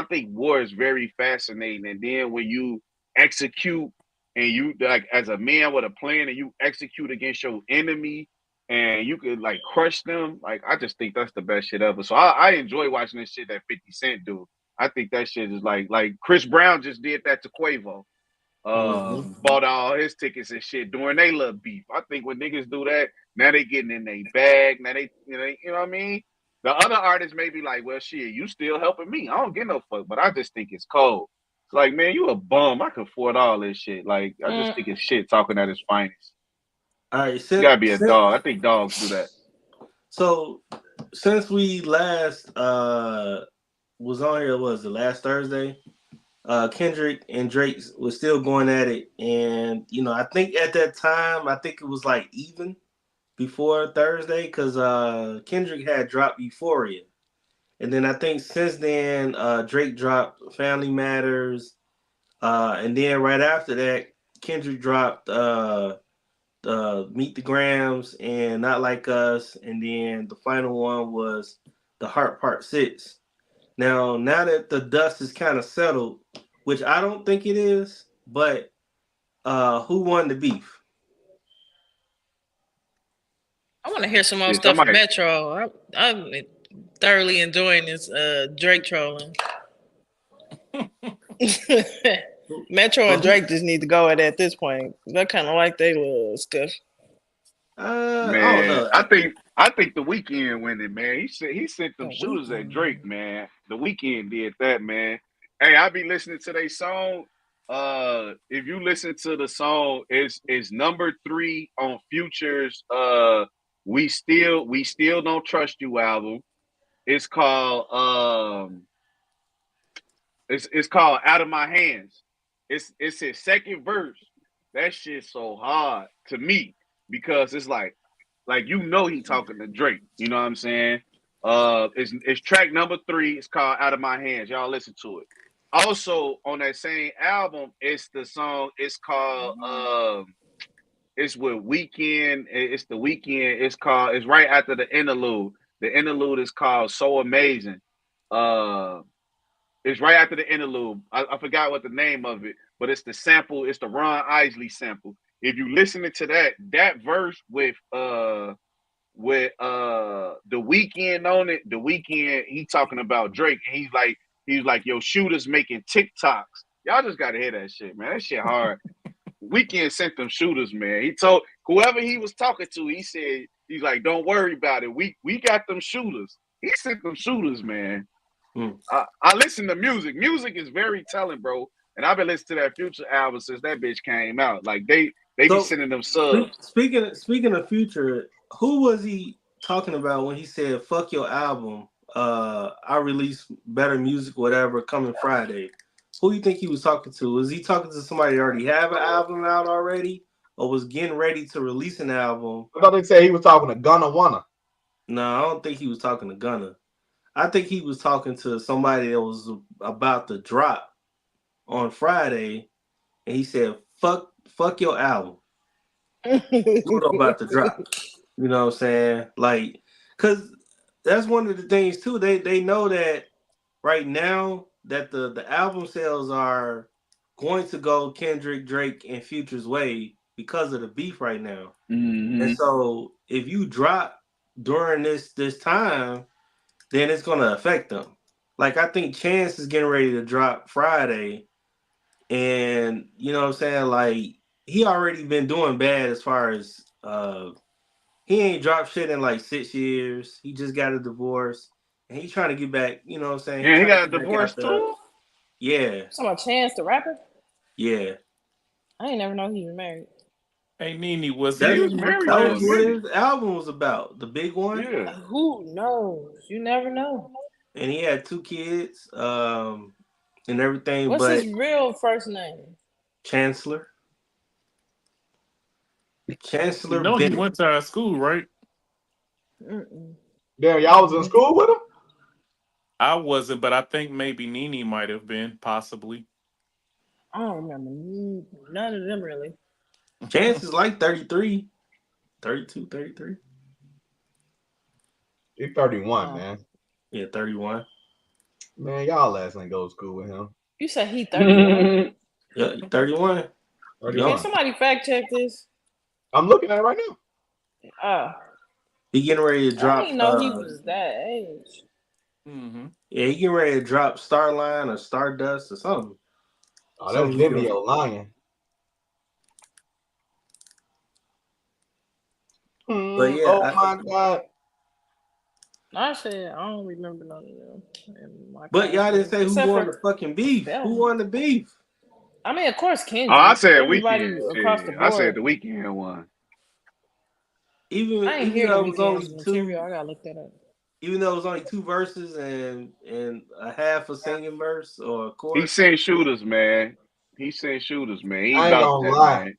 think war is very fascinating, and then when you execute and you like as a man with a plan and you execute against your enemy and you could like crush them, like I just think that's the best shit ever. So I enjoy watching this shit that 50 Cent do. I think that shit is like Chris Brown just did that to Quavo. Bought all his tickets and shit during they little beef. I think when niggas do that, now they getting in their bag. Now you know what I mean? The other artists may be like, well, shit, you still helping me. I don't get no fuck, but I just think it's cold. It's like, man, you a bum. I can afford all this shit. Like, I just think it's shit talking at its finest.
All right,
You gotta be a dog. I think dogs do that.
So since we last was on here, was the last Thursday? Kendrick and Drake was still going at it, and I think at that time, I think it was like even before Thursday because Kendrick had dropped Euphoria, and then I think since then Drake dropped Family Matters, and then right after that Kendrick dropped Meet the Grams and Not Like Us, and then the final one was The Heart Part 6. Now that the dust is kind of settled, which I don't think it is, but who won the beef?
I want to hear some more stuff from Metro. I'm thoroughly enjoying this Drake trolling. Metro and Drake just need to go at this point. They're kind of like they little stuff.
Man,
I don't know.
I think the Weeknd went it, man. He sent them shooters at Drake, man. The Weeknd did that, man. Hey, I be listening to their song. If you listen to the song, it's number 3 on Future's We Still Don't Trust You album. It's called it's called Out of My Hands. It's his second verse. That shit's so hard to me because it's like he talking to Drake. You know what I'm saying? It's track number 3. It's called Out of My Hands. Y'all listen to it. Also on that same album, it's the song. It's called it's with Weeknd. It's the Weeknd. It's right after the interlude. The interlude is called So Amazing. It's right after the interlude. I forgot what the name of it, but it's the sample. It's the Ron Isley sample. If you listening to that verse with the Weeknd on it, the Weeknd he talking about Drake, and he's like, yo, shooters making TikToks. Y'all just gotta hear that shit, man. That shit hard. Weeknd sent them shooters, man. He told whoever he was talking to, he said, he's like, don't worry about it. We got them shooters. He sent them shooters, man. I listen to music. Music is very telling, bro. And I've been listening to that Future album since that bitch came out. Like they be sending them subs.
Speaking of Future, who was he talking about when he said "fuck your album"? I release better music, whatever, coming Friday. Who do you think he was talking to? Was he talking to somebody that already have an album out already, or was getting ready to release an album.
I thought they said he was talking to Gunna Wanna.
No, I don't think he was talking to Gunna. I think he was talking to somebody that was about to drop on Friday, and he said, fuck your album. We're about to drop. You know what I'm saying? Like, cause that's one of the things too. They know that right now that the album sales are going to go Kendrick, Drake, and Future's way because of the beef right now.
Mm-hmm.
And so if you drop during this time, then it's gonna affect them. Like I think Chance is getting ready to drop Friday, and you know what I'm saying? Like he already been doing bad as far as he ain't dropped shit in like 6 years. He just got a divorce. And he's trying to get back, you know what I'm saying?
Yeah, he
Trying to
got a
get back
divorce
out there.
too.
Yeah.
So my Chance the rapper?
Yeah.
I ain't never know he was married.
Hey, Nene, was
He
he
was
in
married
That
for
was
a
what
minute.
his album was about. The big one.
Yeah.
Who knows? You never know.
And he had 2 kids, and everything,
What's
but
his real first name?
Chancellor.
You
Chancellor
know he
Bennett.
went to our school, right?
Mm-mm.
Damn, y'all was in school with him?
I wasn't, but I think maybe Nene might have been, possibly.
I don't remember none of them really.
Chance is like 33, 32, 33.
He's 31, man.
Yeah, 31.
Man, y'all last ain't go to school with him.
You said he 31?
Yeah, 31.
31.
Can somebody fact check this?
I'm looking at it right now.
He getting ready to
I
drop.
didn't know he was that age.
Mm-hmm.
Yeah, he getting ready to drop Starline or Stardust or something.
Oh, that's Vimeo lying.
But yeah,
oh my God.
I said I don't remember none of them. In my
but y'all didn't
classroom.
say who
Except
won
for
the fucking beef.
Bell.
Who won the beef?
I mean, of course,
Oh, I
Kendrick.
said
Everybody
Weekend.
across the
I said
board.
the Weekend one.
Even
I ain't
even
hear the
though it was only
Weeknd's
two,
material. I gotta look that up.
even though it was only 2 verses and a half a singing verse or a
He
chorus.
sent shooters, man. He sent shooters, man. He
I ain't
about
gonna
that,
lie.
man.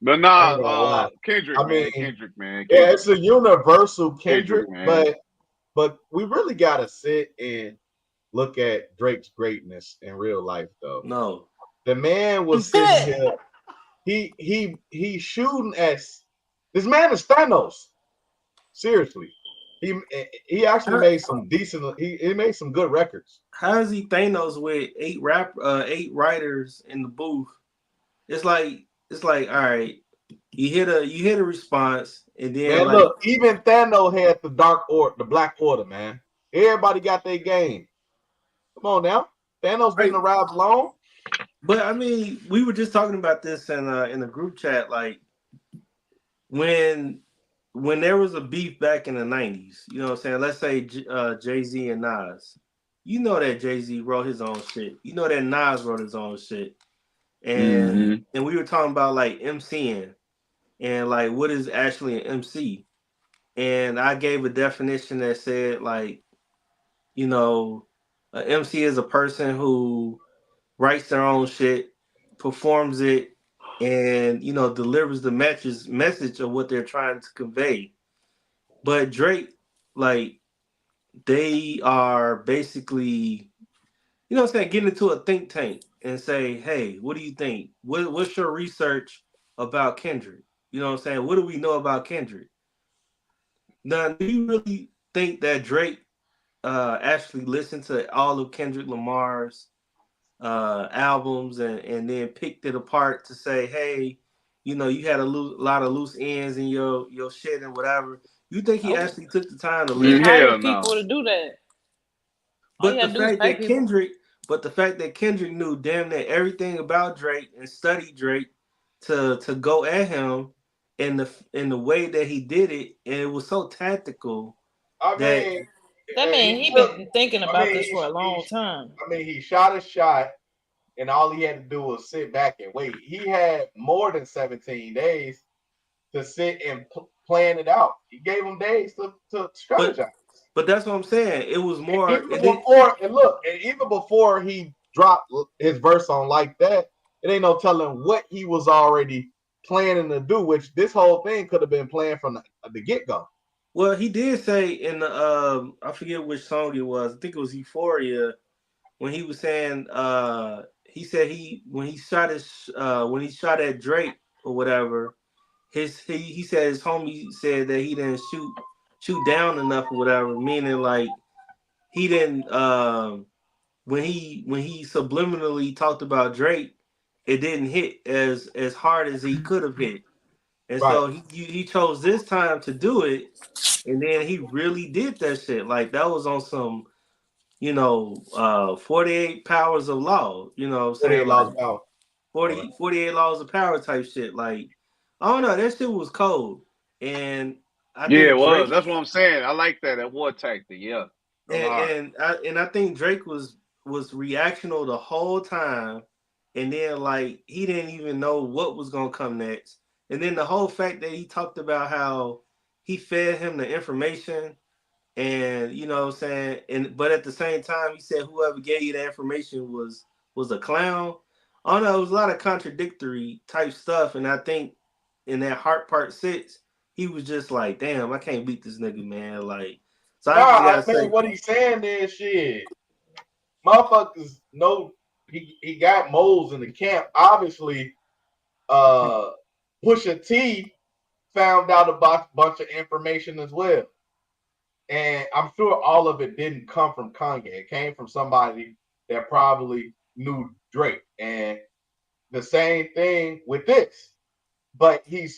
But
I ain't gonna lie.
Kendrick,
I mean,
man. Kendrick, man.
yeah,
Kendrick,
it's a universal Kendrick,
man.
but we really gotta sit and look at Drake's greatness in real life, though.
No,
the man was sitting here. He shooting at this man is Thanos. Seriously, he actually made some decent. He made some good records.
how is he Thanos with 8 writers in the booth? It's like all right, you hit a response and then
Man,
like
look, even Thanos had the Black Order, man. Everybody got their game. Come on now, Thanos didn't arrive alone.
But I mean, we were just talking about this in a group chat. Like when there was a beef back in the 90s, you know what I'm saying? Let's say Jay-Z and Nas. You know that Jay-Z wrote his own shit. You know that Nas wrote his own shit. And we were talking about like MCing and like what is actually an MC. And I gave a definition that said like, you know, an MC is a person who writes their own shit, performs it, and you know delivers the message of what they're trying to convey. But Drake, like they are basically, you know what I'm saying, getting into a think tank and say, hey, what do you think? What's your research about Kendrick? You know what I'm saying? What do we know about Kendrick? Now, do you really think that Drake actually listened to all of Kendrick Lamar's albums and then picked it apart to say, hey, you know, you had a lot of loose ends in your shit and whatever. You think he actually took the time to
He
listen?
hired people to do that. All
But
you
the
gotta do is
fact
pay
that
people.
Kendrick knew damn near everything about Drake and studied Drake to go at him in the way that he did it, and it was so tactical
I
that
mean,
That man, he been thinking about this for a long time.
I mean, he shot a shot, and all he had to do was sit back and wait. He had more than 17 days to sit and plan it out. He gave him days to strategize.
But that's what I'm saying. It was more.
Even before he dropped his verse on Like That, it ain't no telling what he was already planning to do, which this whole thing could have been planned from the get-go.
Well, he did say in the I forget which song it was. I think it was Euphoria when he was saying he said when he shot at Drake or whatever, he said his homie said that he didn't shoot down enough or whatever, meaning like he didn't when he subliminally talked about Drake, it didn't hit as hard as he could have hit. And
Right.
so he chose this time to do it, and then he really did that shit. Like that was on some, 48 powers of law. You know what I'm
48
saying?
laws
Like
of power.
48 laws of power type shit. Like, I don't know, that shit was cold. And I
Yeah, it
think
was.
Drake
That's what I'm saying. I like that war tactic. Yeah.
and I think Drake was reactional the whole time, and then like he didn't even know what was gonna come next. And then the whole fact that he talked about how he fed him the information, and you know what I'm saying, and but at the same time he said whoever gave you the information was a clown. I don't know, it was a lot of contradictory type stuff, and I think in that Heart Part 6, he was just like, damn, I can't beat this nigga, man. Like, so I just
I
gotta
mean,
say,
what he's saying is shit. Motherfuckers know he got moles in the camp. Obviously, Pusha T found out about a bunch of information as well. And I'm sure all of it didn't come from Kanye. It came from somebody that probably knew Drake. And the same thing with this. But he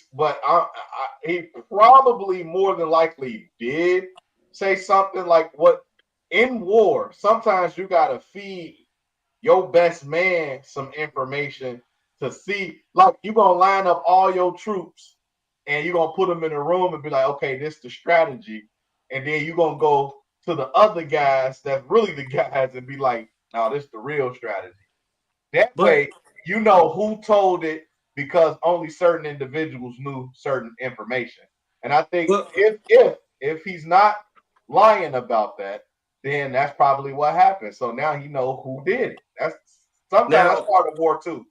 probably more than likely did say something like what in war, sometimes you gotta feed your best man some information to see, like you gonna line up all your troops and you're gonna put them in a room and be like, okay, this is the strategy. And then you're gonna go to the other guys that's really the guys and be like, no, this is the real strategy. That
but
way, you know who told it because only certain individuals knew certain information. And I think
but
if he's not lying about that, then that's probably what happened. So now you know who did it. That's sometimes that's
now
part of war too.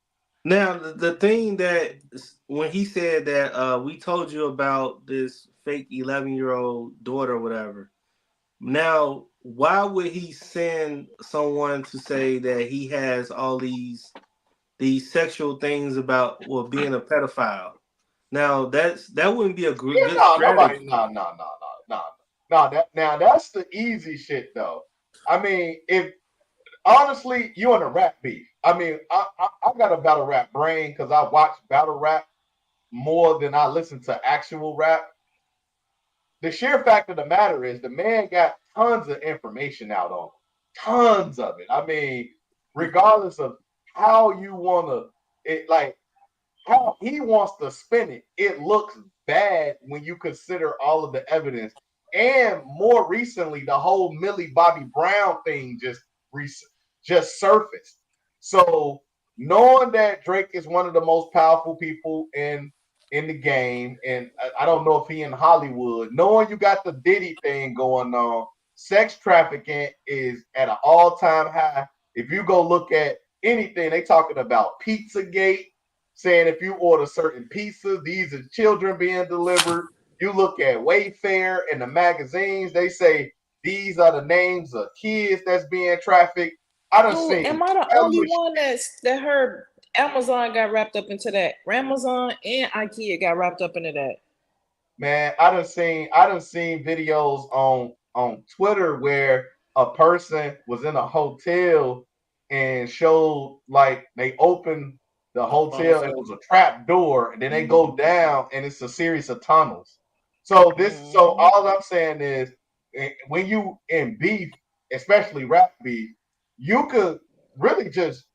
now the thing that when he said that we told you about this fake 11-year-old daughter or whatever. Now, why would he send someone to say that he has all these sexual things about being a pedophile? Now that wouldn't be a
Yeah,
good
no, nobody,
strategy.
no. Now that's the easy shit though. I mean, if honestly, you in a rap beef. I mean, I got a battle rap brain because I watch battle rap more than I listen to actual rap. The sheer fact of the matter is the man got tons of information out on him. Tons of it. I mean, regardless of how you want to, it like how he wants to spin it, it looks bad when you consider all of the evidence. And more recently, the whole Millie Bobby Brown thing just surfaced. So knowing that Drake is one of the most powerful people in the game, and I don't know if he in Hollywood, knowing you got the Diddy thing going on, sex trafficking is at an all-time high. If you go look at anything, they talking about Pizzagate, saying if you order certain pizzas, these are children being delivered. You look at Wayfair and the magazines, they say these are the names of kids that's being trafficked. I done
Oh,
seen
am I the
hella
only one that heard Amazon got wrapped up into that? Amazon and IKEA got wrapped up into that.
man, I done seen videos on Twitter where a person was in a hotel and showed like they opened the hotel and it was a trap door and then they go down and it's a series of tunnels. So
Mm-hmm.
all I'm saying is when you in beef, especially rap beef, you could really just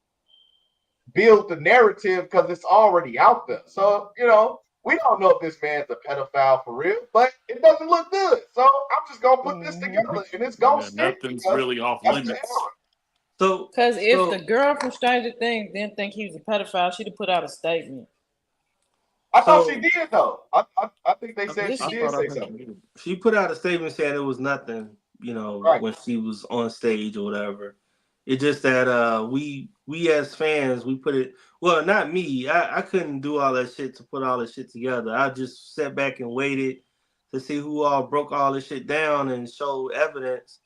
build the narrative because it's already out there. So, we don't know if this man's a pedophile for real, but it doesn't look good. So I'm just gonna put this
Mm-hmm.
together and it's gonna
Yeah,
stick
nothing's
because
really off
that's the
limits.
era.
So
Because if the
so
girl from Stranger Things didn't think he was a pedophile, she'd have put out a statement.
I thought she
so
did though. I think they said
Did
she
I
she?
did
thought I
say
heard
something.
you.
she put out a statement saying it was nothing,
Right.
when she was on stage or whatever. It's just that we as fans Well, not me. I couldn't do all that shit to put all this shit together. I just sat back and waited to see who all broke all this shit down and showed evidence.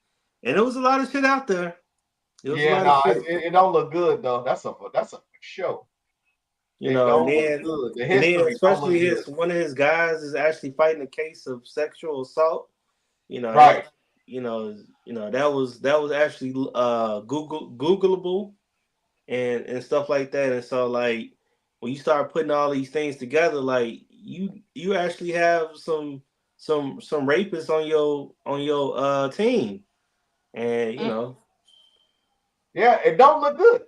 And there was a lot of shit out there. It was a
Yeah,
lot of
no,
shit.
it don't look good though. That's a show.
You
It
know,
don't look good. The
and then
history don't look
especially
good.
one of his guys is actually fighting a case of sexual assault. You know,
Right.
that was actually Googleable and stuff like that. And so like when you start putting all these things together, like you actually have some rapists on your team, and you know.
Yeah, it don't look good.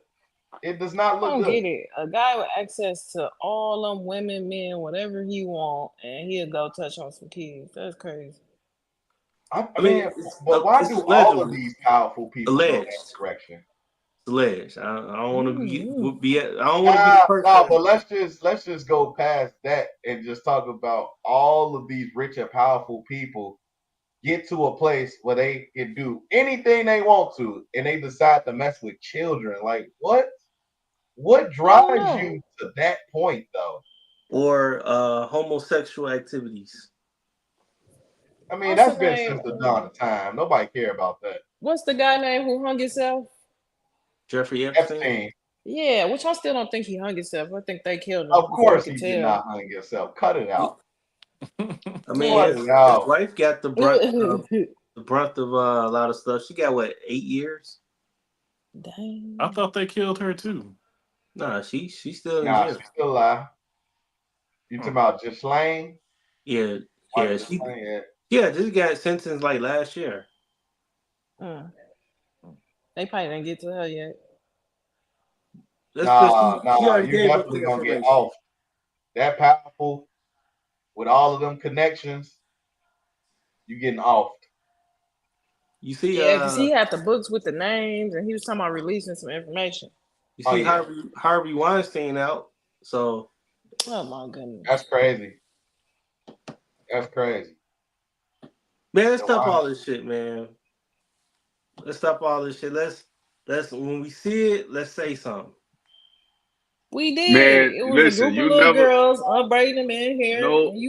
It does not
I
look
don't
good.
get it. A guy with access to all them women, men, whatever he want, and he'll go touch on some kids. That's crazy.
I mean, but why do all of these powerful people go that direction?
Alleged. I don't want to
Mm-hmm.
be. I don't want to be the person.
No, but let's just go past that and just talk about all of these rich and powerful people get to a place where they can do anything they want to, and they decide to mess with children. Like what? What drives you to that point, though?
Or homosexual activities.
I mean,
What's
that's
the
been
name?
since the dawn of time. Nobody care about that.
What's the guy name who hung himself?
Jeffrey Epstein.
Yeah, which I still don't think he hung himself. I think they killed him.
Of course,
you
he
could
did
tell.
not hang himself. Cut it out.
I mean, his wife got the brunt of a lot of stuff. She got what, 8 years?
Dang.
I thought they killed her too.
Nah, she's still in
Nah,
jail.
she's still alive. You talking about Ghislaine?
Yeah,
She
just got sentenced like last year.
They probably didn't get to her yet.
Nah, you definitely gonna get off. That powerful with all of them connections, you getting off.
You see,
yeah, because he had the books with the names, and he was talking about releasing some information.
You see Harvey Weinstein out, so.
Oh my goodness.
That's crazy. That's crazy.
Man, let's stop all this shit, man. Let's stop all this shit. Let's when we see it, let's say something.
We did.
Man,
It was
listen,
a group
you
of little
never
girls unbraiding their hair.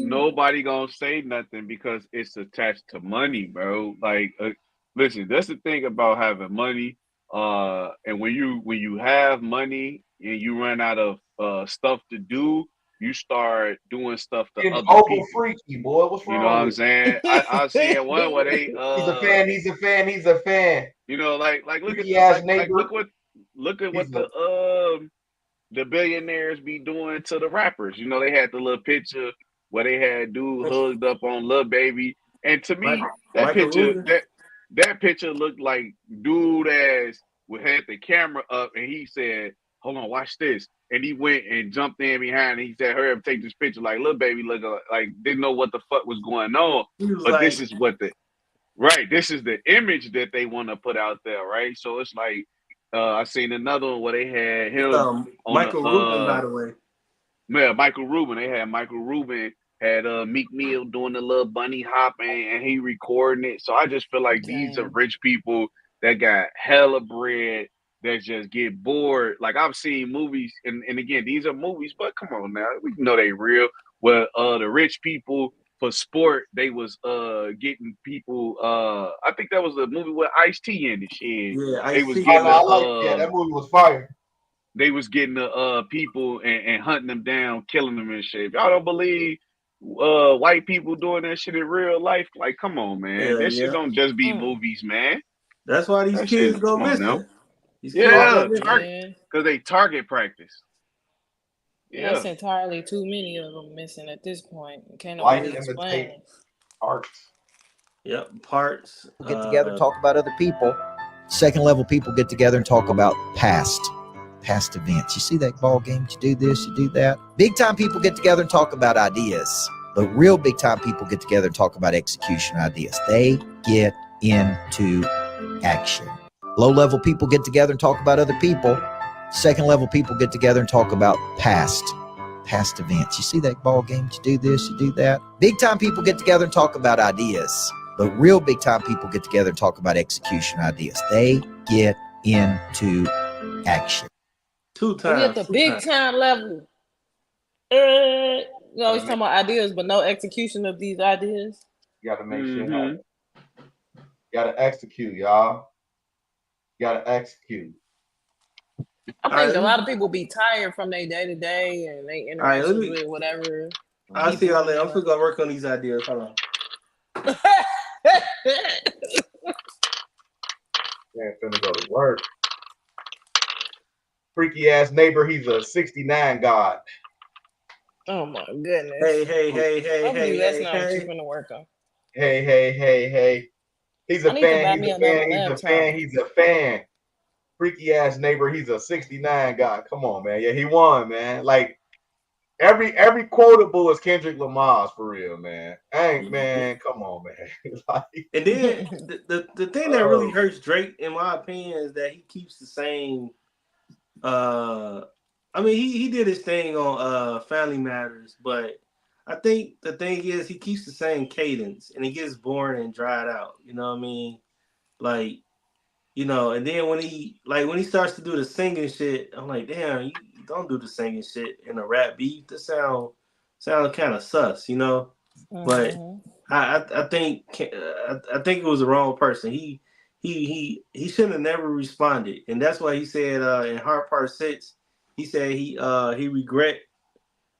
nobody gonna say nothing because it's attached to money, bro. Like, listen, that's the thing about having money. And when you have money and you run out of stuff to do, you start doing stuff to
Getting
other people.
freaky, boy. What's wrong?
You know what I'm saying? I seen one where they
he's a fan. He's a fan. He's a fan.
You know, like look at look at what the billionaires be doing to the rappers. You know, they had the little picture where they had dude hugged up on Lil Baby, and to me, that picture looked like dude had the camera up, and he said, "Hold on, watch this," and he went and jumped in behind, and he said, "Hurry up, take this picture." Like Lil Baby looked like didn't know what the fuck was going on, but this is what this is the image that they want to put out there, right? So it's like. I seen another one where they had him on
Michael Rubin, by the way.
Yeah, Michael Rubin. They had Michael Rubin had Meek Mill doing the little bunny hopping and he recording it. So I just feel like these are rich people that got hella bread that just get bored. Like I've seen movies, and again, these are movies, but come on now, we know they real. Where the rich people for sport, they was getting people. I think that was a movie with Ice-T in it. Shit,
yeah,
they was getting.
that movie was fire.
They was getting the people and hunting them down, killing them and shit. If y'all don't believe white people doing that shit in real life, like, come on, man. That shit don't just be movies, man.
That's why these kids go missing.
Yeah, because they target practice.
Yeah, it's entirely too many of them missing at this point. Can't
Like
explain it.
Parts.
Yep, parts.
Get together and talk about other people. Second level people get together and talk about past events. You see that ball game? You do this, you do that. Big time people get together and talk about ideas. But real big time people get together and talk about execution ideas. They get into action. Low level people get together and talk about other people. Second level people get together and talk about past events. You see that ball game? You do this, you do that. Big time people get together and talk about ideas. But real big time people get together and talk about execution ideas. They get into action.
2
We at
times.
the big time level. You always
Gotta
talking about ideas, but no execution of these ideas.
You gotta make shit happen. You gotta execute, y'all. You gotta execute.
I think a lot of people be tired from their day to day and they interactions with whatever.
I'll see y'all later. I'm
People.
still gonna work on these ideas. Hold on.
Man, finna go to work. Freaky ass neighbor, he's a 69 god.
Oh my goodness.
Hey.
Hopefully that's not what you're gonna work on.
Hey. He's a
I need to
fan.
buy
He's
me
a
another
fan. He's a
laptop.
fan. He's a fan. Freaky ass neighbor, he's a 69 god. Come on, man. Yeah, he won, man. Like every quotable is Kendrick Lamar's for real, man. Man, come on, man. Like,
and then the thing that really hurts Drake, in my opinion, is that he keeps the same. I mean, he did his thing on Family Matters, but I think the thing is he keeps the same cadence, and it gets boring and dried out. You know what I mean? Like, you know, and then when he starts to do the singing shit, I'm like, damn, you don't do the singing shit in a rap beat. This sound kind of sus, you know. But I think it was the wrong person. He shouldn't have never responded, and that's why he said in Hard Part 6, he said he regret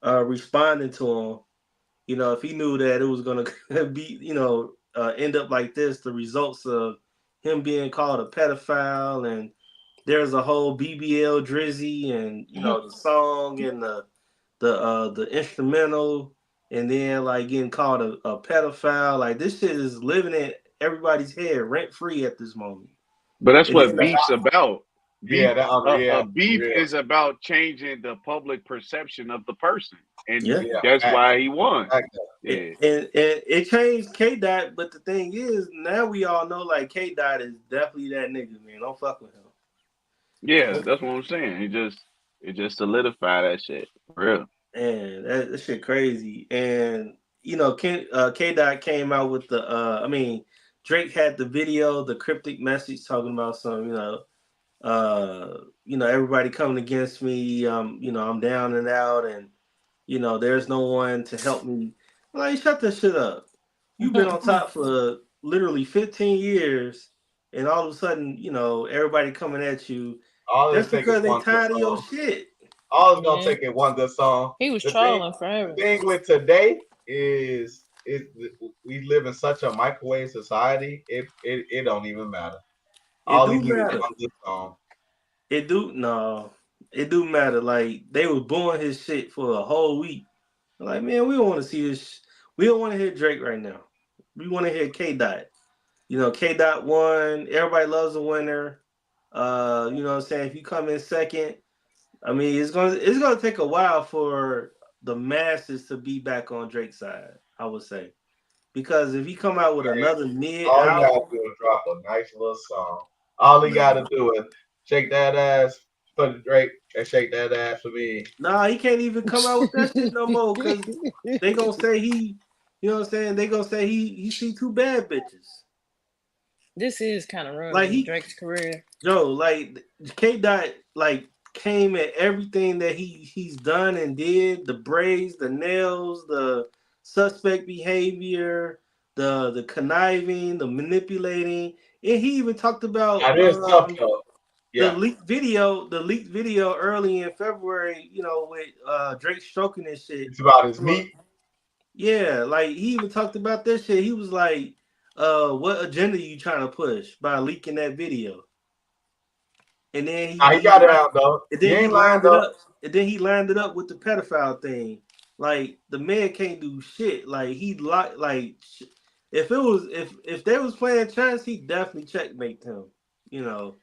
responding to him. You know, if he knew that it was gonna be, you know, end up like this, the results of him being called a pedophile, and there's a whole BBL Drizzy, and you know the song and the instrumental, and then like getting called a pedophile. Like this shit is living in everybody's head rent free at this moment.
But that's what beef's about. Beef,
yeah,
beef is about changing the public perception of the person, and that's why he won. Yeah,
and it changed K Dot, but the thing is, now we all know like K Dot is definitely that nigga, man. Don't fuck with him.
Yeah, that's what I'm saying. It just solidified that shit for real.
And that shit crazy. And you know, K Dot came out with the I mean, Drake had the video, the cryptic message talking about some, everybody coming against me. You know, I'm down and out, and you know, there's no one to help me. Like, shut that shit up. You've been on top for literally 15 years, and all of a sudden, you know, everybody coming at you. That's because they tired of your shit.
All it's gonna take is one good song.
He was trolling forever.
The thing with today is we live in such a microwave society. It don't even matter. All he needs is one good song.
It do matter. Like they was blowing his shit for a whole week. Like, man, we don't want to see this. We don't want to hear Drake right now. We want to hear K Dot. You know, K Dot won. Everybody loves a winner. You know what I'm saying? If you come in second, I mean, it's gonna take a while for the masses to be back on Drake's side, I would say. Because if he come out with another mid
all
album,
he gotta do is drop a nice little song. All he gotta do is shake that ass for Drake and shake that ass for me.
Nah, he can't even come out with that shit no more because they gonna say he, you know what I'm saying? They gonna say he see two bad bitches.
This is kind of ruining Drake's career.
Joe, like K Dot, like came at everything that he's done and did, the braids, the nails, the suspect behavior, the conniving, the manipulating, and he even talked about the leaked video early in February, you know, with Drake stroking and shit.
It's about his meat.
Yeah, like he even talked about that shit. He was like, what agenda you trying to push by leaking that video? And then he
got it out though.
And then he lined it up. And then he lined it up with the pedophile thing. Like the man can't do shit. Like he if they was playing chess, he definitely checkmate him. You know.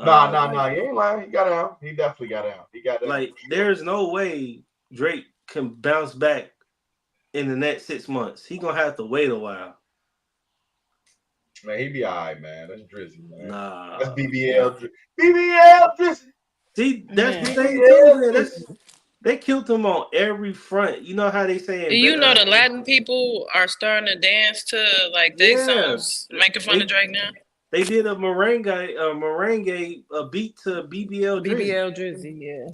Nah. He ain't lying. He got out. He definitely got out. He got out.
Like there's no way Drake can bounce back in the next 6 months. He gonna have to wait a while.
Man, he be alright, man. That's Drizzy, man.
Nah,
that's BBL. BBL Drizzy.
See, that's the thing too, man. They killed him on every front. You know how they say.
You know the Latin people are starting to dance to like they songs, making fun of Drake now.
They did a merengue beat to BBL Drizzy.
BBL Drizzy, yeah.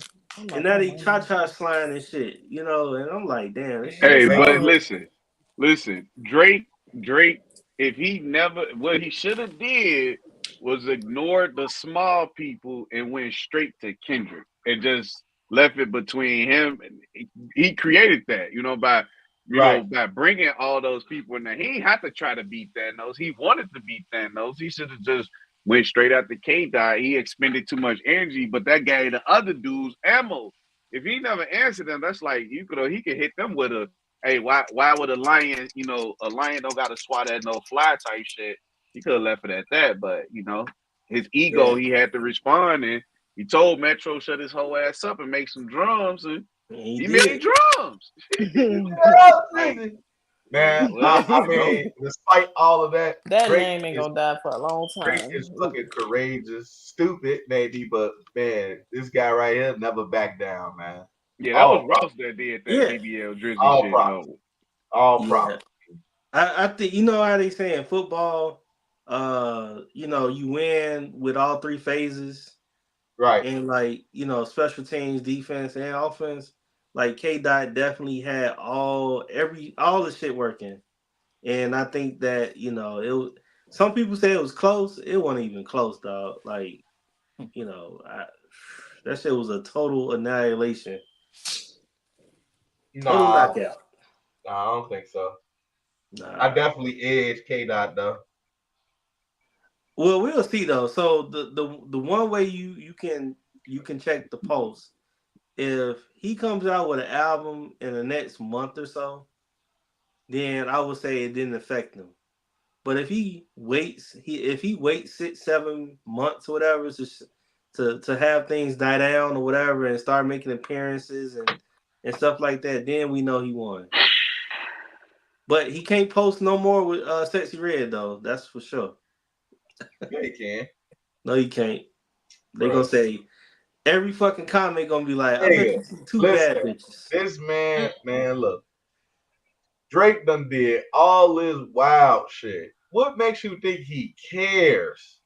And now they cha-cha slime and shit, and I'm like, damn, this shit
Hey, but
sucks.
listen, Drake, if he never, what he should have did was ignore the small people and went straight to Kendrick and just left it between him. He created that, by bringing all those people in there. He ain't have to try to beat Thanos. He wanted to beat Thanos. He should have just went straight after K Dot. He expended too much energy, but that gave the other dudes ammo. If he never answered them, that's like he could hit them with a hey, why would a lion, a lion don't got to swat at no fly type shit. He could have left it at that, but his ego, he had to respond, and he told Metro shut his whole ass up and make some drums, and he made drums.
Man, I mean, despite all of that,
that
Drake
name ain't gonna die for a long
Drake
time.
is fucking courageous, stupid maybe, but man, this guy right here never back down, man.
Yeah, that was Ross that did that BBL Drizzy
all
shit.
Props. All props.
I think how they say in football, you win with all three phases.
Right.
And special teams, defense, and offense. Like K Dot definitely had all the shit working. And I think that, some people say it was close. It wasn't even close, dog. Like, that shit was a total annihilation. Total knockout.
No, I don't think so.
Nah.
I definitely edge K Dot though.
Well, we'll see though. So the one way you can check the pulse, if he comes out with an album in the next month or so, then I would say it didn't affect him. But if he waits 6-7 months or whatever to have things die down or whatever and start making appearances and stuff like that, then we know he won. But he can't post no more with Sexy Red though. That's for sure.
Yeah, he can.
No, he can't. They gonna say every fucking comment gonna be like, I bet you see two bad bitches.
This man, look. Drake done did all this wild shit. What makes you think he cares?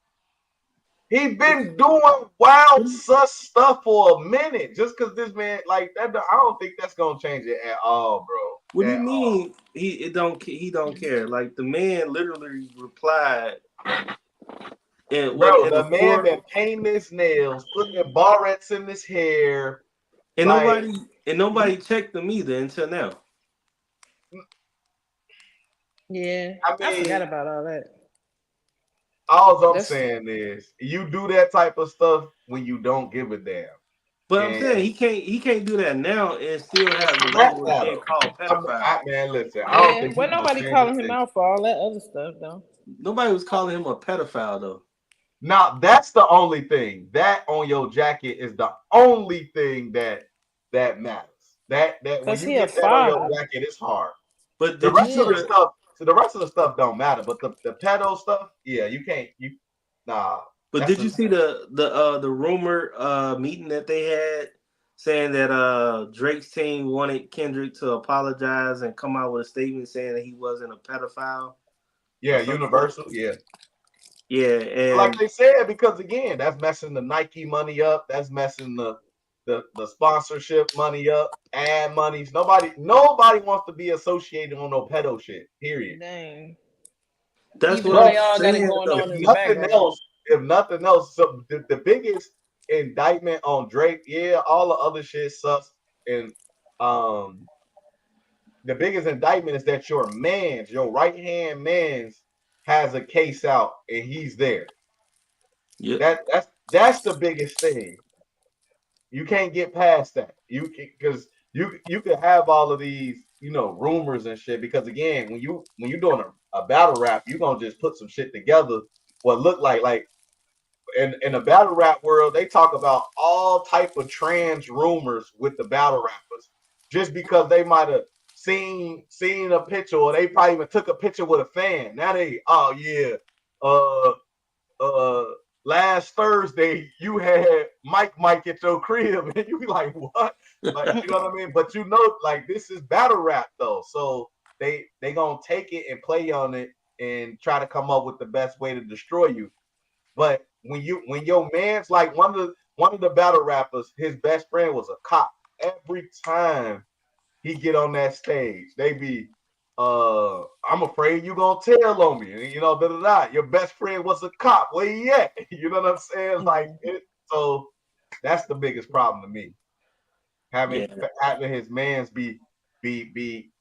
He been doing wild sus stuff for a minute. Just because this man like that, I don't think that's gonna change it at all, bro.
What do you mean he don't care? Like the man literally replied.
The man that painted his nails, putting barrettes in his hair,
and nobody checked him either until now.
Yeah, I forgot about all that.
All I'm saying is, you do that type of stuff when you don't give a damn.
But I'm saying he can't do that now and still have the label and call pedophile.
Man, listen, I don't think
nobody calling him out for all that other stuff though.
Nobody was calling him a pedophile though.
Now that's the only thing. That on your jacket is the only thing that matters. That when you get that on your jacket, it's hard.
But
the rest of the stuff don't matter. But the pedo stuff, yeah, you can't.
But did you see the rumor meeting that they had saying that Drake's team wanted Kendrick to apologize and come out with a statement saying that he wasn't a pedophile?
Yeah, Universal. Yeah.
Yeah, and
like they said, because again, that's messing the Nike money up. That's messing the sponsorship money up, ad monies. Nobody wants to be associated on no pedo shit. Period.
Dang.
That's
what they all got going on in the background.
If nothing else, so the biggest indictment on Drake, yeah, all the other shit sucks. And the biggest indictment is that your right hand man's has a case out and he's there.
Yeah,
that's the biggest thing. You can't get past that. Because you could have all of these, rumors and shit. Because again, when you're doing a battle rap, you're gonna just put some shit together. What look like in the battle rap world, they talk about all type of trans rumors with the battle rappers, just because they might have seen a picture, or they probably even took a picture with a fan. Now last Thursday you had Mike at your crib, and you be like, what? Like, you know what I mean? But like this is battle rap though, so they gonna take it and play on it and try to come up with the best way to destroy you. But when your man's like one of the battle rappers, his best friend was a cop. Every time he get on that stage, they be, I'm afraid you gonna tell on me, and da da da. Your best friend was a cop. Where he at? You know what I'm saying? Like so, that's the biggest problem to me. Having his mans be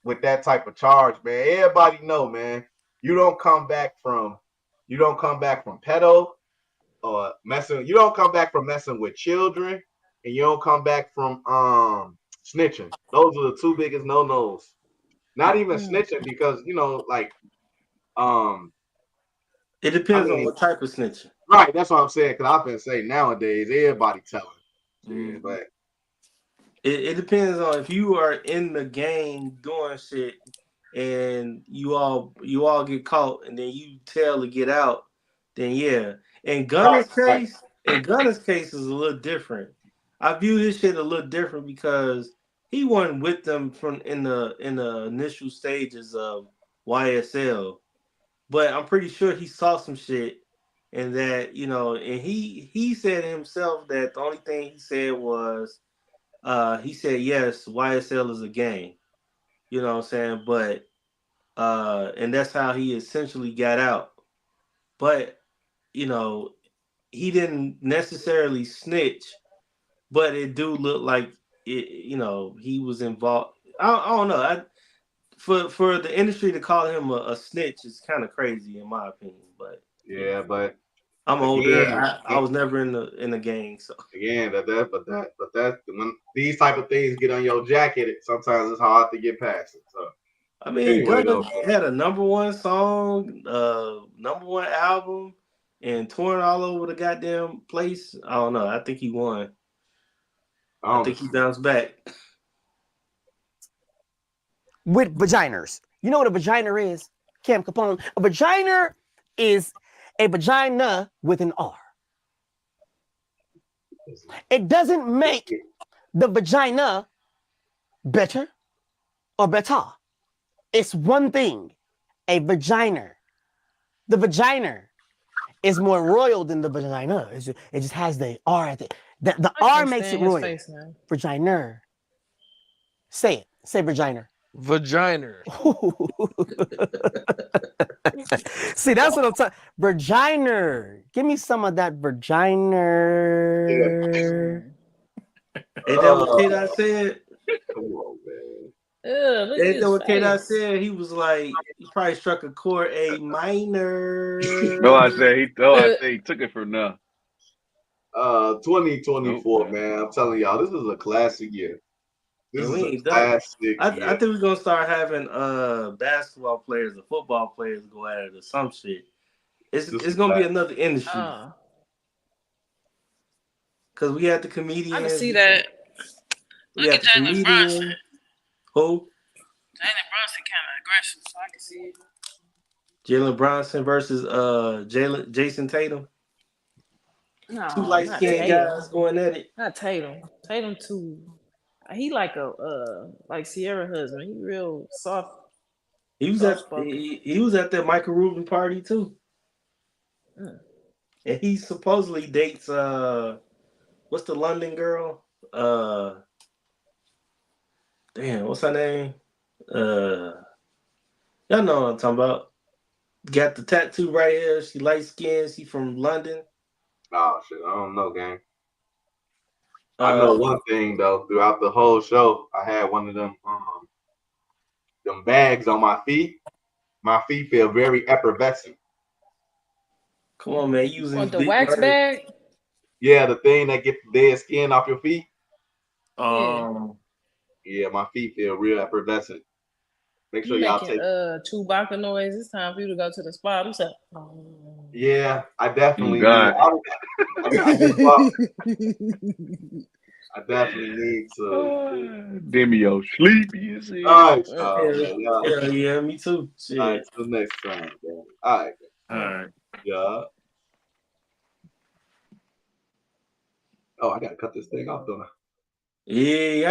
with that type of charge, man. Everybody know, man. You don't come back from pedo or messing. You don't come back from messing with children, and you don't come back from snitching. Those are the two biggest no-nos. Not even snitching because like
it depends on what type of snitching.
Right, that's what I'm saying. Because I've been saying nowadays everybody telling. Yeah, but
it depends on if you are in the game doing shit and you all get caught and then you tell to get out, then yeah. In Gunner's case is a little different. I view this shit a little different because he wasn't with them from in the initial stages of YSL. But I'm pretty sure he saw some shit and that, and he said himself that the only thing he said was he said, yes, YSL is a game. You know what I'm saying? But and that's how he essentially got out. But, he didn't necessarily snitch, but it do look like it, he was involved. I don't know. For the industry to call him a snitch is kind of crazy in my opinion. But
yeah, but
I'm older. I was never in the gang, so
again, that when these type of things get on your jacket, sometimes it's hard to get past it. So
I mean, Gunna had a #1 song, #1 album, and touring all over the goddamn place. I don't know. I think he won. I think he bounced back.
With vaginas. You know what a vagina is, Cam Capone? A vagina is a vagina with an R. It doesn't make the vagina better or better. It's one thing, a vagina. The vagina is more royal than the vagina. It just has the R at the R makes it royal. Vagina. Say it. Say vagina.
Vagina.
See, that's what I'm talking. Vagina. Give me some of that vagina.
Ain't that what K-Dot said?
Come on, man.
Ain't that what K-Dot said? He was like, he probably struck a chord A minor.
No, I said he took it from now.
2024, man. I'm telling y'all, this is a classic year. This is a classic year.
I think we're gonna start having basketball players and football players go at it or some shit. It's gonna be another industry. Cause we had the comedians.
I can see that.
Look at Jalen Brunson. Who?
Jalen Brunson kind of aggressive, so I can see it.
Jalen Brunson versus Jason Tatum.
No,
two light skinned guys going at it.
Not Tatum. Tatum too. He like like Sierra husband. He real soft.
He was at that Michael Rubin party too. And he supposedly dates what's the London girl? Damn, what's her name? Y'all know what I'm talking about. Got the tattoo right here. She light skinned. She from London.
Oh shit, I don't know, gang. I know one thing though. Throughout the whole show, I had one of them bags on my feet. My feet feel very effervescent.
Come on, man. Using
the wax bag?
Yeah, the thing that gets the dead skin off your feet. Yeah, my feet feel real effervescent. Make sure y'all take
Chewbacca noise. It's time for you to go to the spa. I'm saying,
yeah, I definitely need. I definitely need to.
Demio sleepy as hell.
All right,
yeah, me too. Shit.
All right, till next time, man. All right. Yeah. Oh, I gotta cut this thing off, don't I?
Yeah.